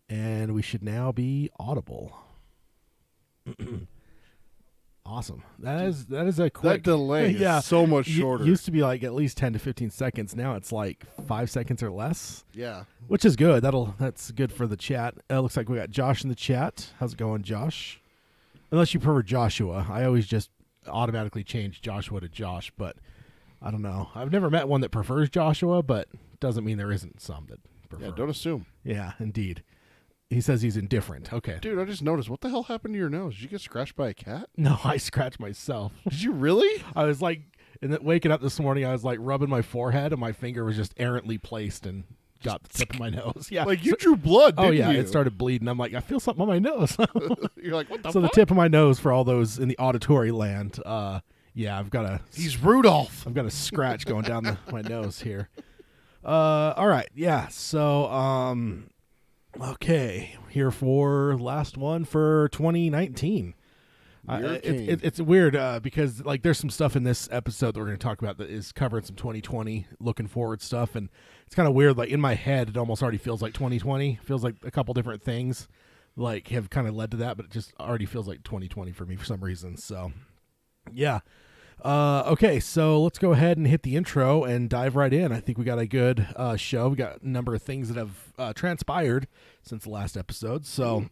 And we should now be audible. Awesome. That is a quick. That delay is so much shorter. Used to be like at least 10 to 15 seconds. Now it's like 5 seconds or less. Yeah. Which is good. That's good for the chat. Looks like we got Josh in the chat. How's it going, Josh? Unless you prefer Joshua. I always just automatically change Joshua to Josh, but I don't know. I've never met one that prefers Joshua, but doesn't mean there isn't some that prefer. Yeah, don't assume. Yeah, indeed. He says he's indifferent. Okay. Dude, I just noticed. What the hell happened to your nose? Did you get scratched by a cat? No, I scratched myself. Did you really? I was like, waking up this morning, I was like rubbing my forehead, and my finger was just errantly placed and got the tip of my nose. Yeah. Like you drew blood, didn't you? It started bleeding. I'm like, I feel something on my nose. You're like, what the So fuck? the tip of my nose for all those in the auditory land, I've got a... He's Rudolph. I've got a scratch going down my nose here. All right. Yeah. So, okay. Here for last one for 2019. It's weird because like there's some stuff in this episode that we're going to talk about that is covering some 2020 looking forward stuff, and it's kind of weird. Like in my head, it almost already feels like 2020. Feels like a couple different things like have kind of led to that, but it just already feels like 2020 for me for some reason. So, yeah. Okay, so let's go ahead and hit the intro and dive right in. I think we got a good show. We got a number of things that have transpired since the last episode. So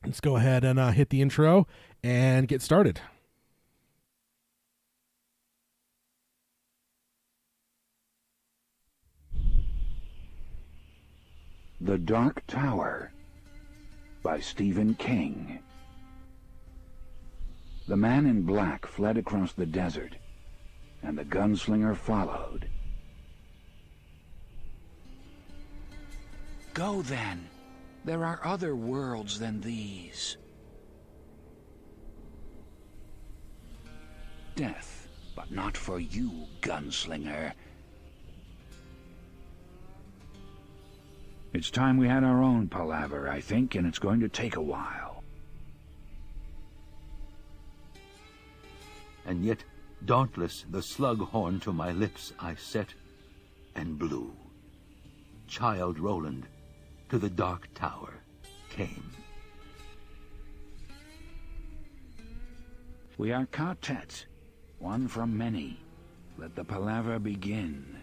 let's go ahead and hit the intro and get started. The Dark Tower by Stephen King. The man in black fled across the desert, and the gunslinger followed. Go then. There are other worlds than these. Death, but not for you, gunslinger. It's time we had our own palaver, I think, and it's going to take a while. And yet, dauntless, the slug horn to my lips I set and blew. Child Roland to the Dark Tower came. We are quartet, one from many. Let the palaver begin.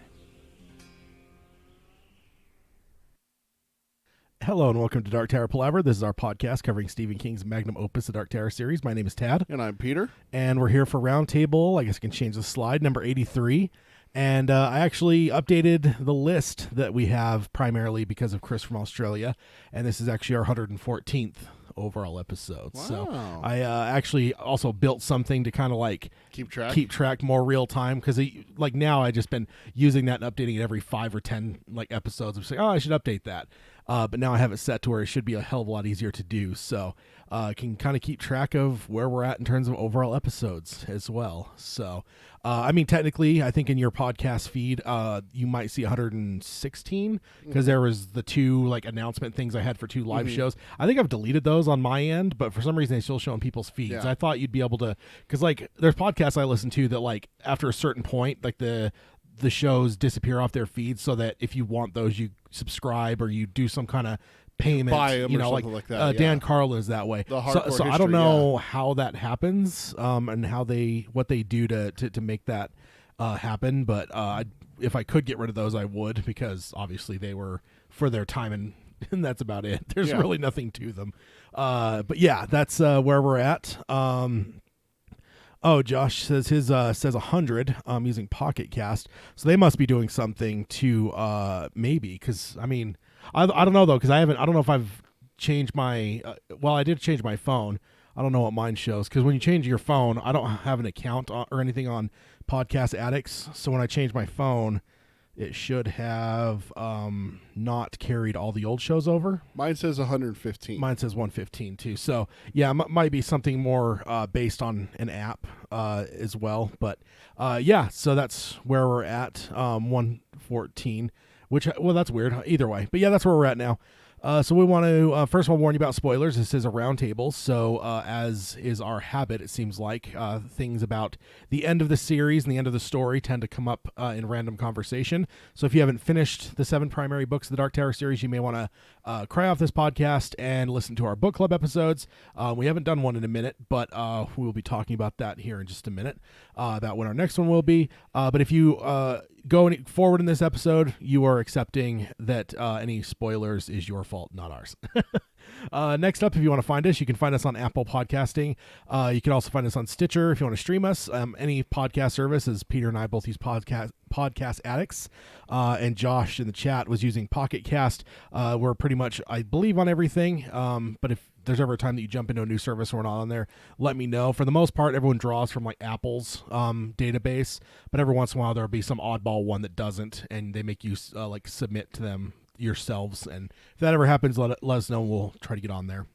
Hello and welcome to Dark Tower Palaver. This is our podcast covering Stephen King's magnum opus, the Dark Tower series. My name is Tad. And I'm Peter. And we're here for Roundtable, I guess I can change the slide, number 83. And I actually updated the list that we have primarily because of Chris from Australia. And this is actually our 114th overall episode. Wow. So I actually also built something to kind of like Keep track more real time, because like now I just been using that and updating it every 5 or 10 like episodes. I'm saying, oh, I should update that. But now I have it set to where it should be a hell of a lot easier to do. So I can kind of keep track of where we're at in terms of overall episodes as well. So, I mean, technically, I think in your podcast feed, you might see 116 because there was the 2 like announcement things I had for 2 live shows. I think I've deleted those on my end, but for some reason they still show in people's feeds. Yeah. I thought you'd be able to, because like there's podcasts I listen to that like after a certain point, like the shows disappear off their feeds, so that if you want those, you subscribe or you do some kind of payment, buy 'em or something like that, yeah. Dan Carlin is that way. The so hardcore I don't history, know how that happens, and what they do to make that happen. But if I could get rid of those, I would, because obviously they were for their time, and that's about it. There's really nothing to them. But yeah, that's where we're at. Oh, Josh says his says 100 using Pocket Cast, so they must be doing something to maybe, because I mean I don't know though, because I don't know if I've changed my well, I did change my phone. I don't know what mine shows, because when you change your phone, I don't have an account or anything on Podcast Addicts, so when I change my phone, it should have not carried all the old shows over. Mine says 115. Mine says 115 too. So yeah, might be something more based on an app as well. But yeah, so that's where we're at, 114. Which, well, that's weird. Either way, but yeah, that's where we're at now. So we want to first of all warn you about spoilers. This is a roundtable, so as is our habit, it seems like things about the end of the series and the end of the story tend to come up in random conversation. So if you haven't finished the 7 primary books of the Dark Tower series, you may want to cry off this podcast and listen to our book club episodes. We haven't done one in a minute, but we will be talking about that here in just a minute, about when our next one will be. But if you go forward in this episode, you are accepting that any spoilers is your fault, not ours. Next up, if you want to find us, you can find us on Apple Podcasting. You can also find us on Stitcher if you want to stream us. Any podcast service, as Peter and I both use podcast addicts. And Josh in the chat was using Pocket Cast. We're pretty much, I believe, on everything. But if there's ever a time that you jump into a new service and we're not on there, let me know. For the most part, everyone draws from like Apple's database, but every once in a while there'll be some oddball one that doesn't, and they make you like submit to them yourselves. And if that ever happens, let us know. We'll try to get on there.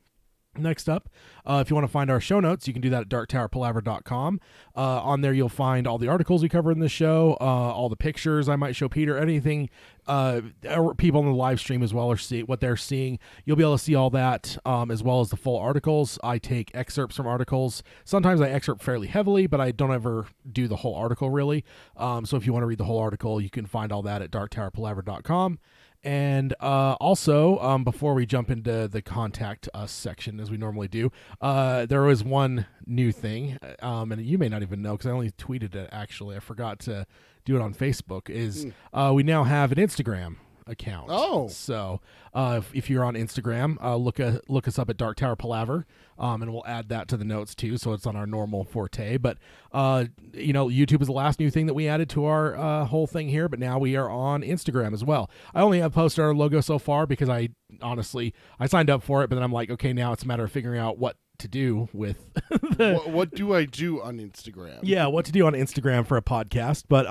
Next up, if you want to find our show notes, you can do that at darktowerpalaver.com. On there, you'll find all the articles we cover in the show, all the pictures I might show Peter, anything people on the live stream as well, or see what they're seeing. You'll be able to see all that, as well as the full articles. I take excerpts from articles. Sometimes I excerpt fairly heavily, but I don't ever do the whole article really. So if you want to read the whole article, you can find all that at darktowerpalaver.com. And also, before we jump into the contact us section, as we normally do, there was one new thing, and you may not even know because I only tweeted it, actually. I forgot to do it on Facebook, is we now have an Instagram account. Oh. So if you're on Instagram, look us up at Dark Tower Palaver, and we'll add that to the notes too, so it's on our normal forte. But YouTube is the last new thing that we added to our whole thing here, but now we are on Instagram as well. I only have posted our logo so far because I signed up for it, but then I'm like, okay, now it's a matter of figuring out what to do with what do I do on Instagram? Yeah, what to do on Instagram for a podcast. But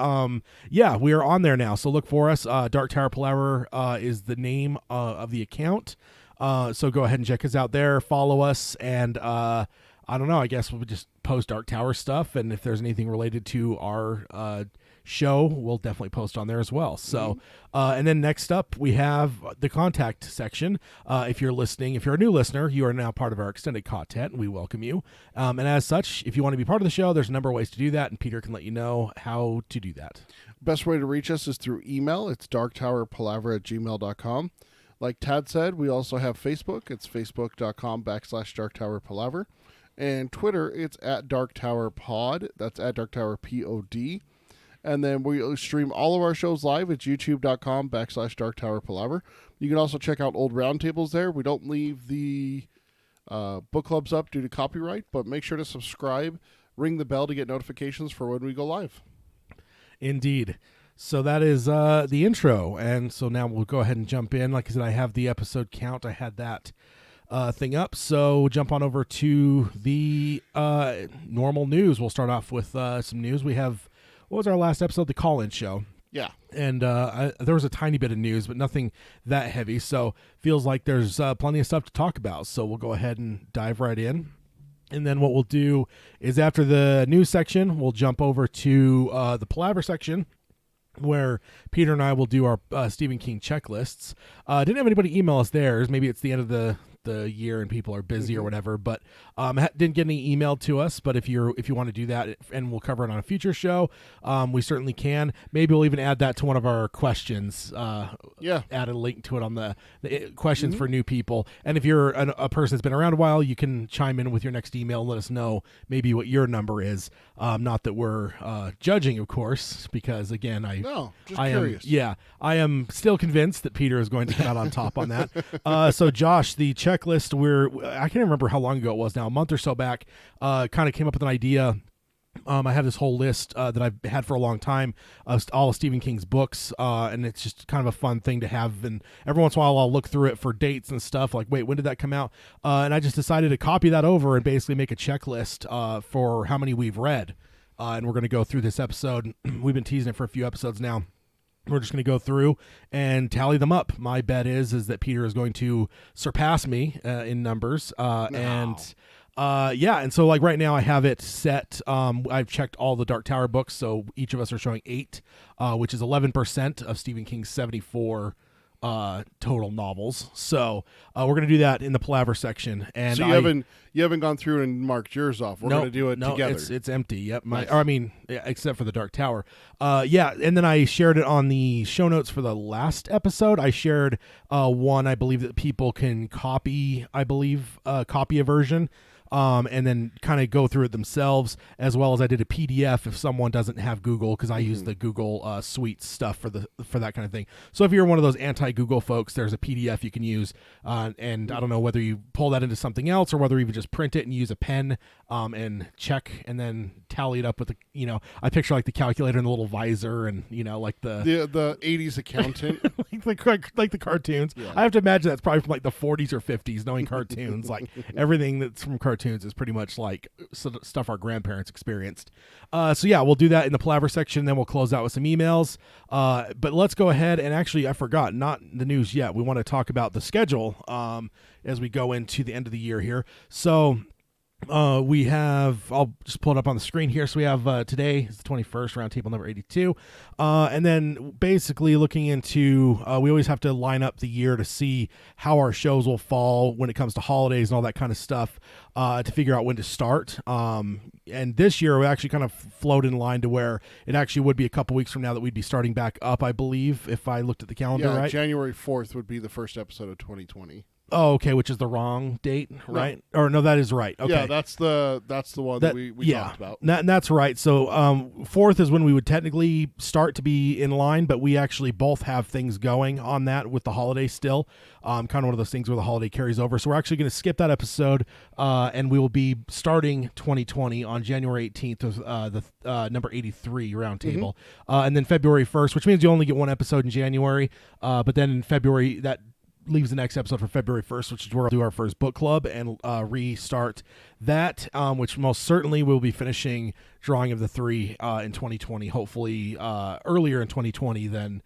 yeah, we are on there now, so look for us. Dark Tower Palaver is the name of the account. So go ahead and check us out there, follow us, and I don't know, I guess we'll just post Dark Tower stuff, and if there's anything related to our show, we'll definitely post on there as well. So and then next up, we have the contact section. If you're a new listener, you are now part of our extended content, and we welcome you. And as such, if you want to be part of the show, there's a number of ways to do that, and Peter can let you know how to do that. Best way to reach us is through email. It's darktowerpalaver@gmail.com. Like Tad said, we also have Facebook. It's facebook.com/darktowerpalaver. And Twitter, it's at darktowerpod. That's at darktowerpod. And then we stream all of our shows live. It's youtube.com/darktowerpalaver. You can also check out old roundtables there. We don't leave the book clubs up due to copyright, but make sure to subscribe, ring the bell to get notifications for when we go live. Indeed. So that is the intro. And so now we'll go ahead and jump in. Like I said, I have the episode count. I had that thing up. So we'll jump on over to the normal news. We'll start off with some news. We have, what was our last episode? The call-in show. Yeah. And there was a tiny bit of news, but nothing that heavy. So feels like there's plenty of stuff to talk about. So we'll go ahead and dive right in. And then what we'll do is after the news section, we'll jump over to the Palaver section, where Peter and I will do our Stephen King checklists. Didn't have anybody email us theirs. Maybe it's the end of the year and people are busy or whatever, but didn't get any emailed to us. But if you want to do that, and we'll cover it on a future show, we certainly can. Maybe we'll even add that to one of our questions. Add a link to it on the questions for new people. And if you're a person that's been around a while, you can chime in with your next email and let us know maybe what your number is. Not that we're judging, of course, because again, curious. I am still convinced that Peter is going to come out on top on that. So Josh, the checklist, I can't remember how long ago it was now, a month or so back, kind of came up with an idea. I have this whole list that I've had for a long time of all of Stephen King's books, and it's just kind of a fun thing to have. And every once in a while, I'll look through it for dates and stuff, like, wait, when did that come out? And I just decided to copy that over and basically make a checklist for how many we've read. And we're going to go through this episode. We've been teasing it for a few episodes now. We're just going to go through and tally them up. My bet is that Peter is going to surpass me in numbers. And so like right now I have it set. I've checked all the Dark Tower books, so each of us are showing 8, which is 11% of Stephen King's 74 total novels. So we're going to do that in the Palaver section. And So you haven't gone through and marked yours off. We're going to do it together. It's empty. Yep. Nice. Except for the Dark Tower. Yeah. And then I shared it on the show notes for the last episode. I shared one, I believe, that people can copy a version. And then kind of go through it themselves, as well as I did a PDF if someone doesn't have Google, because I use the Google Suite stuff for that kind of thing. So if you're one of those anti-Google folks, there's a PDF you can use, and I don't know whether you pull that into something else or whether you even just print it and use a pen and check and then tally it up with I picture like the calculator and the little visor and like the 80s accountant, like the cartoons. Yeah. I have to imagine that's probably from like the 40s or 50s, knowing cartoons. Like everything that's from cartoons is pretty much like stuff our grandparents experienced. So yeah, we'll do that in the Palaver section. Then we'll close out with some emails. But let's go ahead and actually, I forgot, not the news yet. We want to talk about the schedule as we go into the end of the year here. So we have, I'll just pull it up on the screen here. So we have today is the 21st, roundtable number 82. And then basically looking into, we always have to line up the year to see how our shows will fall when it comes to holidays and all that kind of stuff to figure out when to start. And this year we actually kind of flowed in line to where it actually would be a couple weeks from now that we'd be starting back up, I believe, if I looked at the calendar right. January 4th would be the first episode of 2020. Oh, okay, which is the wrong date, right? No. Or no, that is right. Okay. Yeah, that's the one that we talked about. And that's right. So 4th is when we would technically start to be in line, but we actually both have things going on that with the holiday still. Kind of one of those things where the holiday carries over. So we're actually going to skip that episode, and we will be starting 2020 on January 18th with the number 83 roundtable. And then February 1st, which means you only get one episode in January, but then in February, that leaves the next episode for February 1st, which is where we'll do our first book club and restart that, which most certainly we'll be finishing Drawing of the Three in 2020, hopefully earlier in 2020 than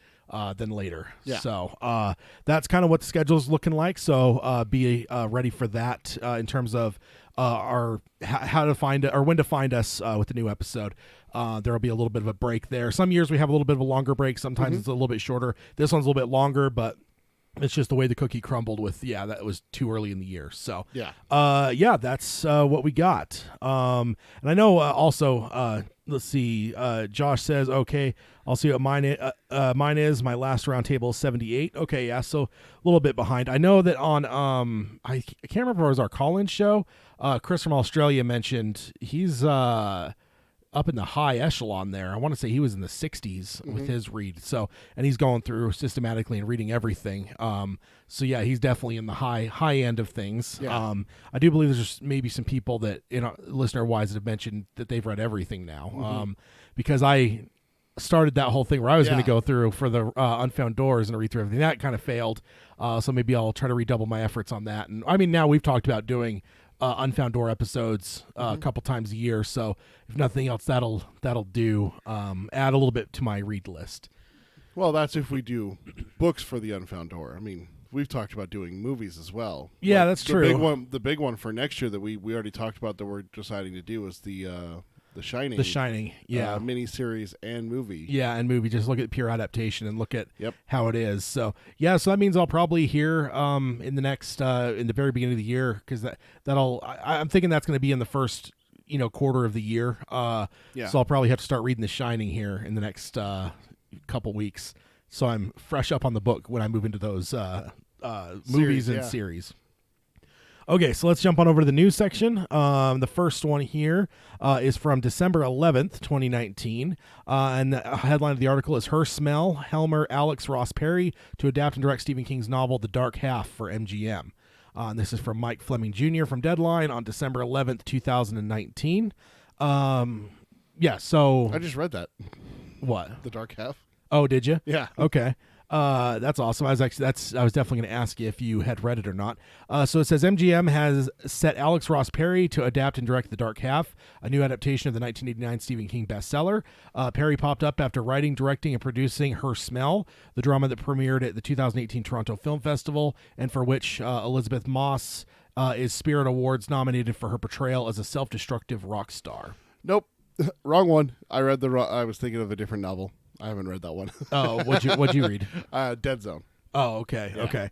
later. Yeah. So that's kind of what the schedule is looking like. So be ready for that in terms of our how to find or when to find us with the new episode. There will be a little bit of a break there. Some years we have a little bit of a longer break. Sometimes it's a little bit shorter. This one's a little bit longer, but it's just the way the cookie crumbled with, that was too early in the year. So, that's what we got. And I know also, let's see, Josh says, okay, I'll see what mine is. My last round table is 78. Okay, yeah, so a little bit behind. I know that on, I can't remember if it was our call-in show, Chris from Australia mentioned he's up in the high echelon there. I want to say he was in the 60s with his read. So, and he's going through systematically and reading everything. So yeah, he's definitely in the high end of things. Yeah. I do believe there's maybe some people that, listener wise, have mentioned that they've read everything now. Because I started that whole thing where I was going to go through for the Unfound Doors and read through everything. That kind of failed. So maybe I'll try to redouble my efforts on that. And I mean, now we've talked about doing Unfound Door episodes a couple times a year, so if nothing else, that'll do. Add a little bit to my read list. Well, that's if we do books for the Unfound Door. I mean, we've talked about doing movies as well. Yeah, that's true. The big one for next year that we already talked about that we're deciding to do is the Shining. The Shining, yeah. Miniseries and movie. Yeah, and movie. Just look at pure adaptation and look at how it is. So, yeah, so that means I'll probably hear in the next, in the very beginning of the year, because I'm thinking that's going to be in the first, quarter of the year. So I'll probably have to start reading The Shining here in the next couple weeks. So I'm fresh up on the book when I move into those movies and series. Okay, so let's jump on over to the news section. The first one here is from December 11th, 2019. And the headline of the article is Her Smell, Helmer Alex Ross Perry to adapt and direct Stephen King's novel The Dark Half for MGM. And this is from Mike Fleming Jr. from Deadline on December 11th, 2019. So... I just read that. What? The Dark Half. Oh, did you? Yeah. Okay. That's awesome. I was definitely going to ask you if you had read it or not. So it says MGM has set Alex Ross Perry to adapt and direct The Dark Half, a new adaptation of the 1989 Stephen King bestseller. Perry popped up after writing, directing, and producing Her Smell, the drama that premiered at the 2018 Toronto Film Festival, and for which Elizabeth Moss is Spirit Awards nominated for her portrayal as a self-destructive rock star. Nope. Wrong one. I was thinking of a different novel. I haven't read that one. Oh, what'd you read? Dead Zone. Oh, okay, Yeah. okay.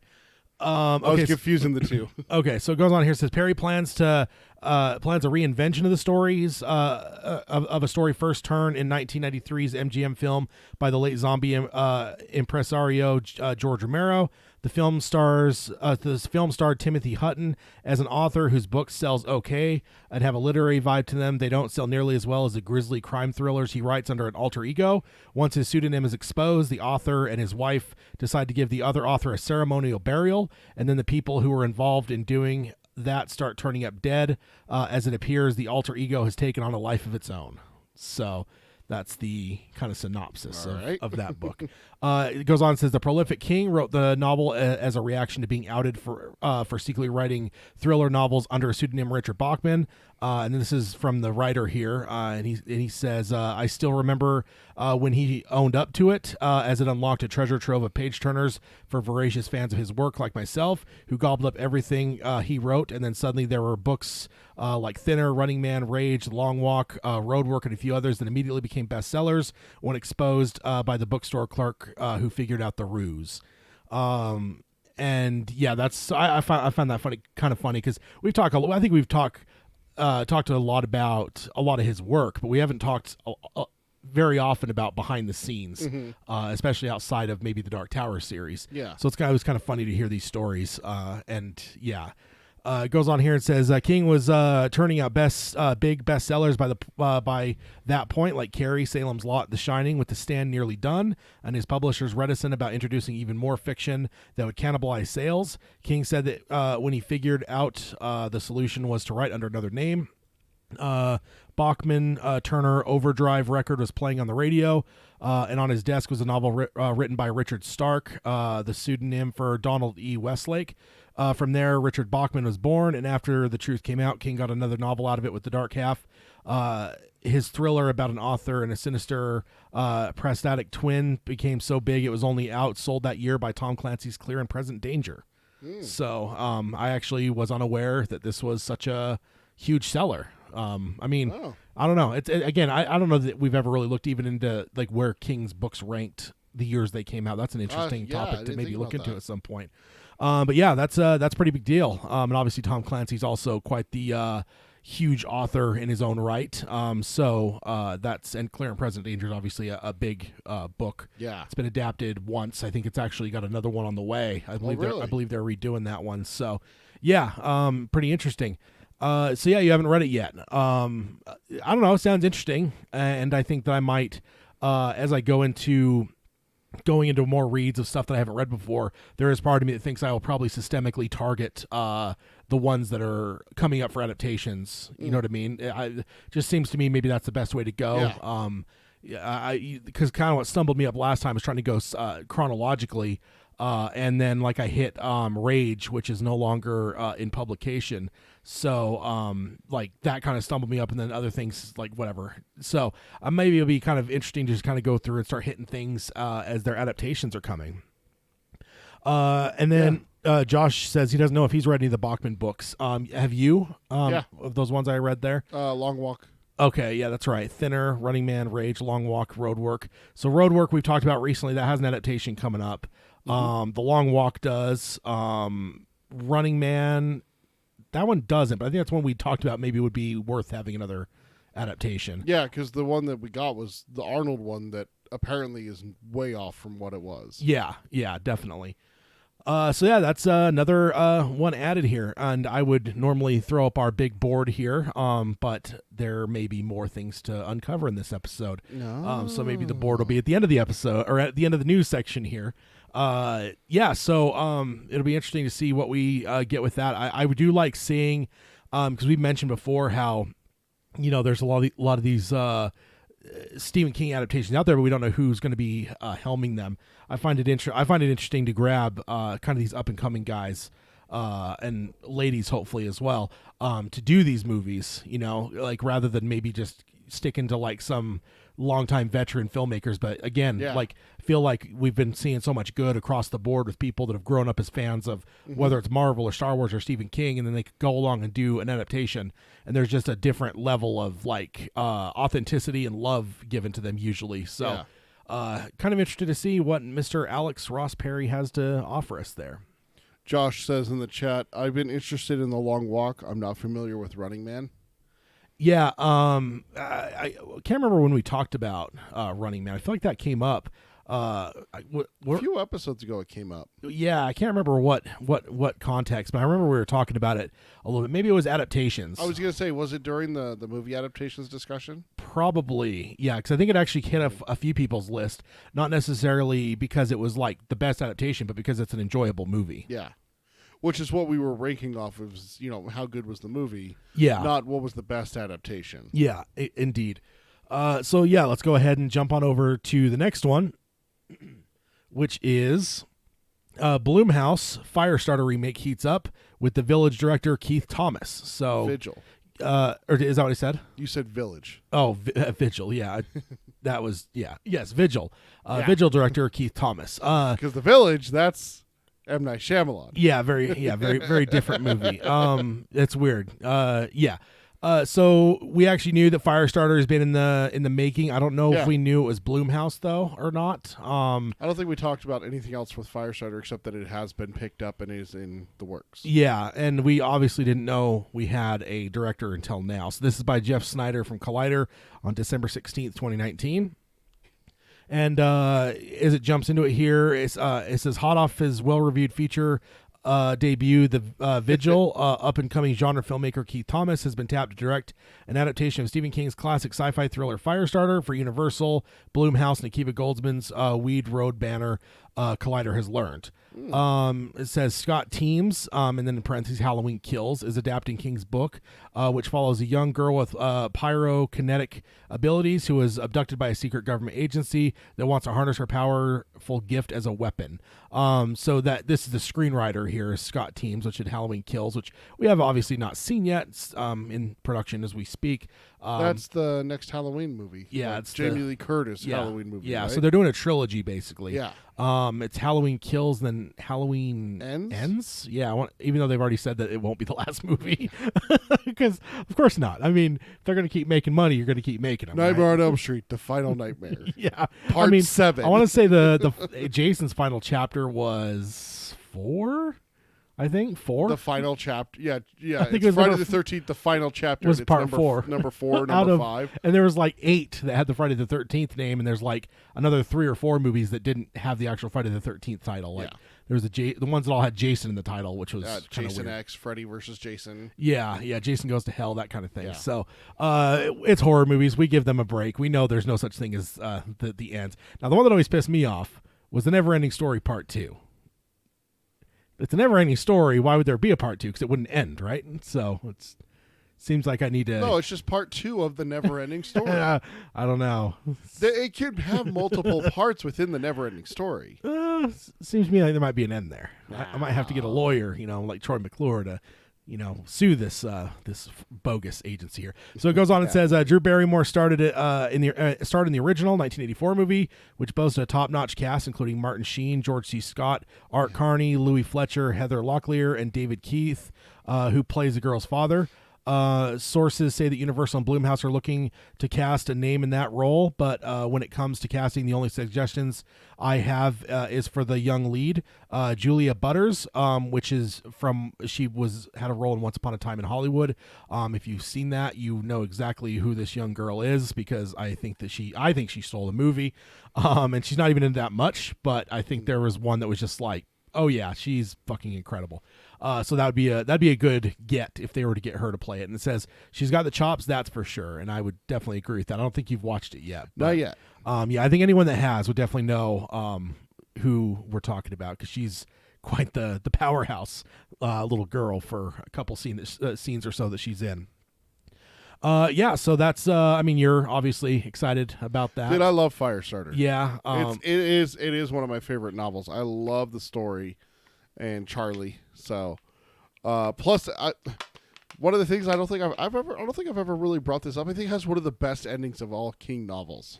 I Okay, was confusing the two. okay, so it goes on here. It says Perry plans a reinvention of the stories of a story first turn in 1993's MGM film by the late zombie impresario George Romero. The film starred Timothy Hutton as an author whose book sells okay and have a literary vibe to them. They don't sell nearly as well as the grisly crime thrillers he writes under an alter ego. Once his pseudonym is exposed, the author and his wife decide to give the other author a ceremonial burial, and then the people who were involved in doing that start turning up dead. As it appears, the alter ego has taken on a life of its own. So that's the kind of synopsis of that book. It goes on and says the prolific King wrote the novel as a reaction to being outed for secretly writing thriller novels under a pseudonym Richard Bachman. And this is from the writer here, and he says, I still remember when he owned up to it, as it unlocked a treasure trove of page turners for voracious fans of his work like myself, who gobbled up everything he wrote, and then suddenly there were books like Thinner, Running Man, Rage, Long Walk, Road Work, and a few others that immediately became bestsellers when exposed by the bookstore clerk who figured out the ruse. And yeah, that's I find that kind of funny because I think we've talked a lot about a lot of his work, but we haven't talked very often about behind the scenes, especially outside of maybe the Dark Tower series. Yeah. So it was kind of funny to hear these stories. And yeah, it goes on here and says King was turning out big bestsellers by that point, like Carrie, Salem's Lot, The Shining, with The Stand nearly done, and his publishers reticent about introducing even more fiction that would cannibalize sales. King said that when he figured out the solution was to write under another name. Bachman Turner Overdrive record was playing on the radio, and on his desk was a novel written by Richard Stark, the pseudonym for Donald E. Westlake. From there, Richard Bachman was born, and after The Truth came out, King got another novel out of it with The Dark Half. His thriller about an author and a sinister prostatic twin became so big it was only outsold that year by Tom Clancy's Clear and Present Danger. So I actually was unaware that this was such a huge seller. I mean, I don't know. Again, I don't know that we've ever really looked even into like where King's books ranked the years they came out. That's an interesting topic to maybe look into at some point. But yeah, that's a pretty big deal. And obviously Tom Clancy's also quite the huge author in his own right. So and Clear and Present Danger is obviously a big book. Yeah. It's been adapted once. I think it's actually got another one on the way. I believe they're redoing that one. So yeah, pretty interesting. So yeah, you haven't read it yet. I don't know. It sounds interesting, and I think that I might, as I going into more reads of stuff that I haven't read before, there is part of me that thinks I will probably systemically target the ones that are coming up for adaptations. You know what I mean? It just seems to me maybe that's the best way to go. Yeah. Because kind of what stumbled me up last time was trying to go chronologically. And then like I hit Rage, which is no longer in publication. So like that kind of stumbled me up, and then other things like whatever. So maybe it'll be kind of interesting to just kind of go through and start hitting things as their adaptations are coming. And then Josh says he doesn't know if he's read any of the Bachman books. Have you? Of those ones I read there? Long Walk. Okay, yeah, that's right. Thinner, Running Man, Rage, Long Walk, Road Work. So Road Work we've talked about recently. That has an adaptation coming up. The Long Walk does. Running Man, that one doesn't, but I think that's one we talked about maybe would be worth having another adaptation. Yeah, because the one that we got was the Arnold one that apparently is way off from what it was. Yeah, definitely. So yeah, that's another one added here, and I would normally throw up our big board here, but there may be more things to uncover in this episode. No. So maybe the board will be at the end of the episode, or at the end of the news section here. So it'll be interesting to see what we get with that. I do like seeing, because we mentioned before how, there's a lot of these Stephen King adaptations out there, but we don't know who's going to be helming them. I find it interesting to grab kind of these up and coming guys and ladies, hopefully as well, to do these movies. Like rather than maybe just sticking to like some longtime veteran filmmakers. But again, like feel like we've been seeing so much good across the board with people that have grown up as fans of whether it's Marvel or Star Wars or Stephen King, and then they could go along and do an adaptation, and there's just a different level of like authenticity and love given to them usually. So kind of interested to see what Mr. Alex Ross Perry has to offer us there. Josh says in the chat, I've been interested in The Long Walk. I'm not familiar with Running Man. Yeah, I can't remember when we talked about Running Man. I feel like that came up. A few episodes ago it came up. Yeah, I can't remember what context, but I remember we were talking about it a little bit. Maybe it was adaptations. I was going to say, was it during the movie adaptations discussion? Probably, yeah, because I think it actually hit a few people's list, not necessarily because it was like the best adaptation, but because it's an enjoyable movie. Yeah. Which is what we were ranking off of, how good was the movie. Yeah. Not what was the best adaptation. Yeah, indeed. So, yeah, let's go ahead and jump on over to the next one, which is Blumhouse Firestarter remake heats up with the Village director Keith Thomas. So Vigil. Or is that what I said? You said Village. Oh, Vigil. Yeah, that was Yes, Vigil. Yeah. Vigil director Keith Thomas. Because The Village, that's M. Night Shyamalan. Yeah, very very different movie. It's weird. So we actually knew that Firestarter has been in the making. I don't know if we knew it was Blumhouse though or not. I don't think we talked about anything else with Firestarter except that it has been picked up and is in the works. Yeah, and we obviously didn't know we had a director until now. So this is by Jeff Snyder from Collider on December 16th, 2019. And as it jumps into it here, it says hot off his well-reviewed feature debut, The Vigil, up-and-coming genre filmmaker Keith Thomas has been tapped to direct an adaptation of Stephen King's classic sci-fi thriller Firestarter for Universal, Blumhouse, and Akiva Goldsman's Weed Road banner. Collider has learned. It says Scott Teems, and then in parentheses Halloween Kills, is adapting King's book, which follows a young girl with pyrokinetic abilities who is abducted by a secret government agency that wants to harness her powerful gift as a weapon. So that this is the screenwriter here, is Scott Teems, which did Halloween Kills, which we have obviously not seen yet. It's in production as we speak. That's the next Halloween movie. Yeah, it's Jamie Lee Curtis Halloween movie. Yeah, right? so they're doing a trilogy basically. Yeah. It's Halloween Kills, then Halloween Ends. Yeah, even though they've already said that it won't be the last movie, because of course not. I mean, if they're going to keep making money, you're going to keep making them. Nightmare right? on Elm Street: The Final Nightmare. Yeah, Part 7. I want to say the Jason's final chapter was 4. I think 4. The final chapter. Yeah. I think it's it was Friday the 13th. The final chapter was it's part number 4. Number 4. Number 5. And there was like 8 that had the Friday the 13th name, and there's like another 3 or 4 movies that didn't have the actual Friday the 13th title. Like there was the ones that all had Jason in the title, which was Jason weird. X, Freddy versus Jason. Yeah, Jason Goes to Hell, that kind of thing. Yeah. So it's horror movies. We give them a break. We know there's no such thing as the ends. Now, the one that always pissed me off was The Never-Ending Story Part 2. It's a never-ending story. Why would there be a part 2? Because it wouldn't end, right? So it seems like I need to. No, it's just part 2 of the never-ending story. I don't know. It could have multiple parts within the never-ending story. Seems to me like there might be an end there. I might have to get a lawyer, like Troy McClure, to sue this bogus agency here. So it goes on and says Drew Barrymore started in the original 1984 movie, which boasted a top-notch cast including Martin Sheen, George C. Scott, Art Carney, Louis Fletcher, Heather Locklear, and David Keith, who plays the girl's father. Sources say that Universal and Blumhouse are looking to cast a name in that role, but when it comes to casting, the only suggestions I have is for the young lead, Julia Butters, which is had a role in Once Upon a Time in Hollywood. If you've seen that, you know exactly who this young girl is, because I think she stole the movie, and she's not even in that much, but I think there was one that was just like, oh yeah, she's fucking incredible. So that'd be a good get if they were to get her to play it. And it says she's got the chops, that's for sure. And I would definitely agree with that. I don't think you've watched it yet. But, not yet. I think anyone that has would definitely know who we're talking about, because she's quite the powerhouse little girl for a couple scenes or so that she's in. So that's you're obviously excited about that. Dude, I love Firestarter. Yeah. It is one of my favorite novels. I love the story and Charlie. So plus one of the things I don't think I've ever really brought this up. I think it has one of the best endings of all King novels.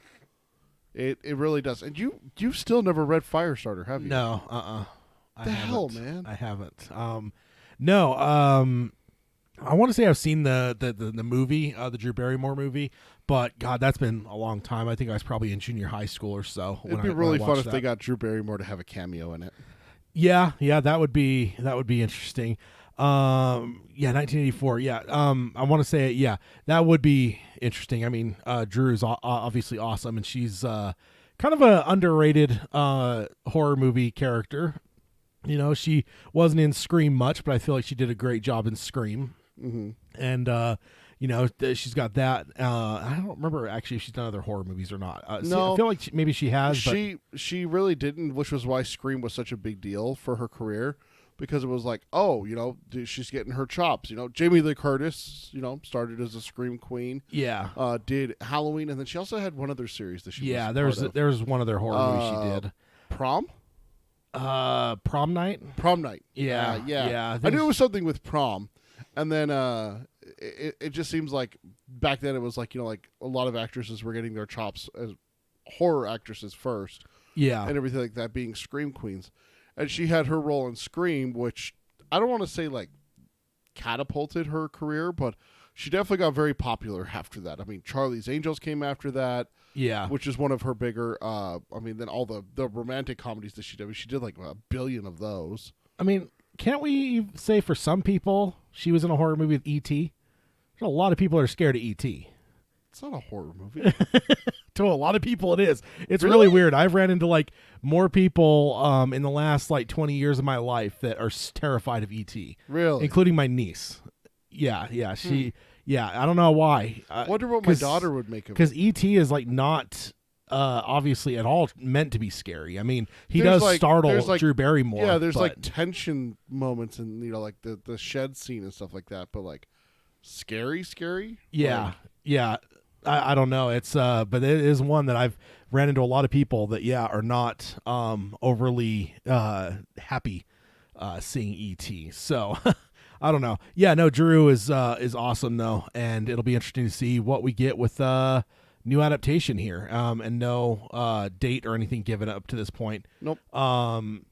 It really does. And you've still never read Firestarter, have you? No, The hell, man. I haven't. No. I want to say I've seen the movie, the Drew Barrymore movie, but God, that's been a long time. I think I was probably in junior high school or so. It'd be really fun if they got Drew Barrymore to have a cameo in it. Yeah, that would be interesting. 1984. Yeah, I want to say yeah, that would be interesting. I mean, Drew is obviously awesome, and she's kind of a underrated horror movie character. You know, she wasn't in Scream much, but I feel like she did a great job in Scream. Mm-hmm. And you know, she's got that. I don't remember actually if she's done other horror movies or not. No, I feel like maybe she has. She really didn't, which was why Scream was such a big deal for her career, because it was like, oh, you know, she's getting her chops. You know, Jamie Lee Curtis, you know, started as a Scream queen. Yeah. Did Halloween, and then she also had one other series that she. Yeah, was there was one other horror movie she did. Prom. Prom night. Prom night. Yeah. I knew it was something with prom, and then it just seems like back then it was like, you know, like a lot of actresses were getting their chops as horror actresses first. Yeah. And everything like that, being Scream queens. And she had her role in Scream, which I don't want to say like catapulted her career, but she definitely got very popular after that. I mean, Charlie's Angels came after that. Yeah. Which is one of her bigger, then all the romantic comedies that she did. She did like 1 billion of those. I mean, can't we say for some people she was in a horror movie with E.T.? There's a lot of people that are scared of E.T. It's not a horror movie. To a lot of people it is. It's really weird. I've ran into like more people in the last like 20 years of my life that are terrified of E.T. Really? Including my niece. Yeah, she I don't know why. I wonder what my daughter would make of it. Because E.T. is like not obviously at all meant to be scary. I mean, he there's does startle like, Drew Barrymore. Yeah, there's but, like tension moments and, you know, like the shed scene and stuff like that, but like scary? Yeah. Like, yeah. I don't know. It's but it is one that I've ran into a lot of people that are not overly happy seeing E.T. So I don't know. Yeah, no, Drew is awesome though, and it'll be interesting to see what we get with new adaptation here. And no date or anything given up to this point. Nope.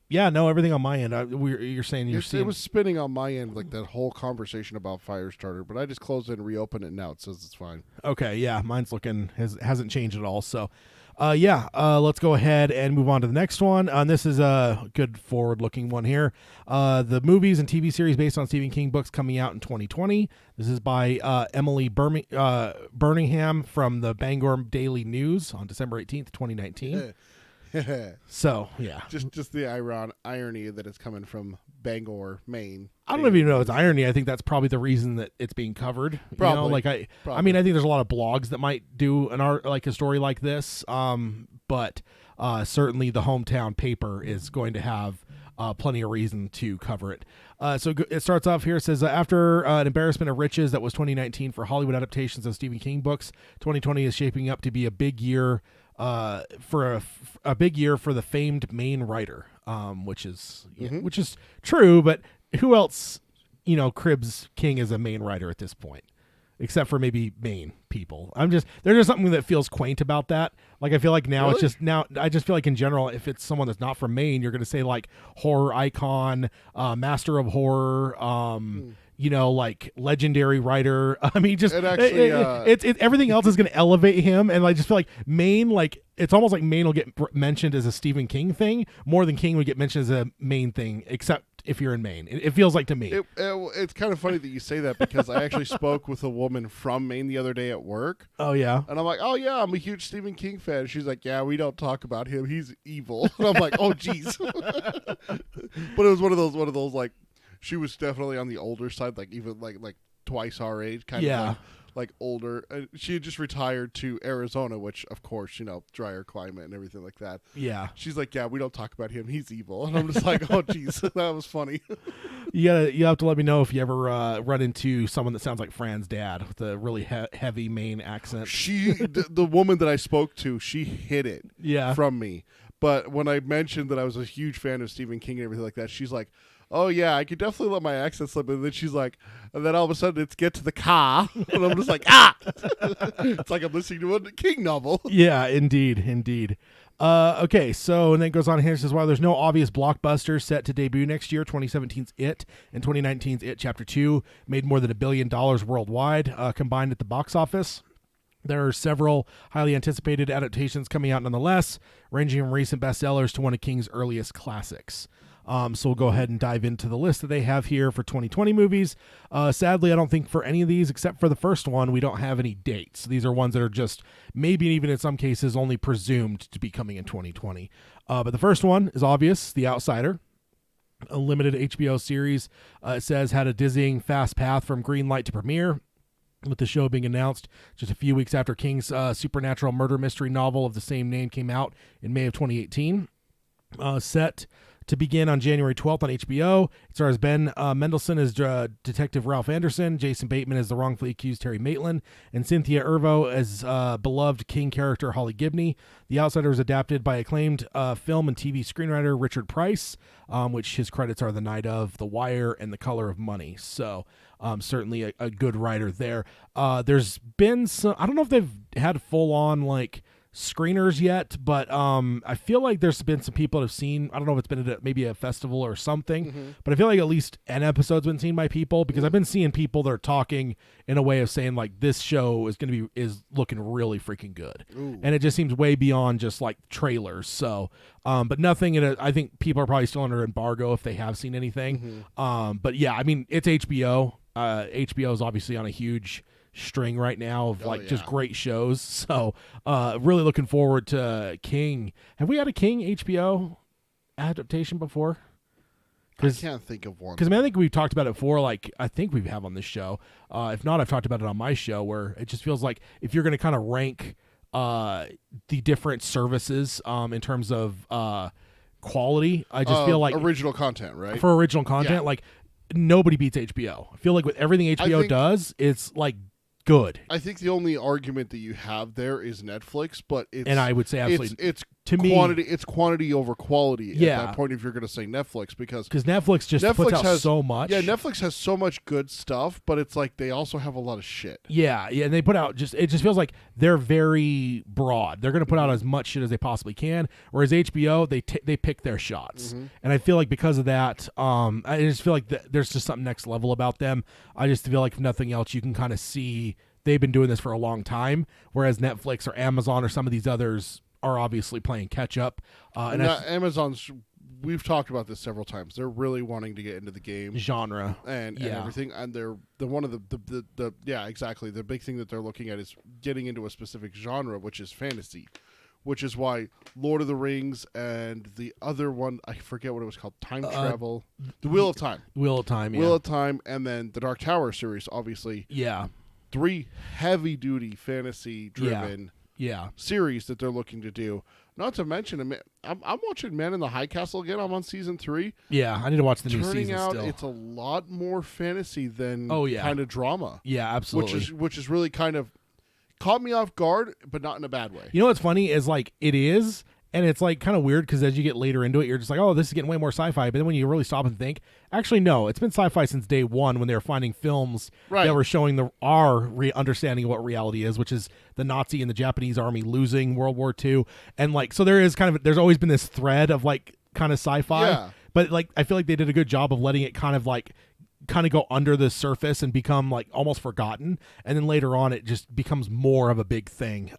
Yeah, no, everything on my end. You're saying it was spinning on my end, like that whole conversation about Firestarter, but I just closed it and reopened it now. It says it's fine. Okay, yeah, mine's hasn't changed at all. So, let's go ahead and move on to the next one. This is a good forward-looking one here. The movies and TV series based on Stephen King books coming out in 2020. This is by Emily Birmingham from the Bangor Daily News on December 18th, 2019. So, yeah. Just the irony that it's coming from Bangor, Maine. I don't even know if it's irony. I think that's probably the reason that it's being covered. Probably. You know? I mean, I think there's a lot of blogs that might do a story like this. But certainly the hometown paper is going to have plenty of reason to cover it. So it starts off here. It says, after an embarrassment of riches that was 2019 for Hollywood adaptations of Stephen King books, 2020 is shaping up to be a big year for a big year for the famed Maine writer, which is true. But who else, cribs King as a Maine writer at this point, except for maybe Maine people? There's just something that feels quaint about that. Like I feel like now I just feel like in general, if it's someone that's not from Maine, you're going to say like horror icon, master of horror, like legendary writer. I mean, just everything else is going to elevate him, and I just feel like Maine, like it's almost like Maine will get mentioned as a Stephen King thing more than King would get mentioned as a Maine thing, except if you're in Maine. It feels like to me. It's kind of funny that you say that, because I actually spoke with a woman from Maine the other day at work. Oh yeah, and I'm like, oh yeah, I'm a huge Stephen King fan. She's like, yeah, we don't talk about him. He's evil. And I'm like, oh geez. But it was one of those like. She was definitely on the older side, like even like twice our age, kind of like older. She had just retired to Arizona, which of course, drier climate and everything like that. Yeah. She's like, yeah, we don't talk about him. He's evil. And I'm just like, oh geez, that was funny. You have to let me know if you ever run into someone that sounds like Fran's dad with a really heavy Maine accent. The woman that I spoke to, she hid it from me. But when I mentioned that I was a huge fan of Stephen King and everything like that, she's like, oh yeah, I could definitely let my accent slip. And then she's like, and then all of a sudden it's get to the car, and I'm just like, ah. It's like I'm listening to a King novel. Yeah, indeed. Okay, so and then it goes on here, it says, while there's no obvious blockbuster set to debut next year, 2017's It and 2019's It Chapter 2 made more than $1 billion worldwide, combined at the box office. There are several highly anticipated adaptations coming out nonetheless, ranging from recent bestsellers to one of King's earliest classics. So we'll go ahead and dive into the list that they have here for 2020 movies. Sadly, I don't think for any of these, except for the first one, we don't have any dates. These are ones that are just maybe even in some cases only presumed to be coming in 2020. But the first one is obvious, The Outsider. A limited HBO series, it says, had a dizzying fast path from green light to premiere, with the show being announced just a few weeks after King's supernatural murder mystery novel of the same name came out in May of 2018. Set to begin on January 12th on HBO. It stars Ben Mendelsohn as Detective Ralph Anderson, Jason Bateman as the wrongfully accused Terry Maitland, and Cynthia Erivo as beloved King character Holly Gibney. The Outsider is adapted by acclaimed film and TV screenwriter Richard Price, which his credits are The Night of, The Wire, and The Color of Money. So certainly a good writer there. There's been some, I don't know if they've had full-on like screeners yet, but I feel like there's been some people that have seen, I don't know if it's been at maybe a festival or something, but I feel like at least an episode's been seen by people, because I've been seeing people that are talking in a way of saying like this show is looking really freaking good. Ooh. And it just seems way beyond just like trailers. So but nothing I think people are probably still under embargo if they have seen anything. But yeah, I mean, it's HBO. HBO is obviously on a huge string right now of just great shows. So really looking forward to King. Have we had a King HBO adaptation before? I can't think of one. Because I think we've talked about it before. Like I think we have on this show. If not, I've talked about it on my show, where it just feels like if you're going to kind of rank the different services in terms of quality, I just feel like original content, right? For original content, like nobody beats HBO. I feel like with everything HBO does, it's like good. I think the only argument that you have there is Netflix, but and I would say absolutely it's to quantity. me It's quantity over quality. Yeah. At that point, if you're going to say Netflix, because Netflix just puts out so much. Yeah, Netflix has so much good stuff, but it's like they also have a lot of shit. Yeah, and they put out it just feels like they're very broad. They're going to put out as much shit as they possibly can. Whereas HBO, they pick their shots, and I feel like because of that, I just feel like there's just something next level about them. I just feel like if nothing else, you can kind of see they've been doing this for a long time, whereas Netflix or Amazon or some of these others are obviously playing catch up. And Amazon's, we've talked about this several times. They're really wanting to get into the game genre and everything, and they're one of the exactly. The big thing that they're looking at is getting into a specific genre, which is fantasy, which is why Lord of the Rings and the other one, I forget what it was called, time travel, the Wheel of Time, Wheel of Time, and then the Dark Tower series, obviously. Yeah. 3 heavy-duty fantasy-driven series that they're looking to do. Not to mention, I'm watching Man in the High Castle again. I'm on season 3. Yeah, I need to watch the new season. season Turning out, still. it's a lot more fantasy than kind of drama. Yeah, absolutely. Which is really kind of caught me off guard, but not in a bad way. You know what's funny is like it is. And it's like kind of weird because as you get later into it, you're just like, oh, this is getting way more sci-fi. But then when you really stop and think, actually, no, it's been sci-fi since day one when they were finding films that were showing our understanding of what reality is, which is the Nazi and the Japanese army losing World War II. And like, so there is there's always been this thread of like kind of sci-fi. Yeah. But like, I feel like they did a good job of letting it kind of go under the surface and become like almost forgotten, and then later on it just becomes more of a big thing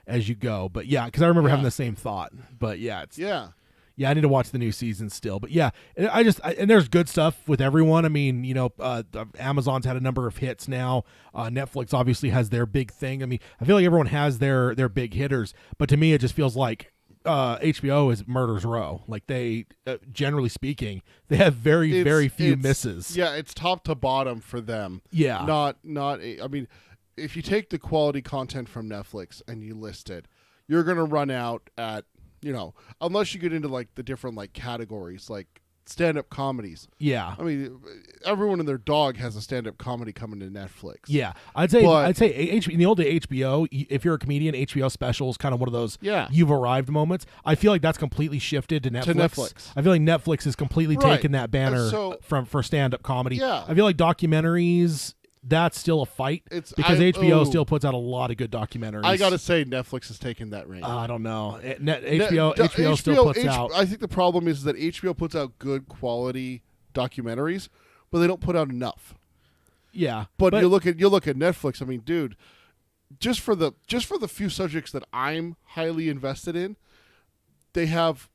as you go. But yeah, because I remember having the same thought. But yeah, I need to watch the new season still. But yeah, and there's good stuff with everyone. I mean, Amazon's had a number of hits now. Netflix obviously has their big thing. I mean, I feel like everyone has their big hitters, but to me it just feels like HBO is Murder's Row. Like they, generally speaking, they have very few misses. Yeah, it's top to bottom for them. Yeah, not. I mean, if you take the quality content from Netflix and you list it, you're gonna run out at unless you get into like the different like categories like stand-up comedies. Yeah. I mean, everyone and their dog has a stand-up comedy coming to Netflix. Yeah, I'd say in the old day HBO, if you're a comedian, HBO special is kind of one of those you've arrived moments. I feel like that's completely shifted to Netflix. I feel like Netflix has completely taken that banner for stand-up comedy. Yeah. I feel like documentaries, that's still a fight because HBO still puts out a lot of good documentaries. I gotta say, Netflix has taken that reign. I don't know. HBO still puts out. I think the problem is that HBO puts out good quality documentaries, but they don't put out enough. Yeah, but you look at Netflix. I mean, dude, just for the few subjects that I'm highly invested in, they have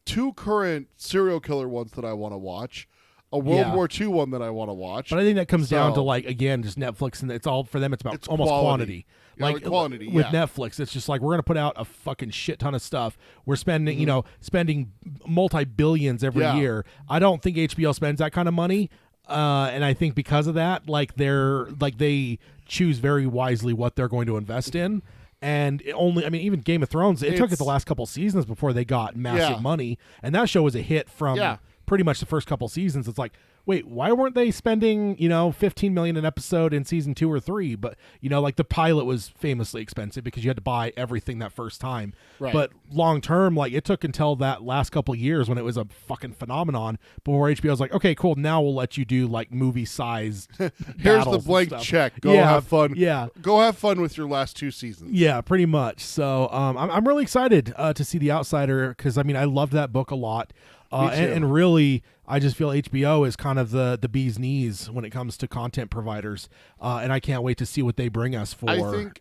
2 current serial killer ones that I want to watch. A World War II one that I want to watch. But I think that comes down to, like, again, just Netflix, and it's all for them. It's about almost quantity. Like quantity, with Netflix, it's just like we're going to put out a fucking shit ton of stuff. We're spending, spending multi-billions every year. I don't think HBO spends that kind of money, and I think because of that, they choose very wisely what they're going to invest in. And even Game of Thrones, it took it the last couple seasons before they got massive money, and that show was a hit from pretty much the first couple seasons. It's like, wait, why weren't they spending, $15 million an episode in season 2 or 3? But, like the pilot was famously expensive because you had to buy everything that first time. Right. But long term, like, it took until that last couple of years when it was a fucking phenomenon before HBO was like, okay, cool, now we'll let you do like movie sized here's the blank check. Go have fun. Yeah. Go have fun with your last 2 seasons. Yeah, pretty much. So I'm really excited to see The Outsider because, I loved that book a lot. And really, I just feel HBO is kind of the bee's knees when it comes to content providers, and I can't wait to see what they bring us for.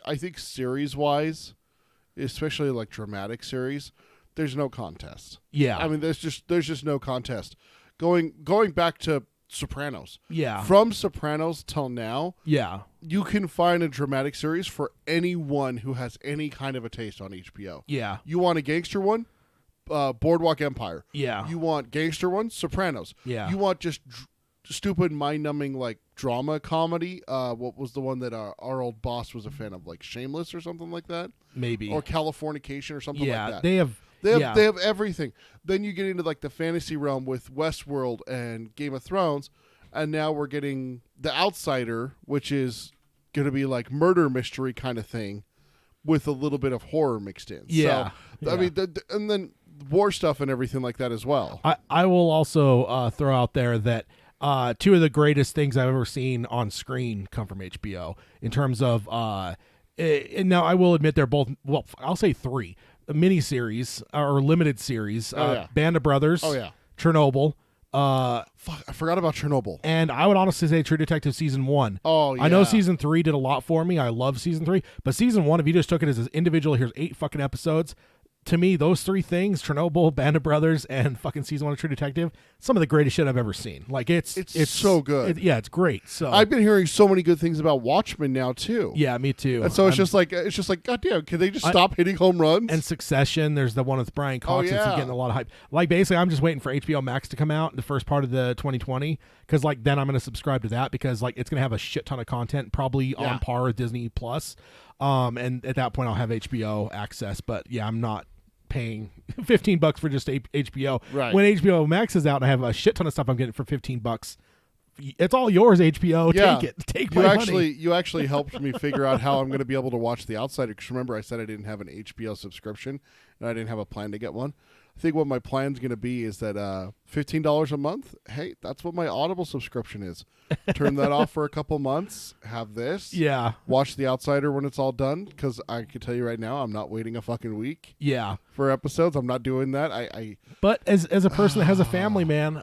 I think series wise, especially like dramatic series, there's no contest. Yeah, I mean, there's just no contest. Going back to Sopranos. Yeah, from Sopranos till now. Yeah, you can find a dramatic series for anyone who has any kind of a taste on HBO. Yeah, you want a gangster one? Boardwalk Empire. Yeah. You want gangster ones? Sopranos. Yeah. You want just stupid, mind-numbing like drama comedy? What was the one that our old boss was a fan of, like Shameless or something like that? Maybe. Or Californication or something like that. They have everything. Then you get into like the fantasy realm with Westworld and Game of Thrones, and now we're getting The Outsider, which is going to be like murder mystery kind of thing with a little bit of horror mixed in. Yeah. So, I mean, and then war stuff and everything like that as well. I will also throw out there that 2 of the greatest things I've ever seen on screen come from HBO in terms of and now I will admit they're both, well, I'll say 3 miniseries or limited series. Band of Brothers. Oh yeah. Chernobyl. Fuck, I forgot about Chernobyl. And I would honestly say True Detective season 1. Oh yeah. I know season 3 did a lot for me. I love season 3, but season 1, if you just took it as an individual, here's 8 fucking episodes. To me, those 3 things, Chernobyl, Band of Brothers, and fucking season 1 of True Detective, some of the greatest shit I've ever seen. Like, it's so good. It's great. So I've been hearing so many good things about Watchmen now too. Yeah, me too. And so it's just like, goddamn, can they just stop hitting home runs? And Succession, there's the one with Brian Cox that's getting a lot of hype. Like, basically, I'm just waiting for HBO Max to come out in the first part of the 2020, because like then I'm going to subscribe to that because like it's going to have a shit ton of content, probably on par with Disney Plus. And at that point, I'll have HBO access. But yeah, I'm not paying $15 for just HBO. Right. When HBO Max is out and I have a shit ton of stuff I'm getting for $15, it's all yours, HBO. Yeah. Take it. Take my money. You actually helped me figure out how I'm going to be able to watch The Outsider, because remember I said I didn't have an HBO subscription and I didn't have a plan to get one. I think what my plan's going to be is that $15 a month, hey, that's what my Audible subscription is. Turn that off for a couple months, have this. Yeah. Watch The Outsider when it's all done, because I can tell you right now, I'm not waiting a fucking week. Yeah. For episodes. I'm not doing that. But as a person that has a family, man,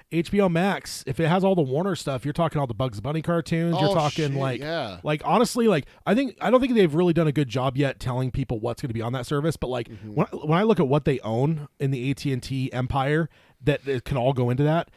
HBO Max, if it has all the Warner stuff, you're talking all the Bugs Bunny cartoons. You're talking like honestly, like I don't think they've really done a good job yet telling people what's going to be on that service. But like when I look at what they own in the AT&T empire, that it can all go into that.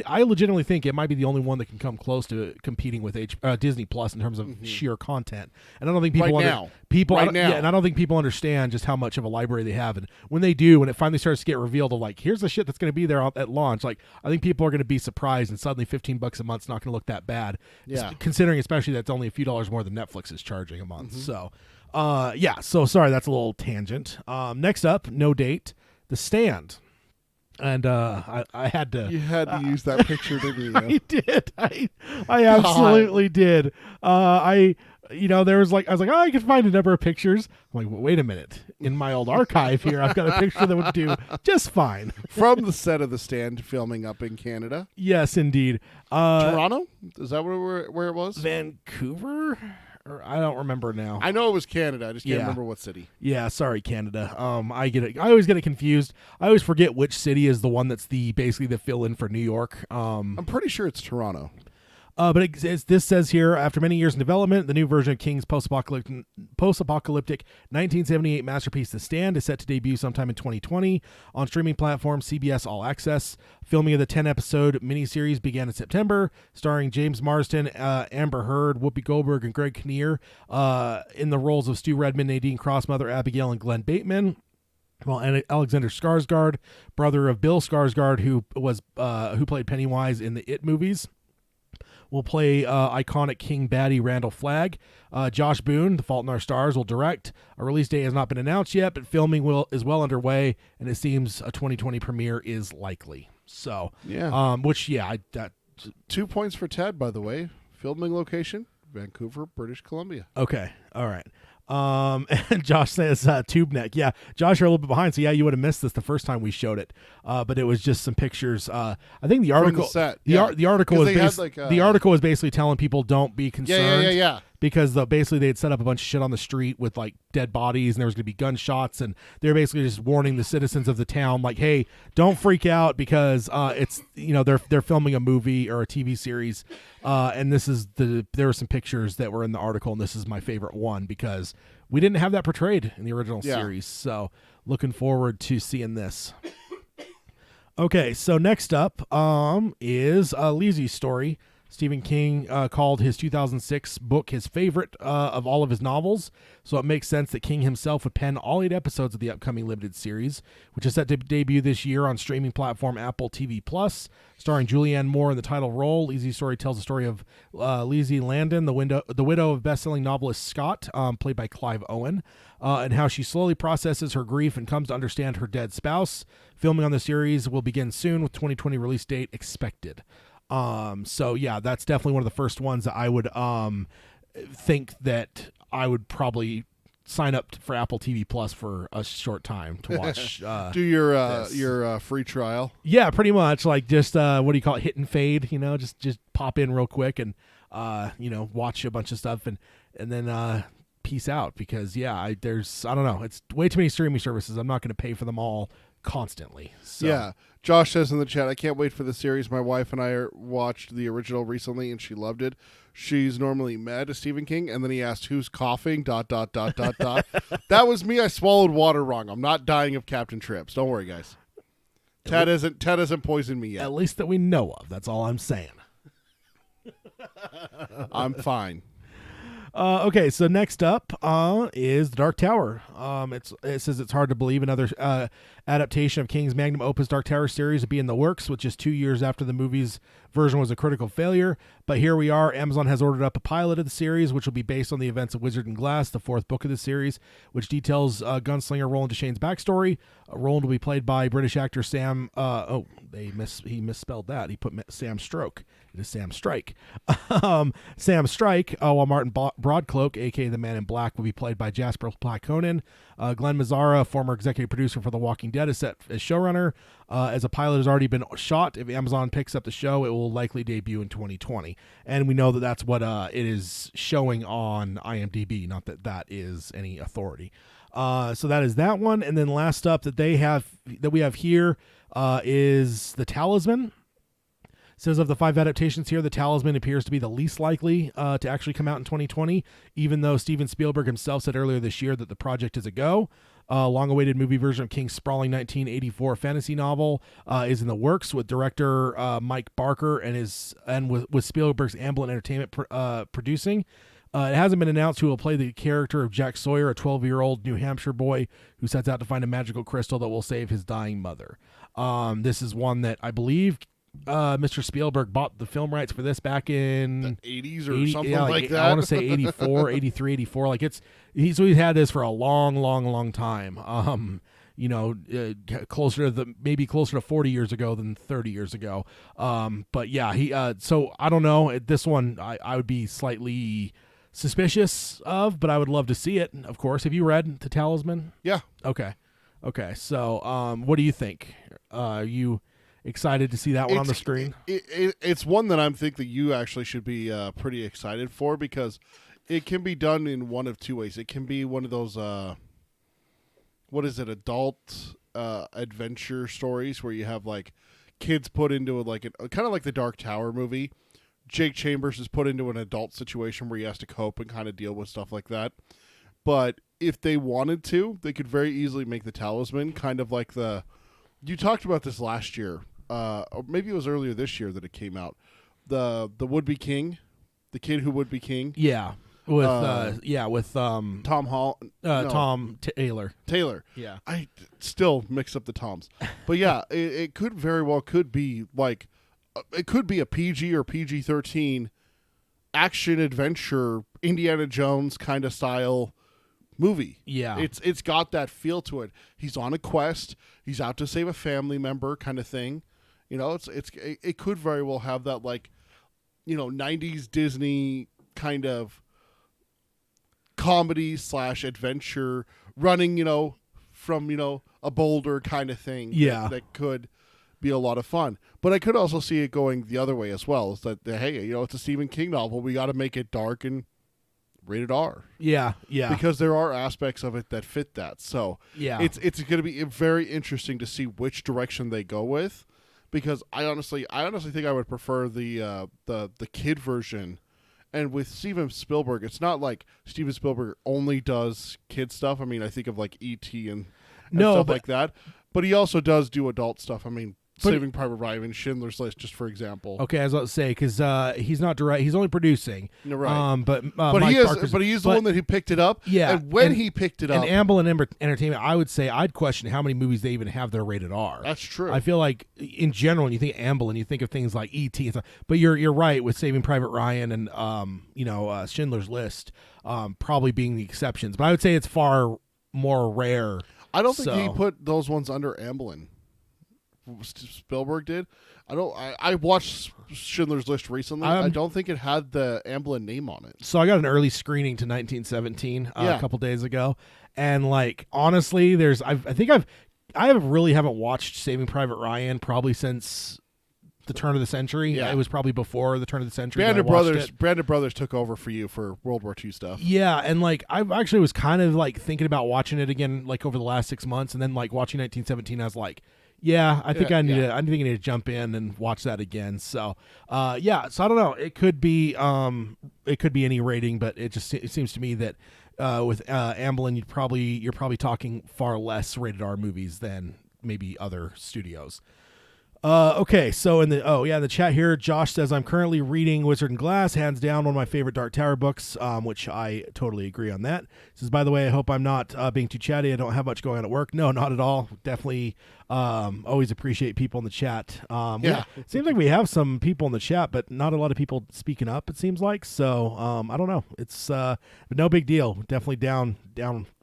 I legitimately think it might be the only one that can come close to competing with Disney Plus in terms of sheer content. And I don't think people and I don't think people understand just how much of a library they have. And when they do, when it finally starts to get revealed of like, here's the shit that's going to be there at launch, like I think people are going to be surprised, and suddenly $15 a month's not going to look that bad. Yeah. Considering especially that's only a few dollars more than Netflix is charging a month. So, so sorry, that's a little tangent. Next up, no date, The Stand. And I had to. You had to use that picture, didn't you? I did. I absolutely did. There was I was like, oh, I can find a number of pictures. I'm like, well, wait a minute. In my old archive here, I've got a picture that would do just fine. From the set of The Stand, filming up in Canada. Yes, indeed. Toronto? Is that where it was? Vancouver? Or I don't remember now. I know it was Canada. I just can't remember what city. Yeah, sorry, Canada. I get it. I always get it confused. I always forget which city is the one that's basically the fill-in for New York. I'm pretty sure it's Toronto. But this says here, after many years in development, the new version of King's post-apocalyptic 1978 masterpiece, The Stand, is set to debut sometime in 2020 on streaming platform CBS All Access. Filming of the 10-episode miniseries began in September, starring James Marsden, Amber Heard, Whoopi Goldberg, and Greg Kinnear in the roles of Stu Redman, Nadine Cross, Mother Abigail, and Glenn Bateman. Well, and Alexander Skarsgård, brother of Bill Skarsgård, who played Pennywise in the It movies, will play iconic King baddie Randall Flagg. Josh Boone, The Fault in Our Stars, will direct. A release date has not been announced yet, but filming is well underway, and it seems a 2020 premiere is likely. So, yeah. 2 points for Ted, by the way. Filming location, Vancouver, British Columbia. Okay, all right. And Josh says TubeNeck. Yeah, Josh, you're a little bit behind, so yeah, you would have missed this the first time we showed it. But it was just some pictures. I think the article, the article was the article was basically telling people don't be concerned. Yeah. Because basically they had set up a bunch of shit on the street with like dead bodies, and there was going to be gunshots, and they're basically just warning the citizens of the town, like, hey, don't freak out because it's they're filming a movie or a TV series, and there were some pictures that were in the article, and this is my favorite one because we didn't have that portrayed in the original series, so looking forward to seeing this. Okay, so next up is Lizzy's story. Stephen King called his 2006 book his favorite of all of his novels, so it makes sense that King himself would pen all 8 episodes of the upcoming limited series, which is set to debut this year on streaming platform Apple TV+. Starring Julianne Moore in the title role, Lizzy's story tells the story of Lizzy Landon, the widow of best-selling novelist Scott, played by Clive Owen, and how she slowly processes her grief and comes to understand her dead spouse. Filming on the series will begin soon, with 2020 release date expected. So yeah, that's definitely one of the first ones that I would think that I would probably sign up for Apple TV Plus for a short time to watch. Do your free trial. Yeah, pretty much. Like just what do you call it? Hit and fade. Just pop in real quick and watch a bunch of stuff and then peace out because I don't know. It's way too many streaming services. I'm not going to pay for them all constantly. So. Yeah. Josh says in the chat, I can't wait for the series. My wife and I watched the original recently, and she loved it. She's normally mad at Stephen King, and then he asked, who's coughing, ... That was me. I swallowed water wrong. I'm not dying of Captain Trips. Don't worry, guys. Ted hasn't poisoned me yet. At least that we know of. That's all I'm saying. I'm fine. Okay, so next up is The Dark Tower. It says it's hard to believe another adaptation of King's magnum opus Dark Tower series would be in the works, which is 2 years after the movie's version was a critical failure. But here we are. Amazon has ordered up a pilot of the series, which will be based on the events of Wizard and Glass, the 4th book of the series, which details gunslinger Roland Deschain's backstory. Roland will be played by British actor Sam. He misspelled that. He put Sam Stroke. It is Sam Strike. Sam Strike, while Martin Broadcloak, a.k.a. the Man in Black, will be played by Jasper Plakonen. Glenn Mazzara, former executive producer for The Walking Dead, is set as showrunner. As a pilot has already been shot, if Amazon picks up the show, it will likely debut in 2020. And we know that that's what it is showing on IMDb, not that that is any authority. So that is that one. And then last up that we have here is The Talisman. Says of the 5 adaptations here, The Talisman appears to be the least likely to actually come out in 2020, even though Steven Spielberg himself said earlier this year that the project is a go. Long-awaited movie version of King's sprawling 1984 fantasy novel is in the works with director Mike Barker and with Spielberg's Amblin Entertainment producing. It hasn't been announced who will play the character of Jack Sawyer, a 12-year-old New Hampshire boy who sets out to find a magical crystal that will save his dying mother. This is one that I believe Mr. Spielberg bought the film rights for this back in the 80s or something like that. I want to say 84, 83, 84. Like he's had this for a long, long, long time. closer to maybe closer to 40 years ago than 30 years ago. But yeah, so I don't know. This one I would be slightly suspicious of, but I would love to see it, of course. Have you read The Talisman? Yeah. Okay. So, what do you think? Are you excited to see that one on the screen? It's one that I'm think that you actually should be pretty excited for, because it can be done in one of two ways. It can be one of those adult adventure stories where you have like kids put into kind of like the Dark Tower movie. Jake Chambers is put into an adult situation where he has to cope and kind of deal with stuff like that. But if they wanted to, they could very easily make The Talisman kind of like you talked about this last year, or maybe it was earlier this year that it came out. The would-be king, the kid who would be king. Yeah. With Tom Taylor. Yeah. I still mix up the Toms. But yeah, it could very well be like it could be a PG or PG-13 action adventure Indiana Jones kind of style movie. Yeah. It's got that feel to it. He's on a quest, he's out to save a family member kind of thing. It could very well have that 90s Disney kind of comedy / adventure running, from, a boulder kind of thing. Yeah. That could be a lot of fun. But I could also see it going the other way as well. Is that, hey, it's a Stephen King novel. We got to make it dark and rated R. Yeah. Because there are aspects of it that fit that. So yeah, it's going to be very interesting to see which direction they go with. Because I honestly think I would prefer the kid version. And with Steven Spielberg, it's not like Steven Spielberg only does kid stuff. I mean, I think of like E.T. and stuff like that. But he also does do adult stuff. I mean, Saving Private Ryan and Schindler's List, just for example. Okay, I was about to say, because he's not direct; he's only producing. You're right. But he's the one that he picked it up. Yeah, and when he picked it up, and Amblin Entertainment, I would say I'd question how many movies they even have that are rated R. That's true. I feel like in general, when you think Amblin, you think of things like E.T. and stuff. But you're right with Saving Private Ryan and Schindler's List, probably being the exceptions. But I would say it's far more rare. I don't think he put those ones under Amblin. Spielberg did. I watched Schindler's List recently. I don't think it had the Amblin name on it. So I got an early screening to 1917 a couple days ago, and honestly, I haven't watched Saving Private Ryan probably since the turn of the century. Yeah. It was probably before the turn of the century. Brandon Brothers took over for you for World War II stuff. Yeah, and I actually was kind of thinking about watching it again over the last 6 months, and then watching 1917, I was like, yeah, I think I need to jump in and watch that again. So, so I don't know. It could be any rating, but it seems to me that with Amblin, you're probably talking far less rated R movies than maybe other studios. Okay, so in the chat here, Josh says, I'm currently reading Wizard and Glass, hands down one of my favorite Dark Tower books, which I totally agree on that. Says, by the way, I hope I'm not being too chatty. I don't have much going on at work. No, not at all. Definitely always appreciate people in the chat. It seems like we have some people in the chat, but not a lot of people speaking up, it seems like. So I don't know. It's no big deal. Definitely down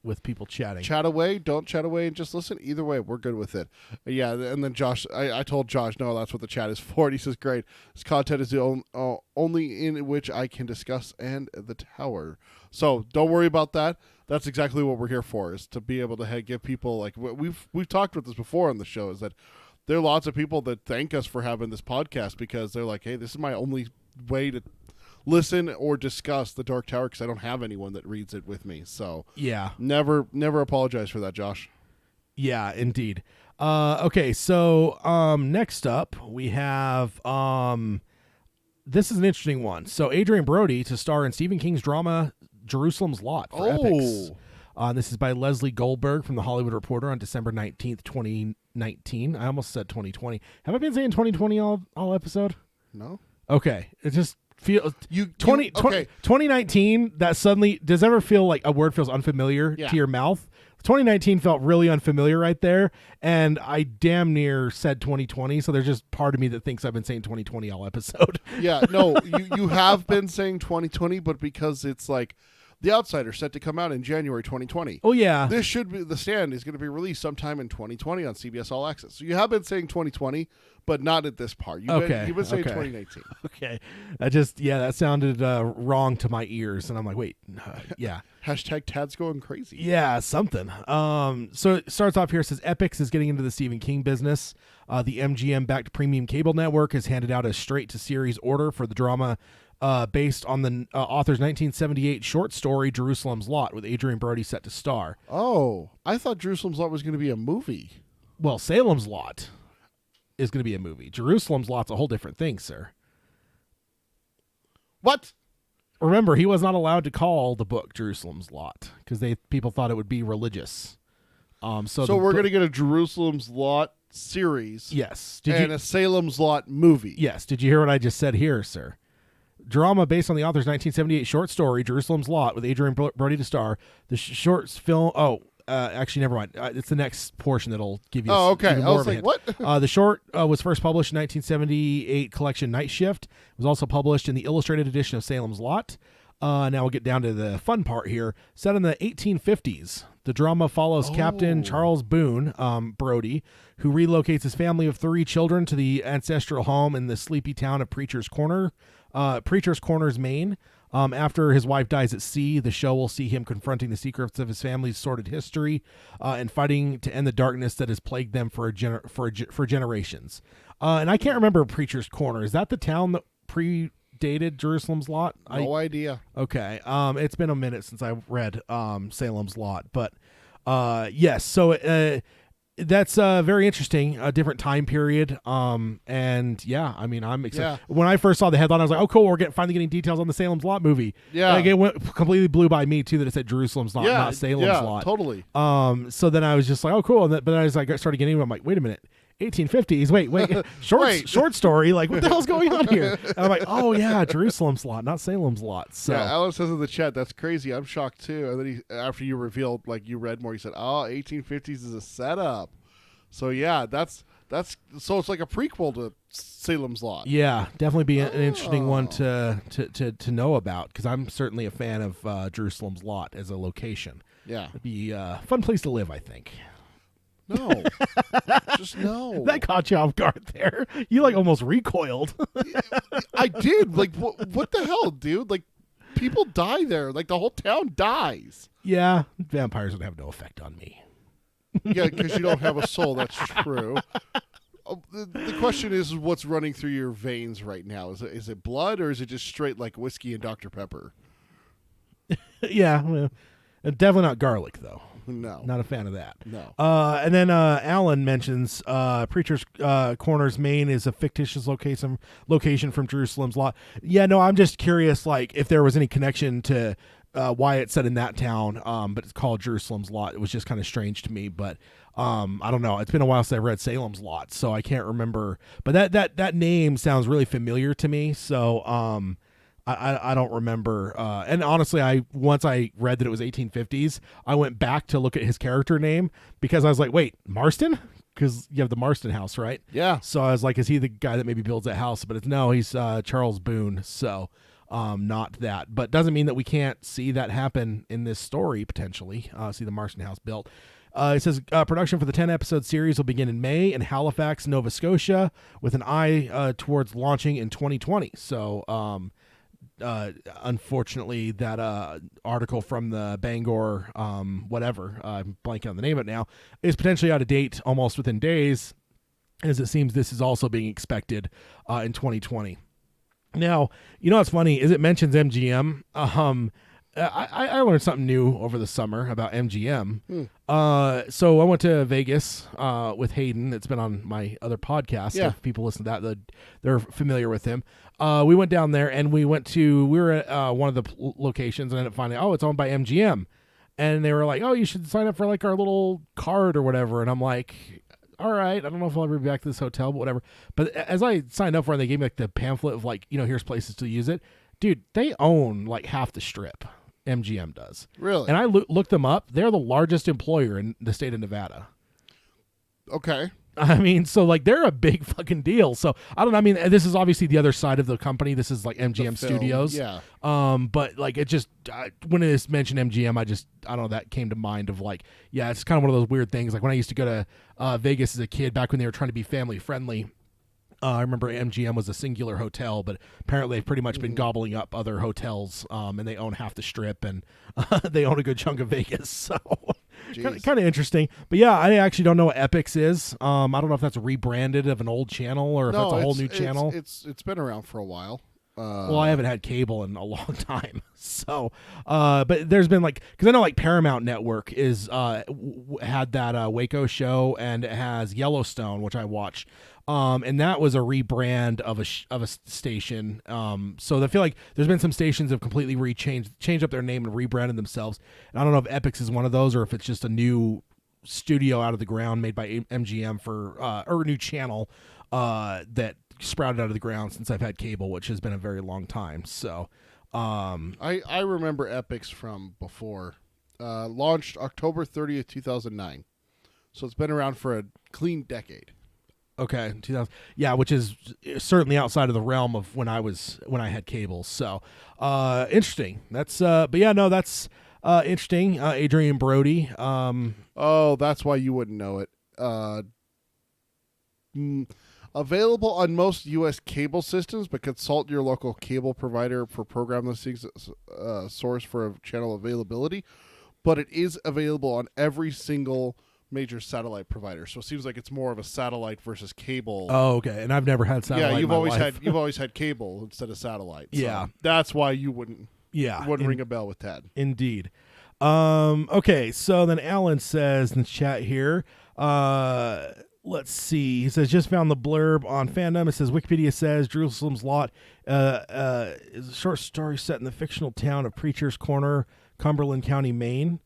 with people chatting. Chat away, don't chat away, and just listen. Either way, we're good with it. Yeah, and then Josh, I told Josh, no, that's what the chat is for. And he says, great. This content is the only in which I can discuss and the tower. So don't worry about that. That's exactly what we're here for, is to be able to give people, we've talked about this before on the show, is that there are lots of people that thank us for having this podcast because they're like, hey, this is my only way to listen or discuss the Dark Tower because I don't have anyone that reads it with me. So yeah, never apologize for that, Josh. Yeah, indeed. Okay, so next up we have this is an interesting one. So Adrian Brody to star in Stephen King's drama Jerusalem's Lot for Epix. This is by Leslie Goldberg from The Hollywood Reporter on December 19th, 2019. I almost said 2020. Have I been saying 2020 all episode? No. Okay, it just feels 2019. That suddenly does ever feel like a word feels unfamiliar to your mouth? 2019 felt really unfamiliar right there, and I damn near said 2020. So there's just part of me that thinks I've been saying 2020 all episode. Yeah, no, you have been saying 2020, but because it's The Outsider set to come out in January 2020. Oh yeah. This should be The Stand is going to be released sometime in 2020 on CBS All Access. So you have been saying 2020, but not at this part. You've been saying 2019. Okay. That sounded wrong to my ears, and I'm like, wait, yeah. Hashtag Tad's going crazy. Yeah, something. So it starts off here. It says Epix is getting into the Stephen King business. The MGM-backed premium cable network has handed out a straight-to-series order for the drama based on the author's 1978 short story Jerusalem's Lot, with Adrian Brody set to star. Oh, I thought Jerusalem's Lot was going to be a movie. Well, Salem's Lot is going to be a movie. Jerusalem's Lot's a whole different thing, sir. What? Remember, he was not allowed to call the book Jerusalem's Lot because people thought it would be religious. So we're going to get a Jerusalem's Lot series. Yes. A Salem's Lot movie. Yes. Did you hear what I just said here, sir? Drama based on the author's 1978 short story Jerusalem's Lot, with Adrian Brody to star. The short film. Actually, never mind. It's the next portion that'll give you. Oh, okay. Even I more was of a like, hint. what? The short was first published in 1978 collection Night Shift. It was also published in the illustrated edition of Salem's Lot. Now we'll get down to the fun part here. Set in the 1850s, the drama follows Captain Charles Boone, Brody, who relocates his family of 3 children to the ancestral home in the sleepy town of Preacher's Corners, Maine. After his wife dies at sea, the show will see him confronting the secrets of his family's sordid history and fighting to end the darkness that has plagued them for generations. And I can't remember Preacher's Corner. Is that the town that predated Jerusalem's Lot? No idea. Okay. It's been a minute since I read Salem's Lot, but yes. So that's very interesting. A different time period. And yeah, I mean, I'm excited. Yeah. When I first saw the headline, I was like, "Oh, cool! We're finally getting details on the Salem's Lot movie." Yeah. Like, it completely blew by me too that it said Jerusalem's Lot, not Salem's Lot. Totally. So then I was just like, "Oh, cool!" And but as I started getting into it, I'm like, "Wait a minute." 1850s. Wait. Short story. Like, what the hell's going on here? And I'm like, oh yeah, Jerusalem's Lot, not Salem's Lot. So yeah, Alan says in the chat, that's crazy. I'm shocked too. And then after you revealed, like, you read more, he said, "Oh, 1850s is a setup." So yeah, that's so it's like a prequel to Salem's Lot. Yeah, definitely be an interesting one to know about, because I'm certainly a fan of Jerusalem's Lot as a location. Yeah, It'd be a fun place to live, I think. No, just no. That caught you off guard there. You like almost recoiled. I did. Like, what the hell, dude? Like, people die there. Like, the whole town dies. Yeah, vampires would have no effect on me. Yeah, because you don't have a soul. That's true. The question is, what's running through your veins right now? Is it blood, or is it just straight like whiskey and Dr. Pepper? Yeah, well, definitely not garlic though. No. Not a fan of that. No. And then Alan mentions Preacher's Corners, Maine is a fictitious location from Jerusalem's Lot. Yeah, no, I'm just curious, like, if there was any connection to why it's set in that town, but it's called Jerusalem's Lot. It was just kind of strange to me, but I don't know. It's been a while since I read Salem's Lot, so I can't remember. But that name sounds really familiar to me, so I don't remember. And honestly, once I read that it was 1850s, I went back to look at his character name, because I was like, wait, Marston? Because you have the Marston house, right? Yeah. So I was like, is he the guy that maybe builds that house? But no, he's Charles Boone. So not that. But doesn't mean that we can't see that happen in this story, potentially. See the Marston house built. It says production for the 10-episode series will begin in May in Halifax, Nova Scotia, with an eye towards launching in 2020. So unfortunately, that article from the Bangor whatever, I'm blanking on the name of it now, is potentially out of date almost within days, as it seems this is also being expected in 2020. Now, you know what's funny is it mentions MGM. I learned something new over the summer about MGM. So I went to Vegas with Hayden. It's been on my other podcast. Yeah. If people listen to that, they're familiar with him. We went down there and we were at one of the locations and ended up finding, it's owned by MGM. And they were like, oh, you should sign up for like our little card or whatever. And I'm like, all right, I don't know if I'll ever be back to this hotel, but whatever. But as I signed up for it, they gave me like the pamphlet of like, here's places to use it. Dude, they own like half the strip. MGM does. Really? And I looked them up. They're the largest employer in the state of Nevada. Okay. I mean, so like they're a big fucking deal. So I don't know. I mean, this is obviously the other side of the company. This is like MGM film, Studios. yeah. But like it just when it is mentioned MGM, I don't know, that came to mind of like, yeah, it's kind of one of those weird things. Like when I used to go to Vegas as a kid, back when they were trying to be family friendly. I remember MGM was a singular hotel, but apparently they've pretty much been gobbling up other hotels, and they own half the Strip, and they own a good chunk of Vegas. So kind of interesting. But yeah, I actually don't know what Epix is. I don't know if that's rebranded of an old channel or if that's a whole new channel. It's been around for a while. Well, I haven't had cable in a long time, so but there's been like, because I know like Paramount Network is had that Waco show, and it has Yellowstone, which I watch, and that was a rebrand of a station. So I feel like there's been some stations that have completely changed up their name and rebranded themselves. And I don't know if Epix is one of those or if it's just a new studio out of the ground made by MGM for or a new channel that sprouted out of the ground since I've had cable, which has been a very long time. So I remember Epix from before. Launched October 30th, 2009. So it's been around for a clean decade. Okay, 2000. Yeah, which is certainly outside of the realm of when I had cable. So interesting. That's but yeah, no, that's interesting. Adrian Brody. Oh, that's why you wouldn't know it. Available on most U.S. cable systems, but consult your local cable provider for program listings source for channel availability. But it is available on every single major satellite provider. So it seems like it's more of a satellite versus cable. Oh, okay. And I've never had satellite. Yeah, you've always had cable instead of satellite. So yeah, that's why you wouldn't. Yeah, wouldn't ring a bell with that. Indeed. Okay, so then Alan says in the chat here, let's see. He says, just found the blurb on Fandom. It says, Wikipedia says Jerusalem's Lot is a short story set in the fictional town of Preacher's Corner, Cumberland County, Maine.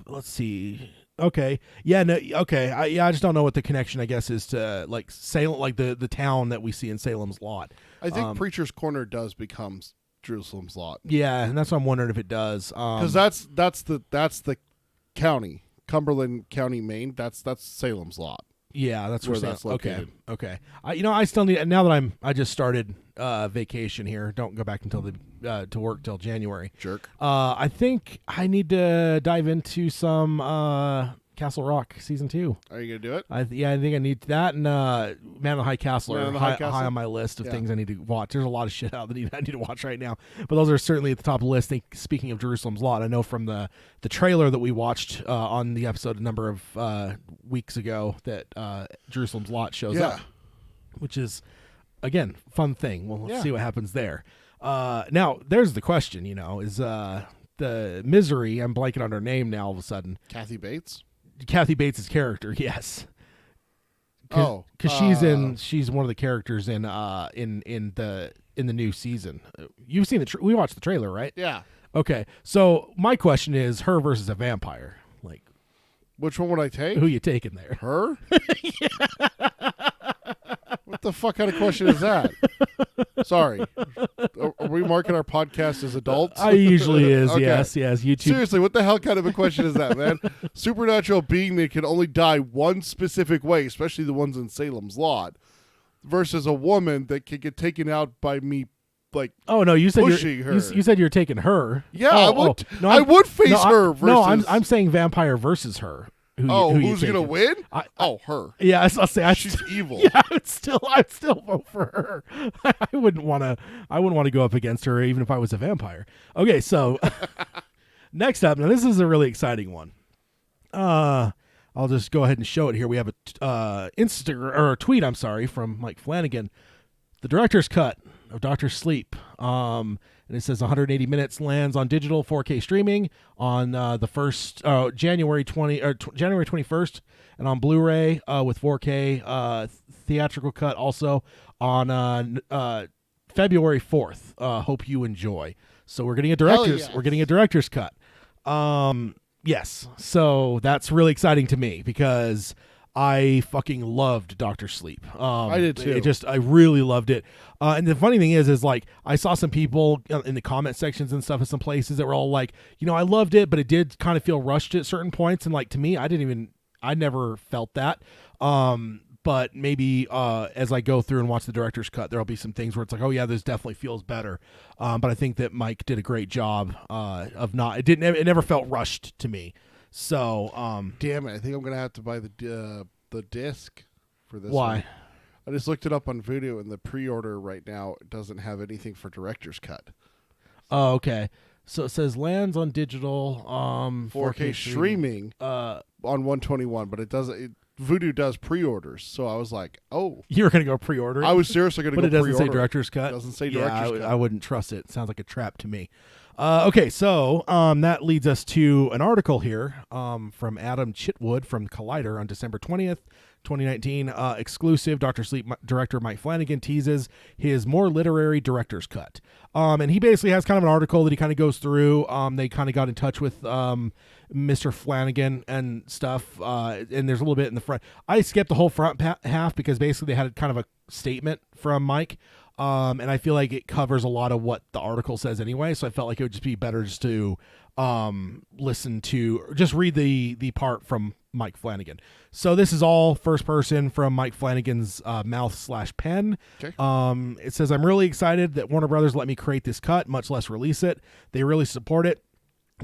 Let's see. Okay. Yeah. No. Okay. I just don't know what the connection, I guess, is to like Salem, like the town that we see in Salem's Lot. I think Preacher's Corner does become Jerusalem's Lot. Yeah, and that's what I'm wondering if it does. Because that's the county, Cumberland County, Maine. That's Salem's Lot. Yeah, that's where that's located. Okay. I still need, now that I just started vacation here. Don't go back until to work till January. Jerk. I think I need to dive into some Castle Rock season 2. Are you gonna do it? I think I need that, and Man of the High Castle are high on my list of things I need to watch. There's a lot of shit out that I need to watch right now, but those are certainly at the top of the list. Speaking of Jerusalem's Lot, I know from the trailer that we watched on the episode a number of weeks ago that Jerusalem's Lot shows up, which is, again, fun thing. Well, let's see what happens there. Now, there's the question, is the Misery, I'm blanking on her name now all of a sudden. Kathy Bates' character, yes. Because she's one of the characters in the new season. You've seen we watched the trailer, right? Yeah. Okay, so my question is her versus a vampire. Like, which one would I take? Who you taking there? Her? What the fuck kind of question is that? Sorry. Are we marking our podcast as adults? I usually is, okay. Yes. YouTube. Seriously, what the hell kind of a question is that, man? Supernatural being that can only die one specific way, especially the ones in Salem's Lot, versus a woman that can get taken out by me, like, oh no, you said pushing her. You said you're taking her. Yeah, I would. No, I would face her. Versus... No, I'm saying vampire versus her. Who's gonna win? Her. Yeah, I'll say she's evil. Yeah, I'd still vote for her. I wouldn't want to go up against her even if I was a vampire. Okay, so next up, now this is a really exciting one. I'll just go ahead and show it here. We have a tweet. I'm sorry, from Mike Flanagan, the director's cut of Dr. Sleep. And it says 180 minutes, lands on digital 4K streaming on the first January 21st, and on Blu-ray with 4K theatrical cut also on February 4th. Hope you enjoy. So we're getting a director's cut. Yes. So that's really exciting to me because I fucking loved Dr. Sleep. I did too. I really loved it. And the funny thing is like I saw some people in the comment sections and stuff in some places that were all like, I loved it, but it did kind of feel rushed at certain points. And like to me, I I never felt that. But maybe as I go through and watch the director's cut, there'll be some things where it's like, oh yeah, this definitely feels better. But I think that Mike did a great job of not. It never felt rushed to me. So Damn it! I think I'm gonna have to buy the disc for this. why? One. I just looked it up on Voodoo, and the pre-order right now doesn't have anything for director's cut. Oh, okay. So it says lands on digital 4K streaming on 121, but it doesn't. Voodoo does pre-orders, so I was like, "Oh, You were gonna go pre-order it? I was seriously going to but go it doesn't pre-order say director's cut. It doesn't say Yeah, director's cut. I wouldn't trust it. Sounds like a trap to me. Okay, so that leads us to an article here from Adam Chitwood from Collider on December 20th, 2019. Exclusive. Dr. Sleep director Mike Flanagan teases his more literary director's cut. And he basically has kind of an article that he kind of goes through. They kind of got in touch with Mr. Flanagan and stuff. And there's a little bit in the front. I skipped the whole front half because basically they had kind of a statement from Mike. And I feel like it covers a lot of what the article says anyway. So I felt like it would just be better just to read the part from Mike Flanagan. So this is all first person from Mike Flanagan's mouth/pen. Okay. It says, I'm really excited that Warner Brothers let me create this cut, much less release it. They really support it,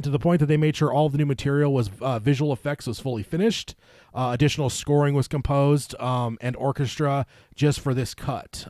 to the point that they made sure all of the new material was visual effects was fully finished. Additional scoring was composed and orchestra just for this cut.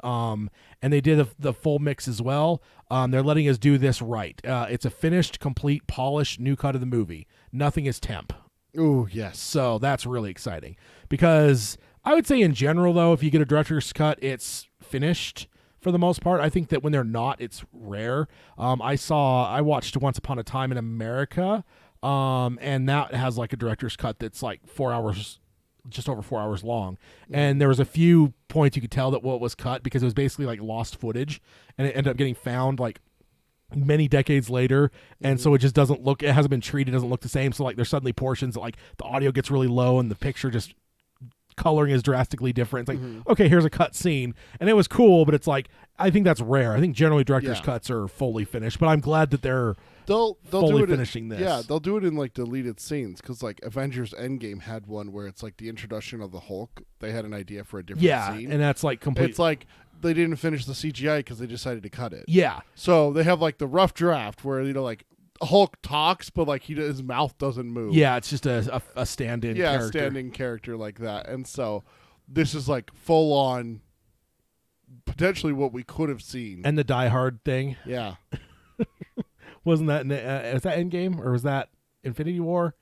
And they did the full mix as well. They're letting us do this right. It's a finished, complete, polished new cut of the movie. Nothing is temp. Ooh, yes. So that's really exciting, because I would say in general, though, if you get a director's cut, it's finished for the most part. I think that when they're not, it's rare. I watched Once Upon a Time in America, and that has like a director's cut that's like 4 hours, just over 4 hours long. And there was a few points you could tell that what was cut because it was basically like lost footage, and it ended up getting found like many decades later, and so it just doesn't look, it hasn't been treated, doesn't look the same. So like there's suddenly portions that, like, the audio gets really low and the picture just coloring is drastically different. It's like, okay, here's a cut scene, and it was cool, but it's like, I think that's rare. I think generally director's cuts are fully finished, but I'm glad that they're they'll fully do it finishing this. Yeah, they'll do it in like deleted scenes, because like Avengers Endgame had one where it's like the introduction of the Hulk. They had an idea for a different scene. And that's like complete. It's like they didn't finish the CGI because they decided to cut it. Yeah. So they have like the rough draft where, you know, like Hulk talks, but like his mouth doesn't move. Yeah, it's just a stand-in character. Yeah, standing character like that. And so this is like full on potentially what we could have seen. And the Die Hard thing. Yeah. Wasn't that is that Endgame, or was that Infinity War?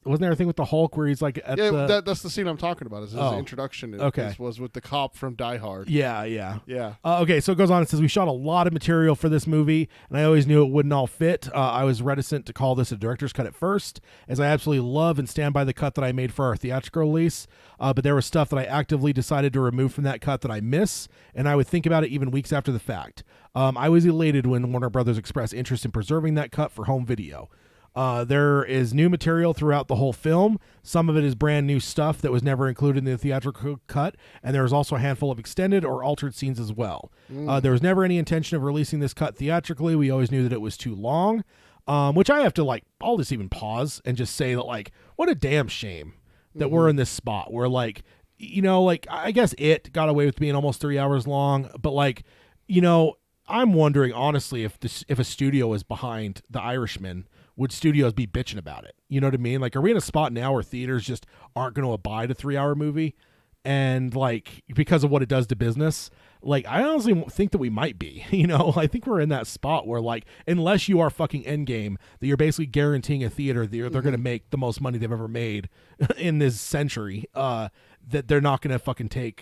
Wasn't there a thing with the Hulk where he's like at that's the scene I'm talking about. Is his introduction? Was with the cop from Die Hard. Yeah. Okay, so it goes on. It says, we shot a lot of material for this movie, and I always knew it wouldn't all fit. I was reticent to call this a director's cut at first, as I absolutely love and stand by the cut that I made for our theatrical release. But there was stuff that I actively decided to remove from that cut that I miss, and I would think about it even weeks after the fact. I was elated when Warner Brothers expressed interest in preserving that cut for home video. There is new material throughout the whole film. Some of it is brand new stuff that was never included in the theatrical cut, and there is also a handful of extended or altered scenes as well. There was never any intention of releasing this cut theatrically. We always knew that it was too long, which I have to I'll just even pause and just say that, what a damn shame that we're in this spot where, I guess it got away with being almost 3 hours long, but I'm wondering honestly if a studio is behind The Irishman, would studios be bitching about it? You know what I mean? Are we in a spot now where theaters just aren't going to abide a 3 hour movie? And because of what it does to business, I honestly think that we might be, I think we're in that spot where unless you are fucking Endgame, that you're basically guaranteeing a theater that they're going to make the most money they've ever made in this century, that they're not going to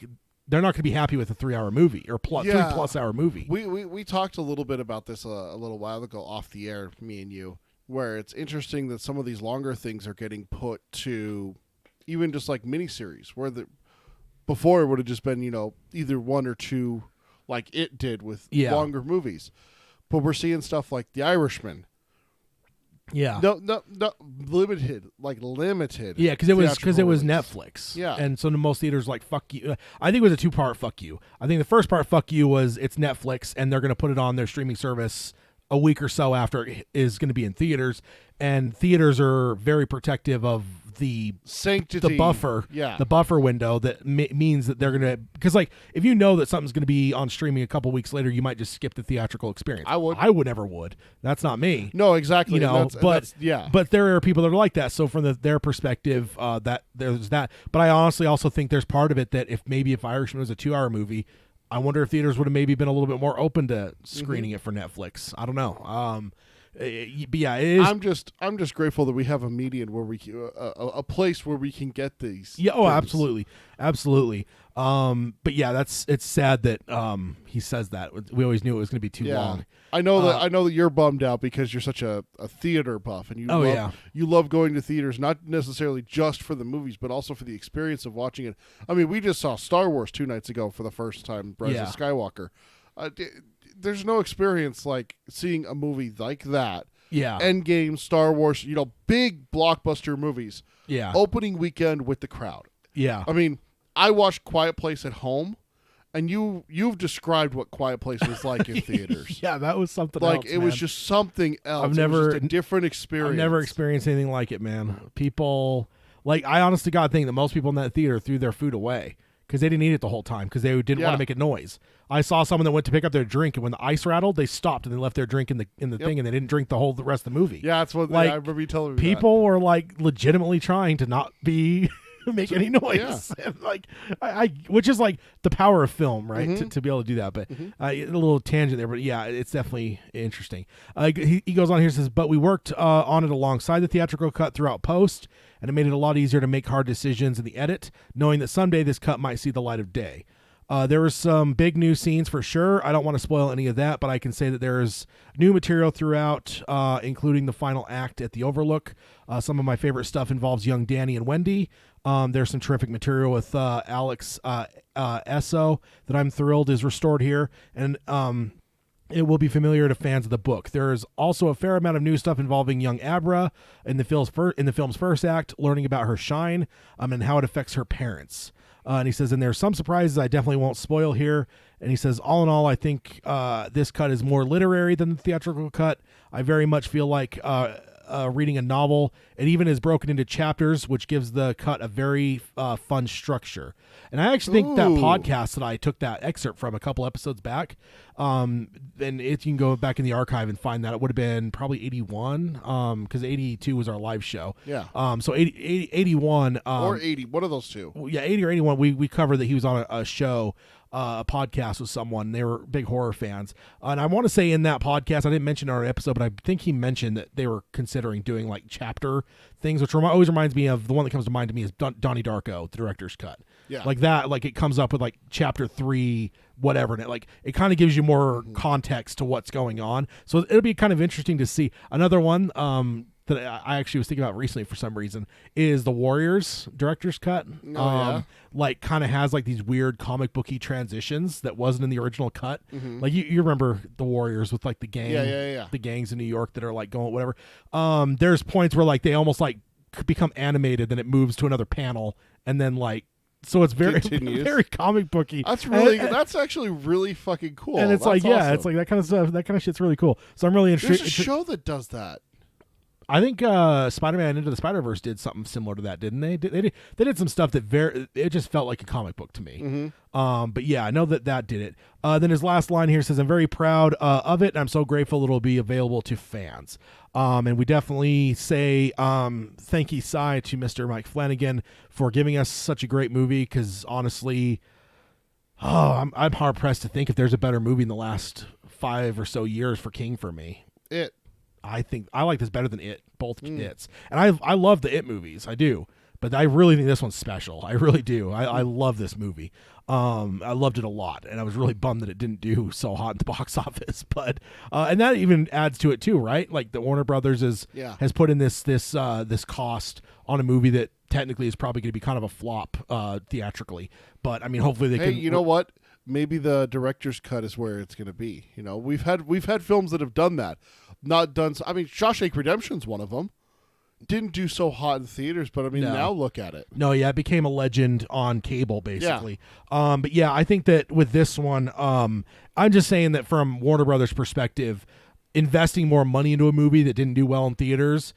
they're not going to be happy with a 3 hour movie or 3+ hour movie. We talked a little bit about this a little while ago off the air, me and you, where it's interesting that some of these longer things are getting put to even just miniseries, where before it would have just been, either one or two, like it did with longer movies. But we're seeing stuff like The Irishman. Yeah. No, limited. Yeah, because it was Netflix. Yeah. And so most theaters fuck you. I think it was a 2-part fuck you. I think the first part fuck you was it's Netflix and they're going to put it on their streaming service a week or so after it is going to be in theaters, and theaters are very protective of the sanctity, the buffer, yeah, the buffer window that means that they're gonna, because like if you know that something's gonna be on streaming a couple weeks later, you might just skip the theatrical experience. I would never would. That's not me. No, exactly. You know, but yeah, but there are people that are like that. So from their perspective, that there's that. But I honestly also think there's part of it that if Irishman was a 2-hour movie, I wonder if theaters would have maybe been a little bit more open to screening it for Netflix. I don't know. But yeah, it is. I'm just grateful that we have a median where we a place where we can get these. Yeah. Oh, things. absolutely. But yeah, it's sad that he says that. We always knew it was going to be too long. I know that you're bummed out because you're such a theater buff and you love going to theaters, not necessarily just for the movies but also for the experience of watching it. I mean, we just saw Star Wars 2 nights ago for the first time, Rise of Skywalker. There's no experience like seeing a movie like that. Yeah. Endgame, Star Wars, big blockbuster movies. Yeah. Opening weekend with the crowd. Yeah. I mean, I watched Quiet Place at home, and you've described what Quiet Place was like in theaters. Yeah, that was something like else, it was just something else. It was just a different experience. I've never experienced anything like it, man. People, like, I honest to God think that most people in that theater threw their food away because they didn't eat it the whole time because they didn't want to make a noise. I saw someone that went to pick up their drink, and when the ice rattled, they stopped and they left their drink in the thing, and they didn't drink the rest of the movie. Yeah, that's what like, I remember you telling me. People were like legitimately trying to not be make any noise, and like I which is like the power of film, right? Mm-hmm. To be able to do that. But a little tangent there, but yeah, it's definitely interesting. He goes on here, says, but we worked on it alongside the theatrical cut throughout post, and it made it a lot easier to make hard decisions in the edit, knowing that someday this cut might see the light of day. There were some big new scenes for sure. I don't want to spoil any of that, but I can say that there's new material throughout, including the final act at the Overlook. Some of my favorite stuff involves young Danny and Wendy. There's some terrific material with Alex Esso that I'm thrilled is restored here, and it will be familiar to fans of the book. There is also a fair amount of new stuff involving young Abra in the film's first act, learning about her shine and how it affects her parents. And he says, and there's some surprises I definitely won't spoil here. And he says, all in all, I think this cut is more literary than the theatrical cut. I very much feel like reading a novel. It even is broken into chapters, which gives the cut a very fun structure. And I actually think that podcast that I took that excerpt from a couple episodes back, and if you can go back in the archive and find that, it would have been probably 81, because 82 was our live show. Yeah. So 81. Or 80, one of those two. Yeah, 80 or 81, we covered that he was on a show, a podcast with someone. They were big horror fans. And I want to say in that podcast, I didn't mention in our episode, but I think he mentioned that they were considering doing like chapter things, which always reminds me of the one that comes to mind to me is Donnie Darko, the director's cut. Yeah. Like that, like it comes up with like chapter 3, whatever, and it kind of gives you more context to what's going on. So it'll be kind of interesting to see. Another one that I actually was thinking about recently for some reason is the Warriors director's cut. Like kind of has like these weird comic booky transitions that wasn't in the original cut. Like you remember the Warriors with like the gang, the gangs in New York that are like going whatever. There's points where like they almost like become animated, then it moves to another panel, and then like. So it's very very comic booky. That's actually really fucking cool. And it's that's like awesome. it's like that kind of stuff. That kind of shit's really cool. So I'm really interested. There's a show that does that. I think Spider-Man Into the Spider-Verse did something similar to that, didn't they? They did some stuff that it just felt like a comic book to me. But yeah, I know that did it. Then his last line here says, I'm very proud of it, and I'm so grateful it'll be available to fans. And we definitely say thank you, Cy, to Mr. Mike Flanagan for giving us such a great movie, because honestly, I'm hard-pressed to think if there's a better movie in the last 5 or so years for King for me. I think I like this better than It, both It's. And I love the It movies. I do. But I really think this one's special. I really do. I love this movie. I loved it a lot, and I was really bummed that it didn't do so hot in the box office. But and that even adds to it too, right? Like the Warner Brothers has put in this cost on a movie that technically is probably going to be kind of a flop theatrically. But I mean, hopefully they can. Hey, you know what? Maybe the director's cut is where it's going to be. You know, we've had films that have done that. Not done. I mean, Shawshank Redemption's one of them. Didn't do so hot in theaters, but I mean, now look at it. No, yeah, it became a legend on cable, basically. Yeah. But yeah, I think that with this one, I'm just saying that from Warner Brothers' perspective, investing more money into a movie that didn't do well in theaters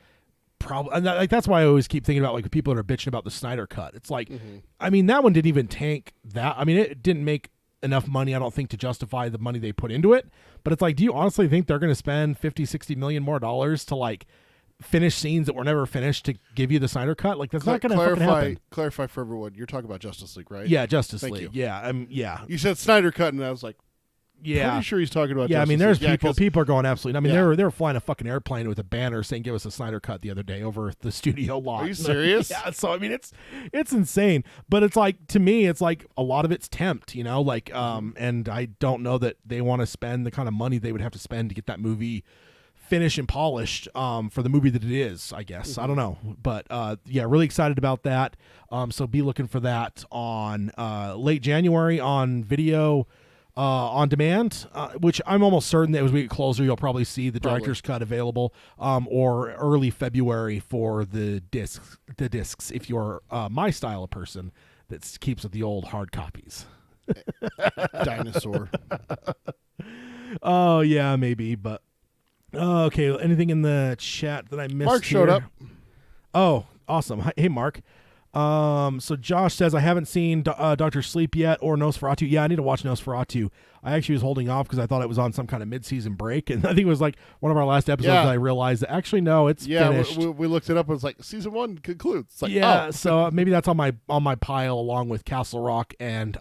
probably, and that's why I always keep thinking about like people that are bitching about the Snyder cut. It's like, Mm-hmm. I mean, that one didn't even tank that. I mean, it didn't make enough money, I don't think, to justify the money they put into it. But it's like, do you honestly think they're going to spend 50, 60 million more dollars to like finish scenes that were never finished to give you the Snyder cut? Like, that's not going to fucking happen. Clarify for everyone. You're talking about Justice League, right? Yeah, Justice Thank League. you. Yeah, yeah. You said Snyder cut, and I was like, Yeah. pretty sure he's talking about Yeah, Justice I mean, there's League. people are going absolutely. I mean, Yeah. they were flying a fucking airplane with a banner saying "Give us a Snyder cut" the other day over the studio lot. Are you serious? Yeah. So I mean, it's insane. But it's like, to me, it's like a lot of it's tempt, like and I don't know that they want to spend the kind of money they would have to spend to get that movie finished and polished for the movie that it is, I guess. I don't know. But yeah, really excited about that. So be looking for that on late January on video on demand, which I'm almost certain that as we get closer, you'll probably see the director's cut available, or early February for the discs. If you're my style of person that keeps with the old hard copies. Dinosaur. Oh yeah, maybe, but okay. Anything in the chat that I missed? Mark showed here? up. Oh, awesome! Hey, Mark. So Josh says, I haven't seen Dr. Sleep yet or Nosferatu. Yeah, I need to watch Nosferatu. I actually was holding off because I thought it was on some kind of mid-season break, and I think it was like one of our last episodes that I realized that actually no, it's finished. We looked it up. And it's like season 1 concludes. It's like, yeah, oh. so maybe that's on my pile along with Castle Rock and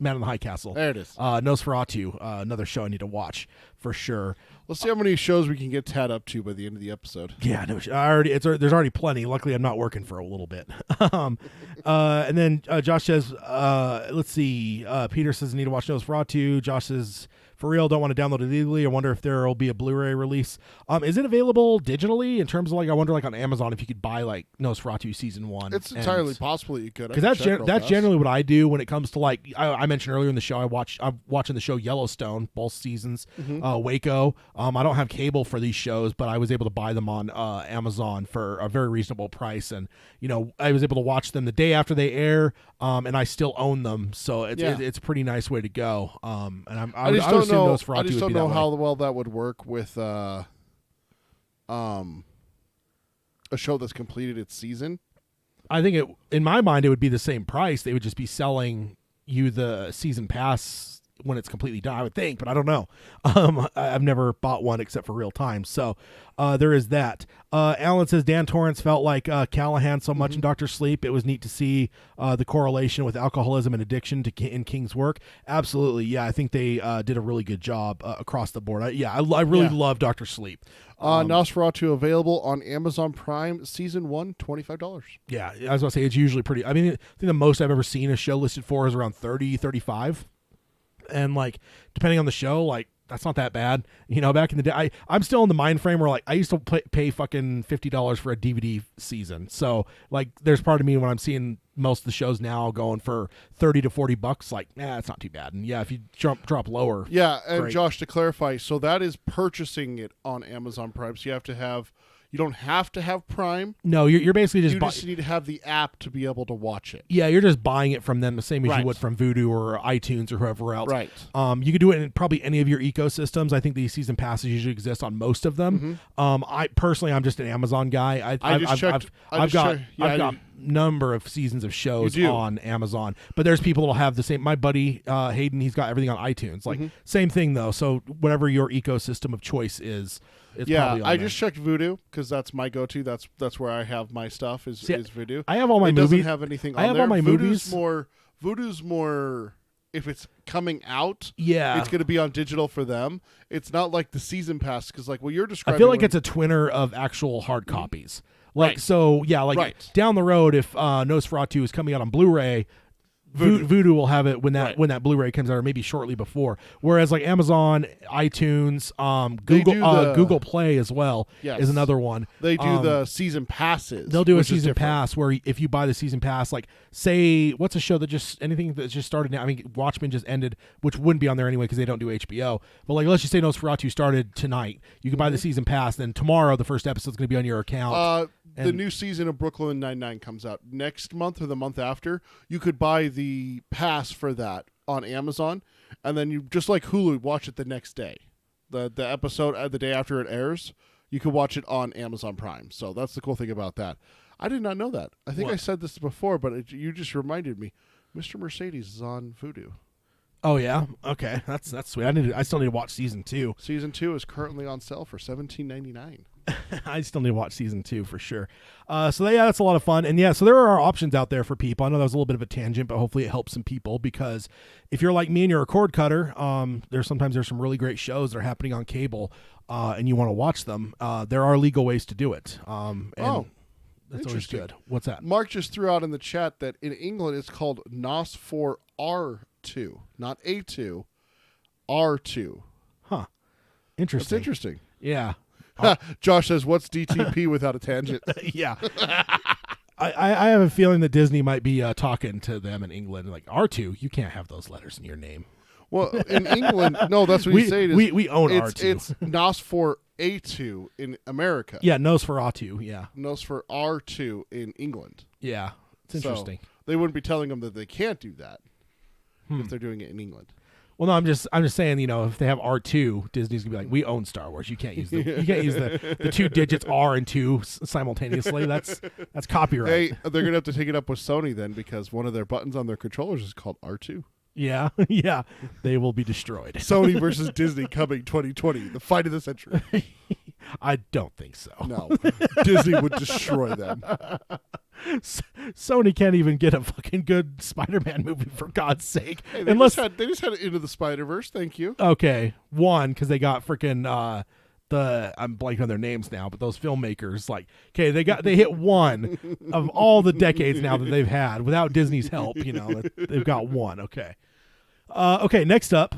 Man in the High Castle. There it is. Nosferatu, another show I need to watch for sure. Let's see how many shows we can get Tad up to by the end of the episode. Yeah, no, there's already plenty. Luckily, I'm not working for a little bit. And then Josh says, let's see. Peter says, I need to watch Nosferatu. Josh says, for real, don't want to download it illegally. I wonder if there will be a Blu-ray release. Is it available digitally in terms of like, I wonder like on Amazon if you could buy like Nosferatu season 1. It's entirely possible that you could. Because that's generally what I do when it comes to like, I mentioned earlier in the show, I'm watching the show Yellowstone, both seasons, Waco. I don't have cable for these shows, but I was able to buy them on Amazon for a very reasonable price. And, I was able to watch them the day after they air, and I still own them. So it's a pretty nice way to go. And I just don't know how well that would work with a show that's completed its season. I think in my mind, it would be the same price. They would just be selling you the season pass when it's completely done, I would think, but I don't know. I've never bought one except for real time. So there is that. Alan says Dan Torrance felt like Callahan so much in Dr. Sleep. It was neat to see the correlation with alcoholism and addiction in King's work. Absolutely. Yeah, I think they did a really good job across the board. I really love Dr. Sleep. Nosferatu available on Amazon Prime season 1, $25. Yeah, I was going to say it's usually pretty. I mean, I think the most I've ever seen a show listed for is around 30, 35. And like, depending on the show, like that's not that bad. Back in the day, I'm still in the mind frame where like I used to pay fucking $50 for a DVD season. So like, there's part of me when I'm seeing most of the shows now going for $30 to $40, like, it's not too bad. And yeah, if you drop lower. Yeah. And great. Josh, to clarify, so that is purchasing it on Amazon Prime. So you don't have to have Prime. No, you're basically just... You just need to have the app to be able to watch it. Yeah, you're just buying it from them the same as Right. you would from Vudu or iTunes or whoever else. Right. You could do it in probably any of your ecosystems. I think these season passes usually exist on most of them. I'm just an Amazon guy. I've got number of seasons of shows on Amazon, but there's people that'll have the same. My buddy Hayden, he's got everything on iTunes. Like same thing though. So whatever your ecosystem of choice is, it's probably on I there. just checked Vudu because that's my go-to. That's where I have my stuff. Is Vudu. I have all my it movies. Doesn't have anything. On I have there. all my movies. Vudu's more. If it's coming out, yeah, it's going to be on digital for them. It's not like the season pass because like what you're describing. I feel like it's a twinner of actual hard copies. Like right. So, yeah. Like right. down the road, if Nosferatu is coming out on Blu-ray, Vudu will have it when that Blu-ray comes out, or maybe shortly before. Whereas like Amazon, iTunes, Google Play as well is another one. They do the season passes. They'll do a season pass where if you buy the season pass, like say what's a show that just started now. I mean, Watchmen just ended, which wouldn't be on there anyway because they don't do HBO. But like let's just say Nosferatu started tonight. You can buy the season pass. Then tomorrow the first episode is going to be on your account. The new season of Brooklyn Nine-Nine comes out next month or the month after. You could buy the pass for that on Amazon, and then you just like Hulu watch it the next day. The episode the day after it airs, you could watch it on Amazon Prime. So that's the cool thing about that. I did not know that. I think I What? said this before, but you just reminded me. Mr. Mercedes is on Vudu. Oh yeah, okay, that's sweet. I still need to watch season 2. Season 2 is currently on sale for $17.99. I still need to watch season 2 for sure. So yeah, that's a lot of fun. And yeah, so there are options out there for people. I know that was a little bit of a tangent, but hopefully it helps some people, because if you're like me and you're a cord cutter, there's some really great shows that are happening on cable, and you want to watch them. There are legal ways to do it. And that's always interesting. good. What's that? Mark just threw out in the chat that in England it's called NOS for R2, not A2, R2. Huh. That's Interesting. interesting. Yeah. Josh says, "What's DTP without a tangent?" Yeah. I have a feeling that Disney might be talking to them in England, like, R2, you can't have those letters in your name. Well, in England, no, that's what he's saying. We own it's, R2. It's NOS for A2 in America. Yeah, Nosferatu. Yeah. NOS for R2 in England. Yeah. It's interesting. So they wouldn't be telling them that they can't do that if they're doing it in England. Well, no, I'm just saying, if they have R2, Disney's gonna be like, we own Star Wars. You can't use the 2 digits R and 2 simultaneously. That's copyright. Hey, they're gonna have to take it up with Sony then, because one of their buttons on their controllers is called R2. Yeah, yeah, they will be destroyed. Sony versus Disney coming 2020, the fight of the century. I don't think so. No, Disney would destroy them. Sony can't even get a fucking good Spider-Man movie, for God's sake. Hey, they just had it Into the Spider-Verse. Thank you. Okay, one, because they got freaking I'm blanking on their names now, but those filmmakers, like, okay, they hit one of all the decades now that they've had without Disney's help. They've got one. Okay. Okay, next up,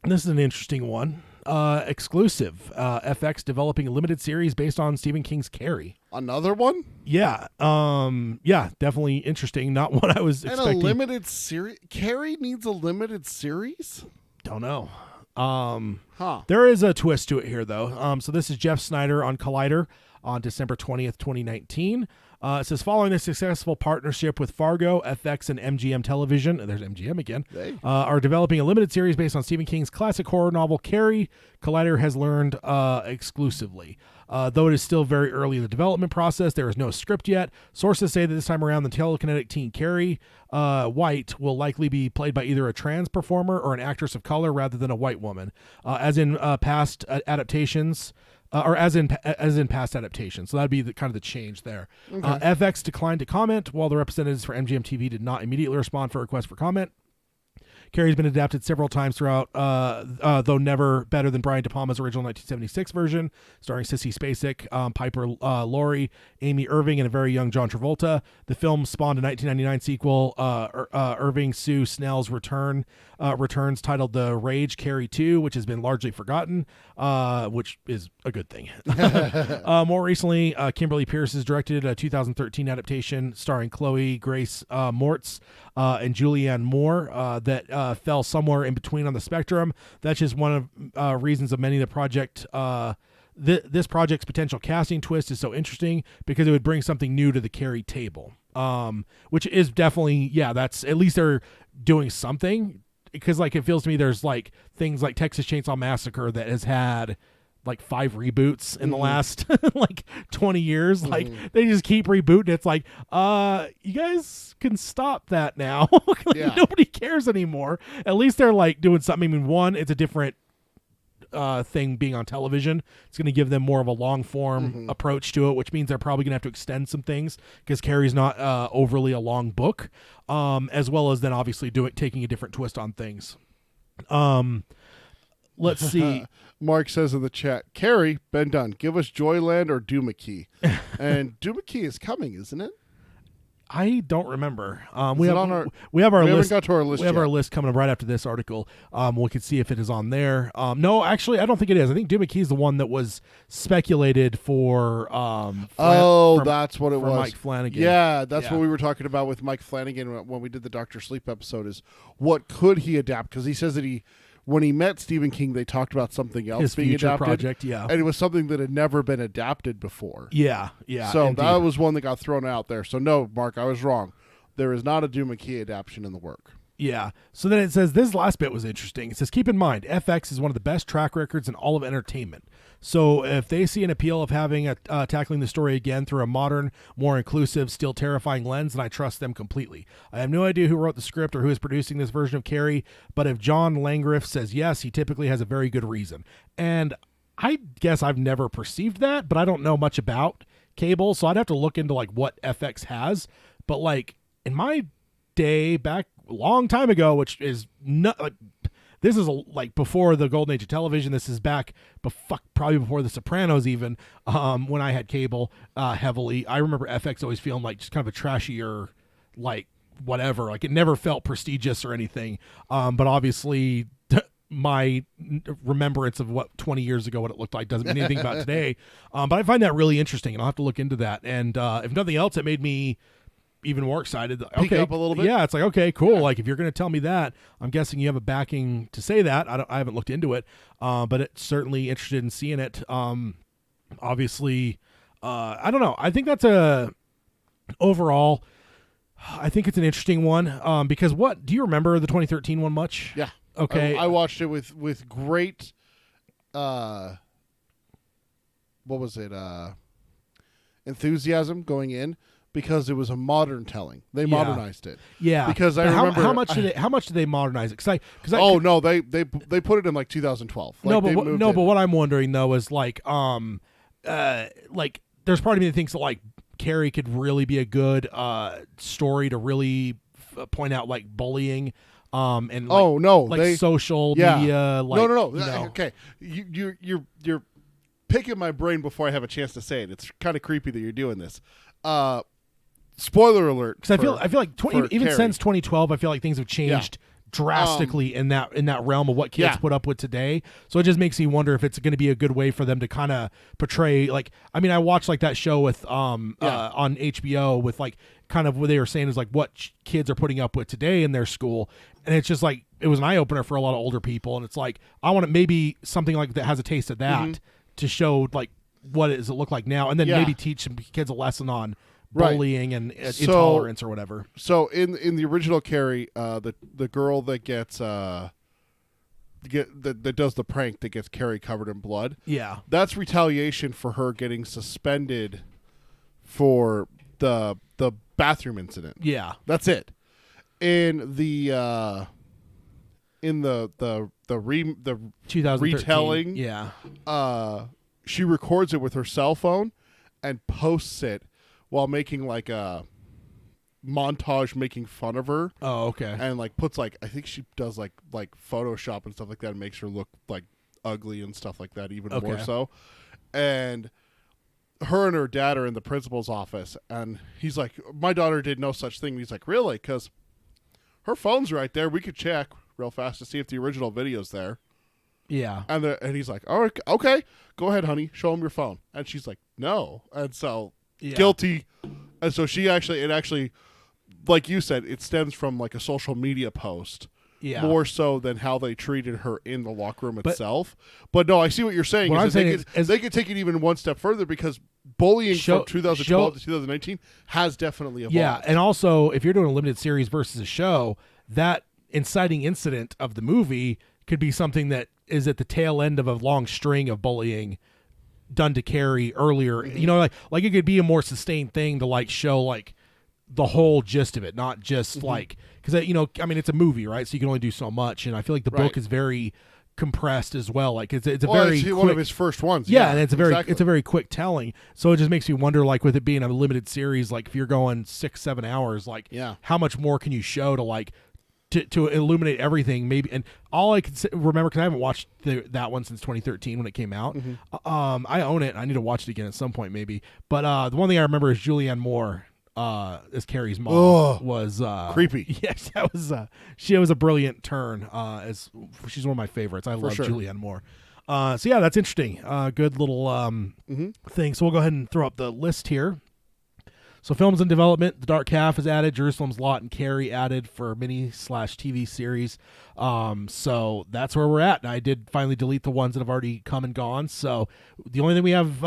this is an interesting one. Exclusive. FX developing a limited series based on Stephen King's Carrie. Another one? Yeah. Yeah, definitely interesting. Not what I was expecting. And a limited series? Carrie needs a limited series? Don't know. Huh. There is a twist to it here, though. So this is Jeff Snyder on Collider on December 20th, 2019. It says, following a successful partnership with Fargo, FX, and MGM Television, there's MGM again, are developing a limited series based on Stephen King's classic horror novel, Carrie. Collider has learned exclusively. Though it is still very early in the development process, there is no script yet. Sources say that this time around, the telekinetic teen Carrie White will likely be played by either a trans performer or an actress of color rather than a white woman, as in past adaptations. Or as in past adaptations. So that'd be kind of the change there. Okay. FX declined to comment, while the representatives for MGM TV did not immediately respond for a request for comment. Carrie's been adapted several times throughout, though never better than Brian De Palma's original 1976 version, starring Sissy Spacek, Piper Laurie, Amy Irving, and a very young John Travolta. The film spawned a 1999 sequel, Irving Sue Snell's returns, titled The Rage Carrie 2, which has been largely forgotten, which is a good thing. More recently, Kimberly Pierce has directed a 2013 adaptation starring Chloe Grace Moretz and Julianne Moore that fell somewhere in between on the spectrum. That's just one of reasons of many of the project. This project's potential casting twist is so interesting because it would bring something new to the Carrie table, which is definitely, that's at least they're doing something, because like it feels to me there's like things like Texas Chainsaw Massacre that has had like 5 reboots in the last like 20 years. Like they just keep rebooting. It's like, you guys can stop that now. Like, nobody cares anymore. At least they're like doing something. I mean, one, it's a different thing being on television. It's going to give them more of a long form approach to it, which means they're probably going to have to extend some things because Carrie's not overly a long book, as well as then obviously taking a different twist on things. Let's see. Mark says in the chat, Carrie, been done. Give us Joyland or Doomakey. And Doomakey is coming, isn't it? I don't remember. We have our list. We have our list coming up right after this article. We can see if it is on there. No, actually, I don't think it is. I think Doomakey is the one that was speculated for. That's what it was. Mike Flanagan. Yeah, that's what we were talking about with Mike Flanagan when we did the Dr. Sleep episode. Is what could he adapt? Because he says that when he met Stephen King, they talked about something else his being future adapted, project, and it was something that had never been adapted before. Yeah. So indeed. that was one that got thrown out there. So no, Mark, I was wrong. There is not a Doomakey adaptation in the work. Yeah. So then it says this last bit was interesting. It says, keep in mind, FX is one of the best track records in all of entertainment. So if they see an appeal of having tackling the story again through a modern, more inclusive, still terrifying lens, then I trust them completely. I have no idea who wrote the script or who is producing this version of Carrie, but if John Langriff says yes, he typically has a very good reason. And I guess I've never perceived that, but I don't know much about cable, so I'd have to look into like what FX has. But like in my day back a long time ago, which is not like this is like before the golden age of television. This is back probably before the Sopranos even, when I had cable heavily. I remember FX always feeling like just kind of a trashier, like whatever, like it never felt prestigious or anything. But obviously my remembrance of what 20 years ago what it looked like doesn't mean anything about today. But I find that really interesting, and I'll have to look into that. And if nothing else, it made me even more excited. Peek up a little bit. Yeah, it's like, okay, cool. Like if you're going to tell me that, I'm guessing you have a backing to say that. I haven't looked into it, but it's certainly interested in seeing it. Obviously, I don't know. I think that's overall, I think it's an interesting one. Because do you remember the 2013 one much? Yeah. Okay. I watched it with great, what was it? Enthusiasm going in. Because it was a modern telling, they modernized it. Yeah, because I remember how much did they modernize it? Because no, they put it in like 2012. Like, but what I'm wondering though is like there's part of me that thinks that like Carrie could really be a good story to really point out like bullying. And like, social media. Like, no. You know. Okay, you're picking my brain before I have a chance to say it. It's kind of creepy that you're doing this. Spoiler alert! Because I feel like even Carrie. since 2012, I feel like things have changed drastically in that realm of what kids put up with today. So it just makes me wonder if it's going to be a good way for them to kind of portray. Like, I mean, I watched like that show with on HBO with like kind of what they were saying is like what kids are putting up with today in their school, and it's just like it was an eye opener for a lot of older people. And it's like I want to maybe something like that has a taste of that to show like what does it look like now, and then maybe teach some kids a lesson on bullying and intolerance or whatever. So in the original Carrie, the girl that gets that does the prank that gets Carrie covered in blood. Yeah, that's retaliation for her getting suspended for the bathroom incident. Yeah, that's it. In the 2013 retelling, she records it with her cell phone and posts it while making like a montage making fun of her. Oh, okay. And like puts like I think she does like Photoshop and stuff like that and makes her look like ugly and stuff like that even more so. And her and her dad are in the principal's office and he's like, my daughter did no such thing. And he's like, really? Because her phone's right there. We could check real fast to see if the original video's there. Yeah. And he's like, all right, okay, go ahead, honey, show him your phone. And she's like, no. And so guilty. And so it actually, like you said, it stems from like a social media post more so than how they treated her in the locker room itself. But no, I see what you're saying. They could take it even one step further because bullying from 2012 to 2019 has definitely evolved. Yeah, and also if you're doing a limited series versus a show, that inciting incident of the movie could be something that is at the tail end of a long string of bullying done to Carrie earlier. You know, like it could be a more sustained thing to like show like the whole gist of it, not just like because you know, I mean, it's a movie, right? So you can only do so much, and I feel like the book is very compressed as well. Like it's a very quick, one of his first ones. Yeah, and it's a very quick telling. So it just makes me wonder, like with it being a limited series, like if you're going 6-7 hours, like how much more can you show to like to illuminate everything? Maybe, and all I can remember because I haven't watched that one since 2013 when it came out. I own it. I need to watch it again at some point, maybe. But the one thing I remember is Julianne Moore as Carrie's mom was creepy. Yes, that was she was a brilliant turn. As she's one of my favorites. I love Julianne Moore. So yeah, that's interesting. Good little thing. So we'll go ahead and throw up the list here. So films in development, The Dark Half is added, Jerusalem's Lot and Carrie added for mini/TV series. So that's where we're at. And I did finally delete the ones that have already come and gone. So the only thing we have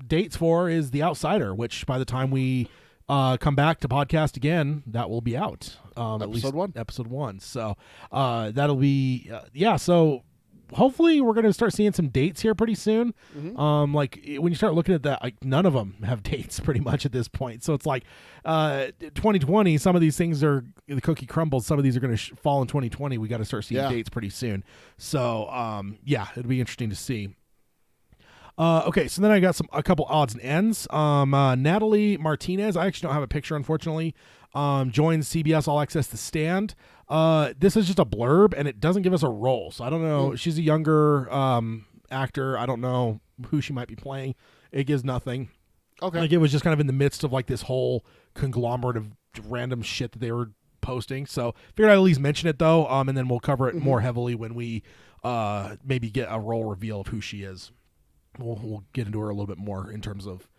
dates for is The Outsider, which by the time we come back to podcast again, that will be out. At least episode 1. So that'll be so hopefully we're going to start seeing some dates here pretty soon. Like when you start looking at that, like none of them have dates pretty much at this point. So it's like 2020, some of these things are the cookie crumbles. Some of these are going to fall in 2020. We got to start seeing dates pretty soon. So it'll be interesting to see. Okay, so then I got a couple odds and ends. Natalie Martinez, I actually don't have a picture, unfortunately, joins CBS All Access The Stand. This is just a blurb, and it doesn't give us a role, so I don't know. She's a younger actor. I don't know who she might be playing. It gives nothing. Okay. Like, it was just kind of in the midst of like this whole conglomerate of random shit that they were posting. So figured I'd at least mention it, though, and then we'll cover it more heavily when we maybe get a role reveal of who she is. We'll get into her a little bit more in terms of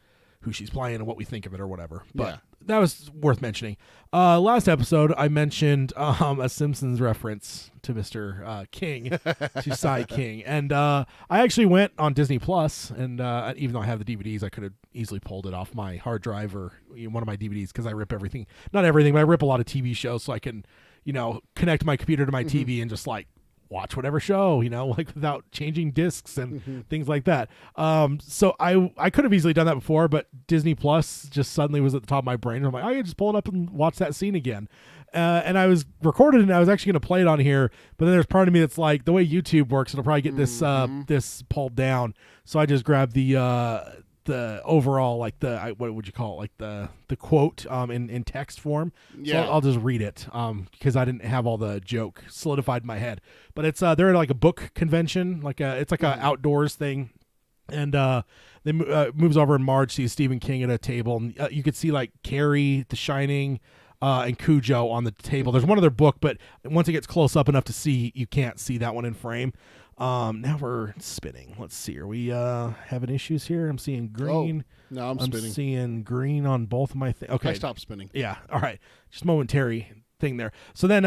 who she's playing and what we think of it or whatever. But that was worth mentioning. Last episode, I mentioned a Simpsons reference to Mr. King, to Cy King. And I actually went on Disney Plus, and even though I have the DVDs, I could have easily pulled it off my hard drive or one of my DVDs because I rip everything. Not everything, but I rip a lot of TV shows so I can, connect my computer to my TV and just like watch whatever show, like without changing discs and things like that. So I could have easily done that before, but Disney Plus just suddenly was at the top of my brain. I'm like, I could just pull it up and watch that scene again. And I was recorded and I was actually going to play it on here, but then there's part of me that's like, the way YouTube works, it'll probably get this pulled down. So I just grabbed the overall, like what would you call it? Like the quote in text form. Yeah. So I'll just read it because I didn't have all the joke solidified in my head. But it's they're at like a book convention, it's like a outdoors thing, and they moves over and Marge sees Stephen King at a table, and you could see like Carrie, The Shining, and Cujo on the table. There's one other book, but once it gets close up enough to see, you can't see that one in frame. Now we're spinning. Let's see. Are we having issues here? I'm seeing green. Oh, no, I'm spinning. Seeing green on both of my things. Okay. I stopped spinning. Yeah. All right. Just momentary thing there. So then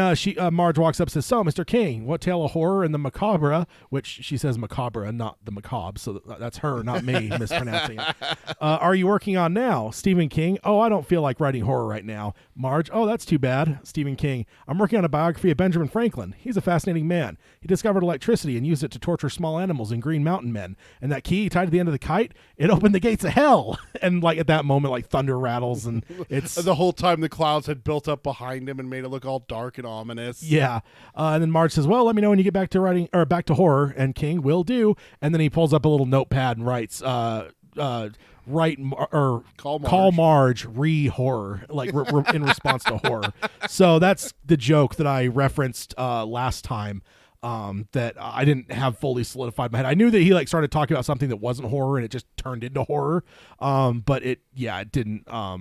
Marge walks up and says, "So, Mr. King, what tale of horror in the macabre?" Which she says macabre, not the macabre. So that's her, not me, mispronouncing it. "Are you working on now?" Stephen King. "Oh, I don't feel like writing horror right now." Marge. "Oh, that's too bad." Stephen King. "I'm working on a biography of Benjamin Franklin. He's a fascinating man. He discovered electricity and used it to torture small animals and Green Mountain men. And that key tied to the end of the kite, it opened the gates of hell." And like at that moment, like thunder rattles and it's the whole time the clouds had built up behind him and made it look all dark and ominous. Yeah. And then Marge says, "Well, let me know when you get back to writing or back to horror." And King, "Will do." And then he pulls up a little notepad and writes, call Marge re-horror, like in response to horror. So that's the joke that I referenced last time that I didn't have fully solidified in my head. I knew that he like started talking about something that wasn't horror and it just turned into horror. But it didn't, I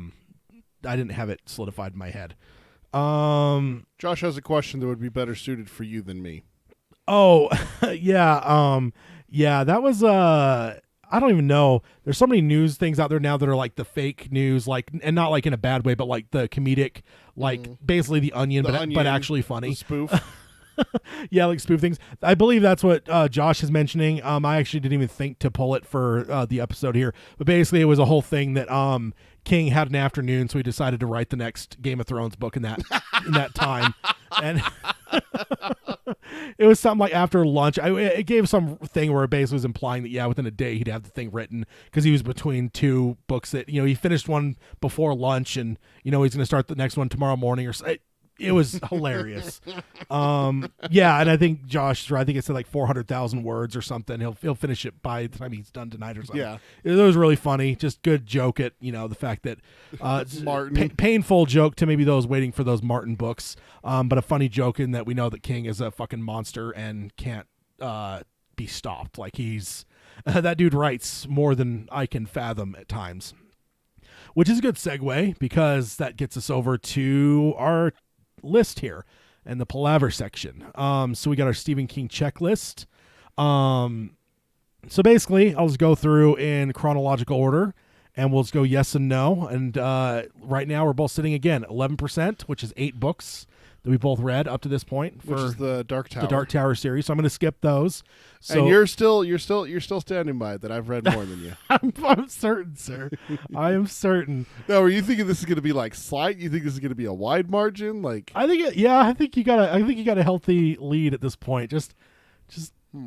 didn't have it solidified in my head. Josh has a question that would be better suited for you than me. Oh, yeah. That was, I don't even know. There's so many news things out there now that are like the fake news, like, and not like in a bad way, but like the comedic, like basically the Onion, but actually funny. The spoof. Yeah, like spoof things. I believe that's what Josh is mentioning. I actually didn't even think to pull it for the episode here, but basically it was a whole thing that King had an afternoon, so he decided to write the next Game of Thrones book in that time, and it was something like after lunch. It gave some thing where it basically was implying that within a day he'd have the thing written because he was between two books that he finished one before lunch, and he's going to start the next one tomorrow morning or so. It was hilarious. And I think Josh, I think it said like 400,000 words or something. He'll finish it by the time he's done tonight or something. Yeah. It was really funny. Just good joke at, the fact that Martin. Painful joke to maybe those waiting for those Martin books. But a funny joke in that we know that King is a fucking monster and can't be stopped. Like he's that dude writes more than I can fathom at times. Which is a good segue because that gets us over to our list here and the Palaver section. So we got our Stephen King checklist. So basically I'll just go through in chronological order and we'll just go yes and no. And right now we're both sitting again 11%, which is 8 books that we both read up to this point for Which is the Dark Tower. the Dark Tower series. So I'm going to skip those. So And you're still standing by it that I've read more than you. I'm certain, sir. I am certain. Now, are you thinking this is going to be like slight? You think this is going to be a wide margin? Like, I think you got a healthy lead at this point. Just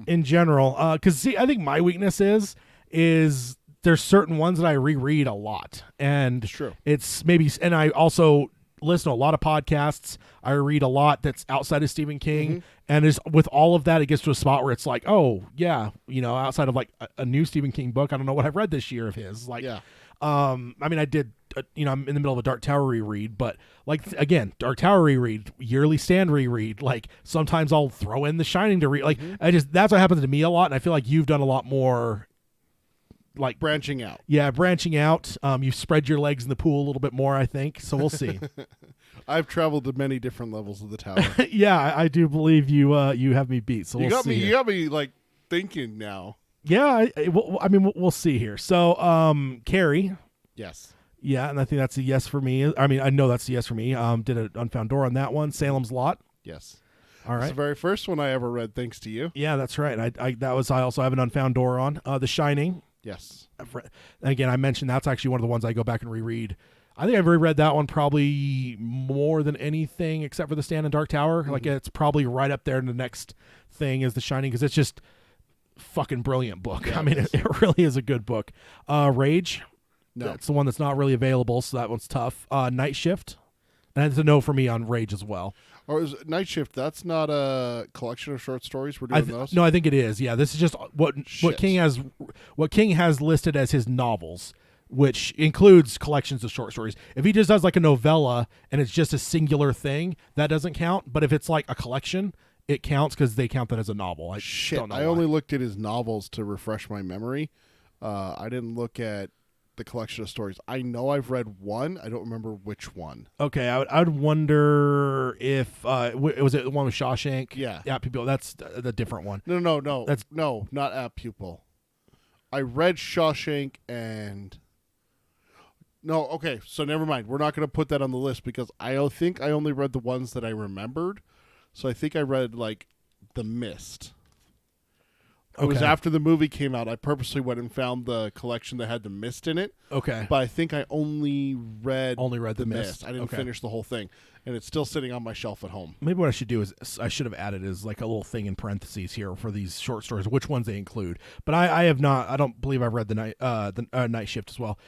in general, because see, I think my weakness is there's certain ones that I reread a lot, and true. It's maybe, and I also listen to a lot of podcasts. I read a lot that's outside of Stephen King, and is with all of that, it gets to a spot where it's like, oh yeah, outside of like a new Stephen King book, I don't know what I've read this year of his. Like, Yeah. I mean, I did, I'm in the middle of a Dark Tower reread, but like, again, Dark Tower reread, Yearly Stand reread, like sometimes I'll throw in The Shining to read. Like, that's what happens to me a lot. And I feel like you've done a lot more, like Branching out. Yeah, branching out. You spread your legs in the pool a little bit more, I think. So we'll see. I've traveled to many different levels of the tower. Yeah, I do believe you have me beat. So we'll see. You got me like thinking now. Yeah, we'll see here. So, Carrie. Yes. Yeah, and I think that's a yes for me. I mean, I know that's a yes for me. Did an Unfound Door on that one. Salem's Lot. Yes. All right. It's the very first one I ever read, thanks to you. Yeah, that's right. I also have an Unfound Door on. The Shining. Yes. Again, I mentioned that's actually one of the ones I go back and reread. I think I've reread that one probably more than anything except for The Stand and Dark Tower. Like, it's probably right up there in the next thing is The Shining, because it's just fucking brilliant book. Yeah, I mean, it really is a good book. Rage. No. That's the one that's not really available, so that one's tough. Night Shift. And it's a no for me on Rage as well. Or is Night Shift, that's not a collection of short stories? We're doing those? No, I think it is. Yeah, this is just what Shit. King has listed as his novels, which includes collections of short stories. If he just does like a novella and it's just a singular thing, that doesn't count. But if it's like a collection, it counts because they count that as a novel. Don't know I why. only looked at his novels to refresh my memory. I didn't look at the collection of stories. I know I've read one. I don't remember which one. Okay, I would wonder if was it the one with Shawshank? Yeah, people. That's the different one. No. That's not App Pupil. I read Shawshank and no. Okay, so never mind. We're not going to put that on the list because I think I only read the ones that I remembered. So I think I read like The Mist. It was after the movie came out. I purposely went and found the collection that had The Mist in it. Okay. But I think I only read The Mist. I didn't finish the whole thing. And it's still sitting on my shelf at home. Maybe what I should do is I should have added is like a little thing in parentheses here for these short stories, which ones they include. But I have not. I don't believe I've read the Night Shift as well.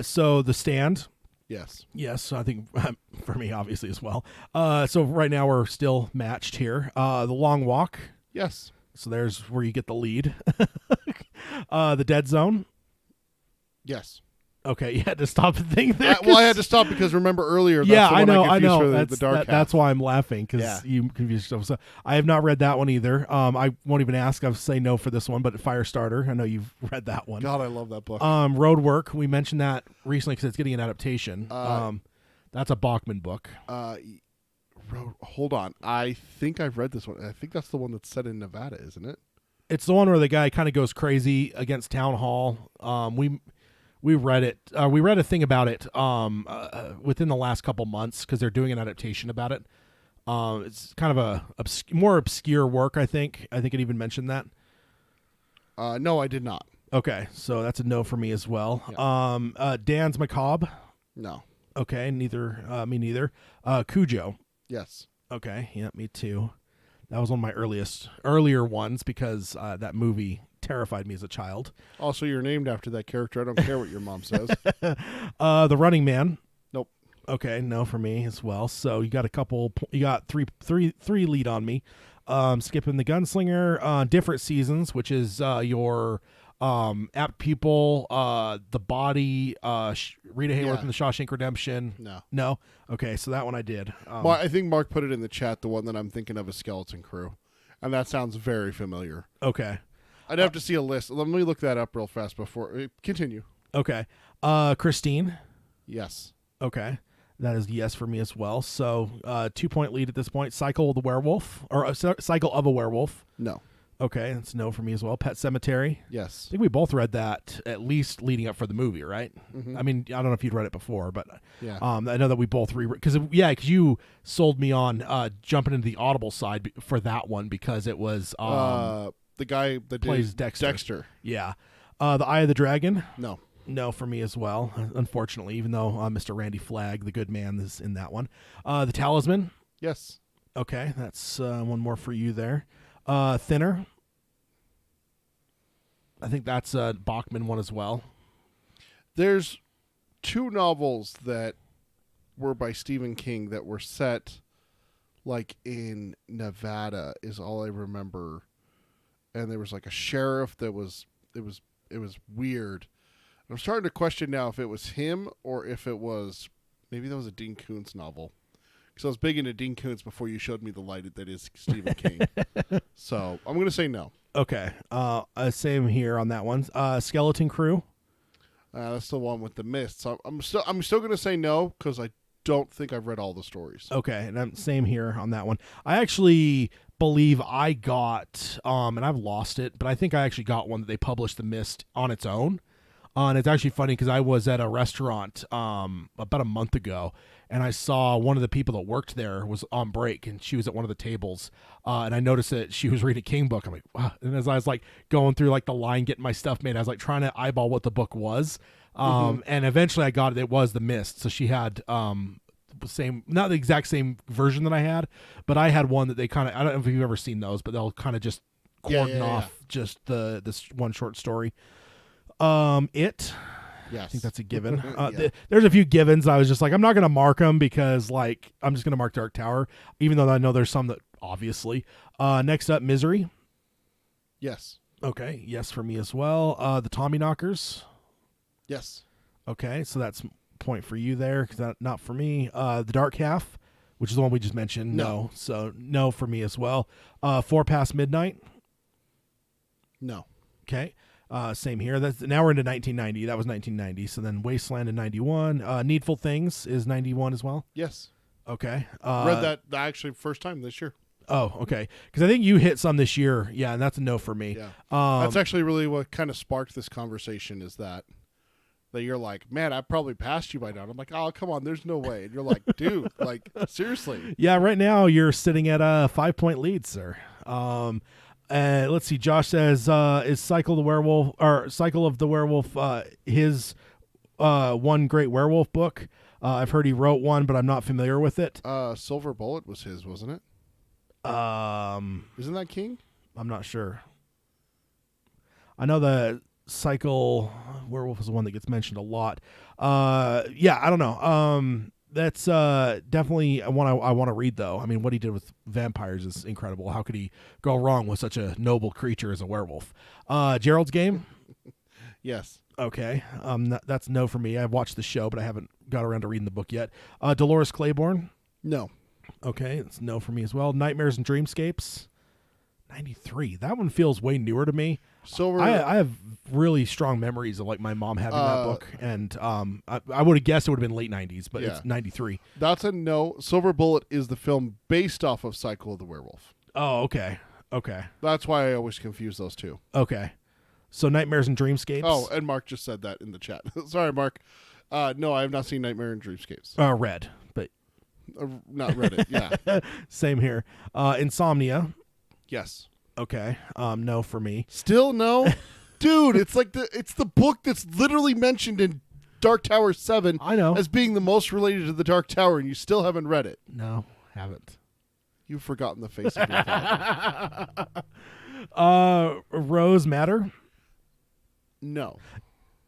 So The Stand. Yes, I think for me obviously as well. So right now we're still matched here. The Long Walk. Yes. So there's where you get the lead. The Dead Zone. Yes. Okay, you had to stop and think there. I had to stop because remember earlier. That's I know. For the dark half. That's why I'm laughing because you confused yourself. So I have not read that one either. I won't even ask. I'll say no for this one. But Firestarter, I know you've read that one. God, I love that book. Road Work. We mentioned that recently because it's getting an adaptation. That's a Bachman book. Hold on. I think I've read this one. I think that's the one that's set in Nevada, isn't it? It's the one where the guy kind of goes crazy against Town Hall. We read it. We read a thing about it within the last couple months because they're doing an adaptation about it. It's kind of a more obscure work, I think. I think it even mentioned that. No, I did not. Okay, so that's a no for me as well. Yeah. Dan's Macabre. No. Okay, neither. Me neither. Cujo. Yes. Okay, yeah, me too. That was one of my earlier ones because that movie terrified me as a child. Also, you're named after that character. I don't care what your mom says. The Running Man. Nope. Okay, no for me as well. So you got a couple. You got three lead on me. Skipping the Gunslinger. Different Seasons, which is your Apt Pupil, The Body, Rita Hayworth in The Shawshank Redemption. No. Okay, so that one I did. I think Mark put it in the chat. The one that I'm thinking of is Skeleton Crew, and that sounds very familiar. Okay. I'd have to see a list. Let me look that up real fast before continue. Okay. Christine. Yes. Okay. That is yes for me as well. So 2-point lead at this point. Cycle of the Werewolf or Cycle of a Werewolf. No. Okay, that's a no for me as well. Pet Cemetery. Yes. I think we both read that at least leading up for the movie, right? Mhm. I mean, I don't know if you'd read it before, but Yeah. I know that we both because you sold me on jumping into the Audible side for that one because it was The guy that plays did Dexter. Yeah. The Eye of the Dragon. No. No for me as well, unfortunately, even though Mr. Randy Flagg, the good man, is in that one. The Talisman. Yes. Okay, that's one more for you there. Thinner. I think that's a Bachman one as well. There's 2 novels that were by Stephen King that were set like in Nevada is all I remember. And there was like a sheriff that was it was weird. I'm starting to question now if it was him or if it was maybe that was a Dean Koontz novel. Because I was big into Dean Koontz before you showed me the light that is Stephen King. So I'm going to say no. Okay. Same here on that one. Skeleton Crew. That's the one with the mist. So I'm still going to say no because I don't think I've read all the stories. Okay, and I'm same here on that one. I actually believe I got, and I've lost it, but I think I actually got one that they published The Mist on its own. And it's actually funny because I was at a restaurant about a month ago, and I saw one of the people that worked there was on break, and she was at one of the tables, and I noticed that she was reading a King book. I'm like, wow. And as I was like going through like the line, getting my stuff made, I was like trying to eyeball what the book was, and eventually I got it. It was The Mist, so she had same, not the exact same version that I had, but I had one that they kind of, I don't know if you've ever seen those, but they'll kind of just cordon off just this one short story. It. Yes. I think that's a given. Yeah. There's a few givens. I was just like, I'm not going to mark them because like I'm just going to mark Dark Tower, even though I know there's some that obviously. Next up, Misery. Yes. Okay, yes for me as well. The Tommyknockers. Yes. Okay, so that's point for you there because that not for me. The Dark Half, which is the one we just mentioned. No, so no for me as well. 4 Past Midnight. No. Okay. Same here. That's now we're into 1990. That was 1990. So then Wasteland in 91. Needful Things is 91 as well. Yes. Okay. Read that actually first time this year. Oh, okay. Because I think you hit some this year. Yeah, and that's a no for me. Yeah. That's actually really what kind of sparked this conversation is that you're like, man, I probably passed you by now. And I'm like, oh, come on, there's no way. And you're like, dude, like, seriously. Yeah, right now you're sitting at a 5-point lead, sir. Let's see. Josh says, "Is Cycle of the Werewolf his one great werewolf book? I've heard he wrote one, but I'm not familiar with it." Silver Bullet was his, wasn't it? Isn't that King? I'm not sure. I know the Cycle Werewolf is the one that gets mentioned a lot. Yeah, I don't know. That's definitely one I want to read, though. I mean, what he did with vampires is incredible. How could he go wrong with such a noble creature as a werewolf? Gerald's Game? Yes. Okay. That's no for me. I've watched the show, but I haven't got around to reading the book yet. Dolores Claiborne? No. Okay, it's no for me as well. Nightmares and Dreamscapes? 93. That one feels way newer to me. Silver. I have really strong memories of like my mom having that book, and I would have guessed it would have been late 90s, but Yeah. it's 93. That's a no. Silver Bullet is the film based off of Cycle of the Werewolf. Oh, okay. That's why I always confuse those two. Okay. So Nightmares and Dreamscapes? Oh, and Mark just said that in the chat. Sorry, Mark. No, I have not seen Nightmare and Dreamscapes. Read, but Not read it. Yeah. same here. Insomnia? Yes. Okay. No for me. Still no? Dude, it's like it's the book that's literally mentioned in Dark Tower 7 I know. as being the most related to the Dark Tower, and you still haven't read it. No, haven't. You've forgotten the face of your father. Rose Matter? No.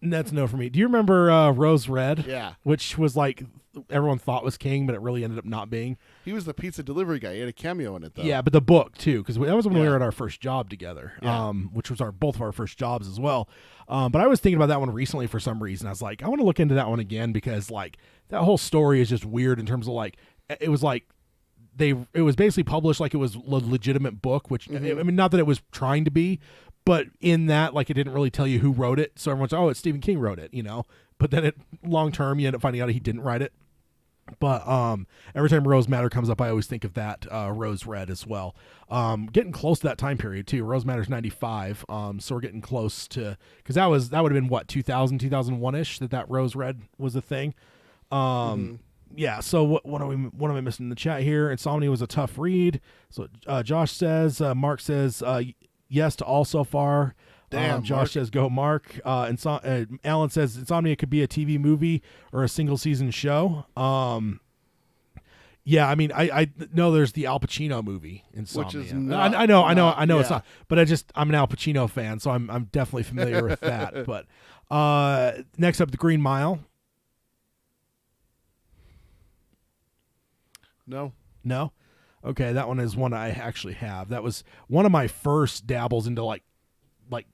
That's no for me. Do you remember Rose Red? Yeah. Which was like everyone thought was King, but it really ended up not being. He was the pizza delivery guy. He had a cameo in it, though. Yeah, but the book too, because that was when we Yeah. were at our first job together, Yeah. which was both of our first jobs as well. But I was thinking about that one recently for some reason. I was like, I want to look into that one again because like that whole story is just weird in terms of like it was like it was basically published like it was a legitimate book, which I mean, not that it was trying to be, but in that like it didn't really tell you who wrote it, so everyone's oh, it's Stephen King wrote it, you know. But then long term, you end up finding out he didn't write it. But every time Rose Madder comes up, I always think of that Rose Red as well. Getting close to that time period too. Rose Madder's 95, so we're getting close to, because that would have been what, 2001 ish that Rose Red was a thing. Yeah. So what am I missing in the chat here? Insomnia was a tough read. So Josh says, Mark says yes to all so far. Damn, Josh Mark. says go Mark. Alan says Insomnia could be a TV movie or a single season show. Yeah, I mean, I know there's the Al Pacino movie, Insomnia. Which is not, I know yeah. it's not, but I'm an Al Pacino fan, so I'm definitely familiar with that. But next up, The Green Mile. No? Okay, that one is one I actually have. That was one of my first dabbles into like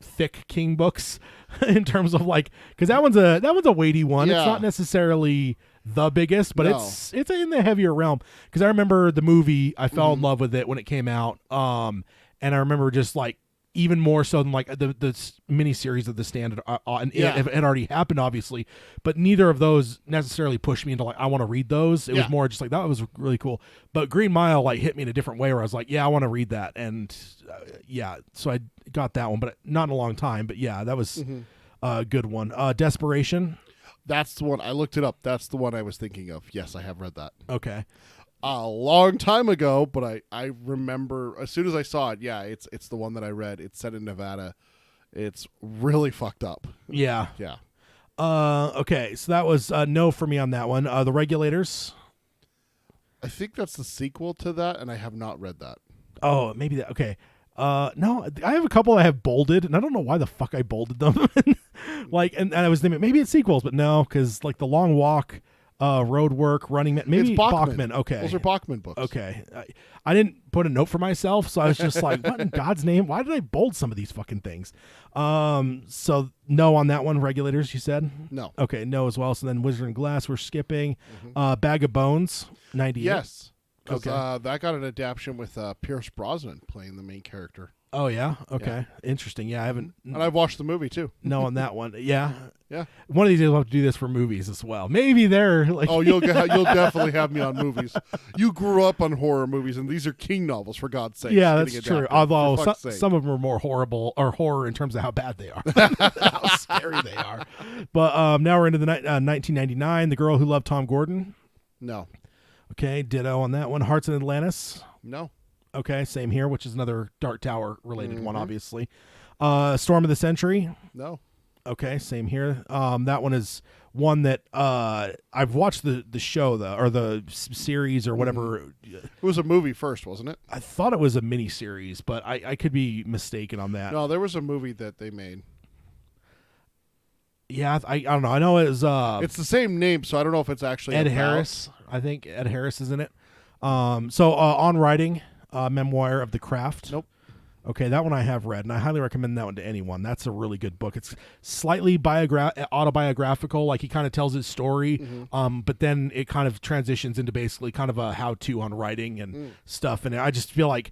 thick King books in terms of like, because that one's a weighty one. Yeah. It's not necessarily the biggest, but No. it's in the heavier realm. Because I remember the movie, I fell in love with it when it came out, and I remember just like even more so than like the mini series of The Stand and Yeah. it had already happened, obviously, but neither of those necessarily pushed me into like I want to read those. It was more just like that was really cool. But Green Mile like hit me in a different way where I was like, yeah, I want to read that, and so I got that one, but not in a long time. But yeah, that was a good one. Desperation. That's the one. I looked it up. That's the one I was thinking of. Yes, I have read that. Okay. A long time ago, but I remember as soon as I saw it. Yeah, it's the one that I read. It's set in Nevada. It's really fucked up. Yeah. Yeah. Okay, so that was no for me on that one. The Regulators. I think that's the sequel to that, and I have not read that. Oh, maybe that. Okay. No, I have a couple I have bolded, and I don't know why the fuck I bolded them. Like, and I was thinking maybe it's sequels, but no, because like The Long Walk, Road Work, Running Man, maybe It's Bachman. Okay, Those are Bachman books. Okay, I didn't put a note for myself, so I was just like, what in God's name? Why did I bold some of these fucking things? So no on that one. Regulators, you said? No. Okay, no as well. So then Wizard and Glass, we're skipping. Bag of Bones, 98. Yes. Because Okay. that got an adaptation with Pierce Brosnan playing the main character. Oh yeah. Okay. Interesting. Yeah, I haven't. And I've watched the movie too. No on that one. Yeah. Yeah. One of these days we'll have to do this for movies as well. Maybe they're like. Oh, you'll definitely have me on movies. You grew up on horror movies, and these are King novels, for God's sake. Yeah, that's true. Although for fuck's sake. some of them are more horrible or horror in terms of how bad they are, how scary they are. But now we're into the 1999. The Girl Who Loved Tom Gordon. No. Okay, ditto on that one. Hearts in Atlantis. No. Okay, same here, which is another Dark Tower related one, obviously. Storm of the Century. No. Okay, same here. That one is one that I've watched the show or the series or whatever. It was a movie first, wasn't it? I thought it was a mini series, but I could be mistaken on that. No, there was a movie that they made. Yeah, I don't know. I know it was It's the same name, so I don't know if it's actually Ed about- Harris. I think Ed Harris is in it. So On Writing, memoir of the craft. Nope. Okay, that one I have read, and I highly recommend that one to anyone. That's a really good book. It's slightly autobiographical, like he kind of tells his story, but then it kind of transitions into basically kind of a how-to on writing and stuff. And I just feel like,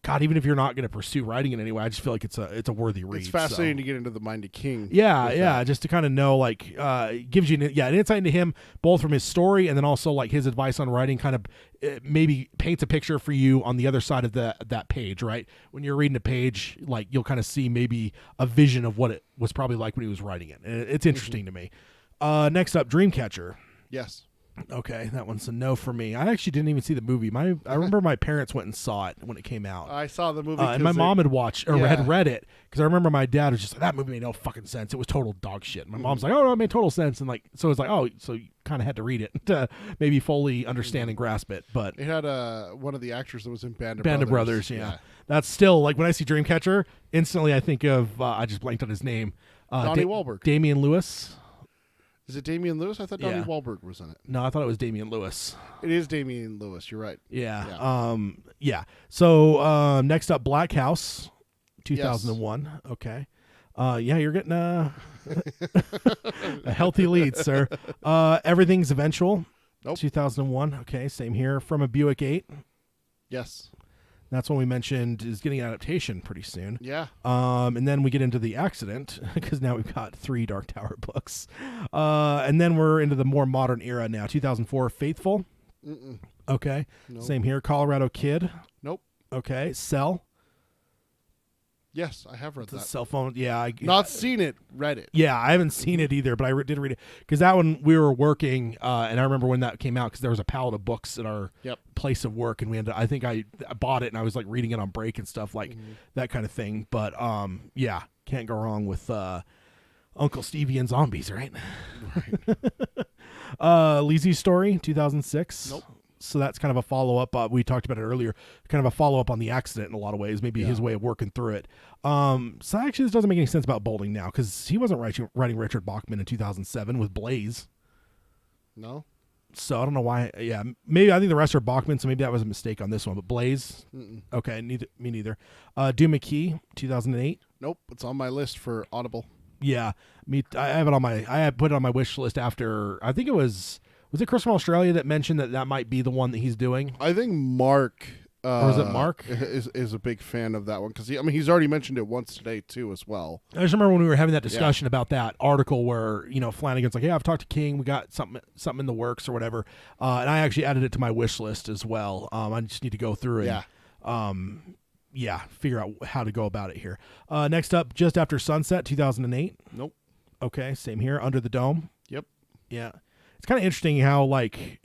God, even if you're not going to pursue writing in any way, I just feel like it's a worthy read. It's fascinating to get into the mind of King. Yeah, just to kind of know, like, gives you an insight into him, both from his story and then also like his advice on writing. Kind of maybe paints a picture for you on the other side of that page, right? When you're reading a page, like you'll kind of see maybe a vision of what it was probably like when he was writing it. And it's interesting to me. Next up, Dreamcatcher. Yes. Okay, that one's a no for me. I actually didn't even see the movie. I remember my parents went and saw it when it came out. I saw the movie. And my mom had watched or had Yeah. read it because I remember my dad was just like, that movie made no fucking sense. It was total dog shit. My mom's like, oh no, it made total sense, and like so it's like, oh, so you kind of had to read it to maybe fully understand and grasp it. But It had one of the actors that was in Band of Brothers, yeah. That's still like when I see Dreamcatcher, instantly I think of I just blanked on his name, Donnie Wahlberg. Damian Lewis. Is it Damian Lewis? I thought Donnie Yeah. Wahlberg was in it. No, I thought it was Damian Lewis. It is Damian Lewis. You're right. Yeah. Yeah. So next up, Black House, 2001. Okay. Yeah, you're getting a healthy lead, sir. Everything's Eventual. Nope. 2001. Okay, same here. From a Buick 8. Yes. That's one we mentioned is getting an adaptation pretty soon. Yeah. And then we get into The Accident, because now we've got 3 Dark Tower books. And then we're into the more modern era now. 2004, Faithful. Mm-mm. Okay. Nope. Same here. Colorado Kid. Nope. Okay. Cell. Yes, I have read The that. cell phone. Yeah. Not seen it, read it. Yeah, I haven't seen it either, but I did read it. Because that one, we were working, and I remember when that came out, because there was a pallet of books at our place of work, and I think I bought it, and I was like reading it on break and stuff, like that kind of thing. But yeah, can't go wrong with Uncle Stevie and zombies, right? Lizzy's Story, 2006. Nope. So that's kind of a follow-up. We talked about it earlier. Kind of a follow-up on The Accident in a lot of ways. Maybe his way of working through it. So actually, this doesn't make any sense about Bolding now, because he wasn't writing Richard Bachman in 2007 with Blaze. No. So I don't know why. Yeah, maybe I think the rest are Bachman, so maybe that was a mistake on this one. But Blaze, okay, me neither. Doom McKee, 2008. Nope, it's on my list for Audible. Yeah, I have it on my. I had put it on my wish list after. I think it was it Chris from Australia that mentioned that might be the one that he's doing. I think Mark. Or is it Mark? Is a big fan of that one, because he's already mentioned it once today too as well. I just remember when we were having that discussion about that article where Flanagan's like, "Yeah, I've talked to King. We got something in the works or whatever," and I actually added it to my wish list as well. I just need to go through and figure out how to go about it here. Next up, Just After Sunset, 2008. Nope. Okay, same here. Under the Dome. Yep. Yeah, it's kind of interesting how it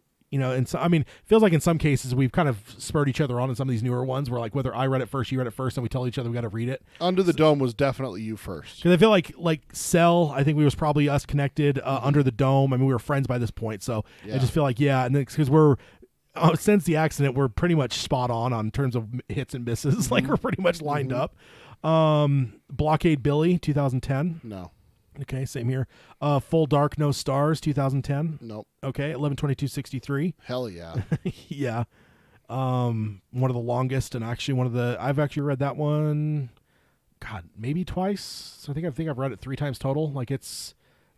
feels like in some cases we've kind of spurred each other on in some of these newer ones where like whether I read it first, you read it first, and we tell each other we got to read it. Under the Dome was definitely you first. Because I feel like Cell, I think we was probably us connected. Under the Dome, I mean, we were friends by this point, so I just feel like and because we're since The Accident, we're pretty much spot on terms of hits and misses. Like we're pretty much lined up. Blockade Billy, 2010. No. Okay, same here. Full Dark, No Stars, 2010. Nope. Okay, 11/22/63. Hell yeah. Yeah. One of the longest, and actually I've actually read that one, God, maybe twice. So I think I've read it 3 times total. Like it's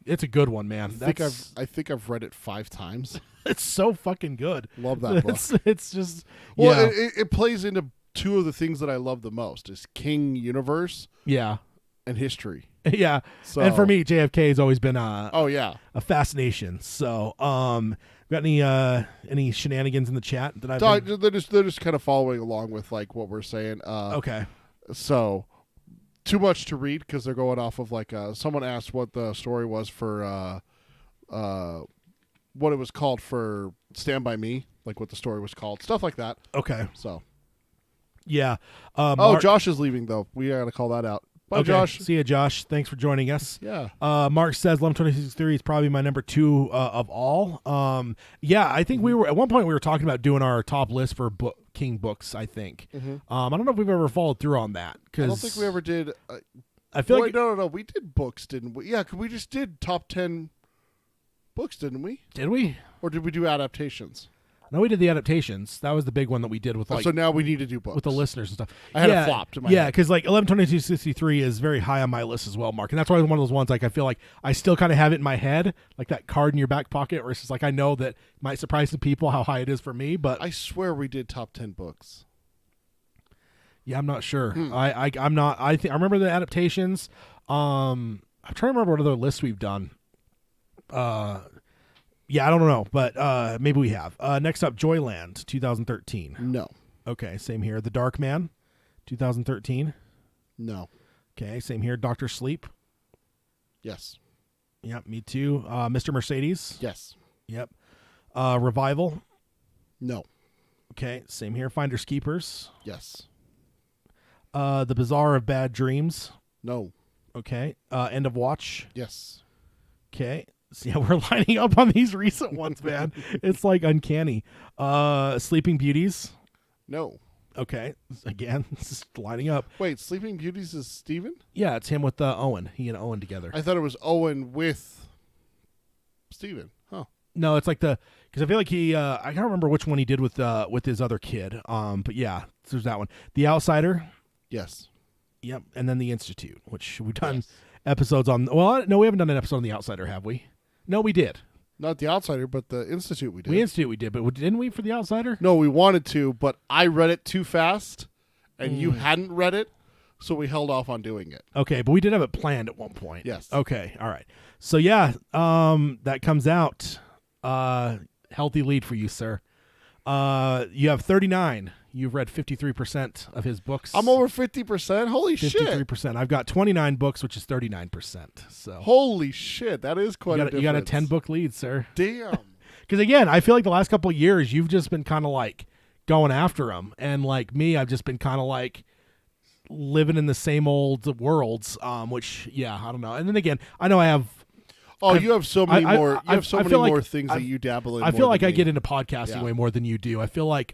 a good one, man. I think I've read it 5 times. It's so fucking good. Love that book. It's just it plays into 2 of the things that I love the most: is King universe, and history. Yeah. So, and for me, JFK has always been a fascination. So, got any shenanigans in the chat that I've they're just kind of following along with like what we're saying. Okay. So, too much to read because they're going off of like someone asked what the story was for what it was called for Stand By Me, like what the story was called, stuff like that. Okay. So. Yeah. Josh is leaving though. We got to call that out. Bye, okay. Josh. See you, Josh. Thanks for joining us. Yeah. Mark says 11/26/3 is probably my number 2 of all. I think we were at one point we were talking about doing our top list for King books. I think. I don't know if we've ever followed through on that. I don't think we ever did. I feel like no. We did books, didn't we? Yeah, we just did top 10 books, didn't we? Did we? Or did we do adaptations? No, we did the adaptations. That was the big one that we did with so now we need to do books with the listeners and stuff. I had it flopped in my head. because like 11/22/63 is very high on my list as well, Mark, and that's why one of those ones like I feel like I still kind of have it in my head, like that card in your back pocket, where it's just like I know that it might surprise some people how high it is for me, but I swear we did top 10 books. Yeah, I'm not sure. I'm not. I remember the adaptations. I'm trying to remember what other lists we've done. Yeah, I don't know, but maybe we have. Next up, Joyland, 2013. No. Okay, same here. The Dark Man, 2013. No. Okay, same here. Dr. Sleep. Yes. Yep, me too. Mr. Mercedes. Yes. Yep. Revival. No. Okay, same here. Finders Keepers. Yes. The Bazaar of Bad Dreams. No. Okay. End of Watch. Yes. Okay. So yeah, we're lining up on these recent ones, man. It's like uncanny. Sleeping Beauties. No. Okay. Again, it's lining up. Wait, Sleeping Beauties is Steven? Yeah, it's him with Owen. He and Owen together. I thought it was Owen with Steven. Huh. No, it's like because I feel like he. I can't remember which one he did with his other kid. But yeah, there's that one. The Outsider. Yes. Yep, and then The Institute, which we've done episodes on. Well, no, we haven't done an episode on The Outsider, have we? No, we did. Not The Outsider, but The Institute we did. We didn't we for The Outsider? No, we wanted to, but I read it too fast. and you hadn't read it, so we held off on doing it. Okay, but we did have it planned at one point. Yes. Okay, all right. So yeah, that comes out. Healthy lead for you, sir. You have 39. You've read 53% of his books. I'm over 50%. Holy shit! 53%. I've got 29 books, which is 39%. So holy shit, that is quite a difference. You got a 10-book lead, sir. Damn. Because again, I feel like the last couple of years you've just been kind of like going after them, and like me, I've just been kind of like living in the same old worlds. Which I don't know. And then again, I know I have. Oh, you have so many more. You have so many more things that you dabble in. I feel like I me. get into podcasting way more than you do. I feel like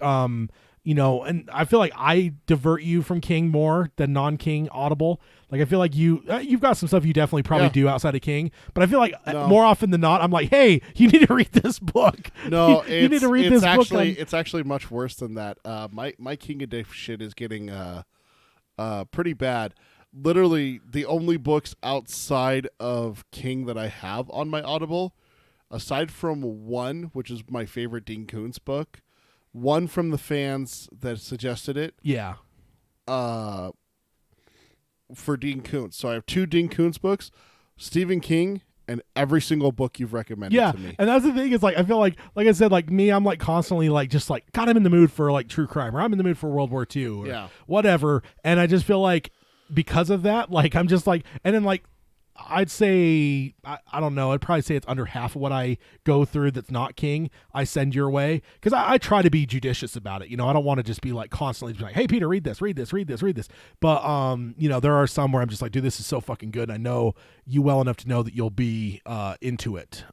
and I feel like I divert you from King more than non-King Audible. Like I feel like you've got some stuff you definitely probably do outside of King, but I feel like more often than not, I'm like, hey, you need to read this book. No, you need to read this book. It's actually much worse than that. My King of Day shit is getting pretty bad. Literally, the only books outside of King that I have on my Audible, aside from one, which is my favorite Dean Koontz book, one from the fans that suggested it. Yeah. For Dean Koontz. So I have 2 Dean Koontz books, Stephen King, and every single book you've recommended to me. And that's the thing is like I feel like I said, like me, I'm like constantly like just like God, I'm in the mood for like true crime, or I'm in the mood for World War II or whatever. And I just feel like because of that, like I'm just like, and then like I'd say I don't know, I'd probably say it's under half of what I go through that's not King I send your way, because I try to be judicious about it. I don't want to just be like constantly like, hey Peter, read this, but there are some where I'm just like, dude, this is so fucking good, and I know you well enough to know that you'll be into it.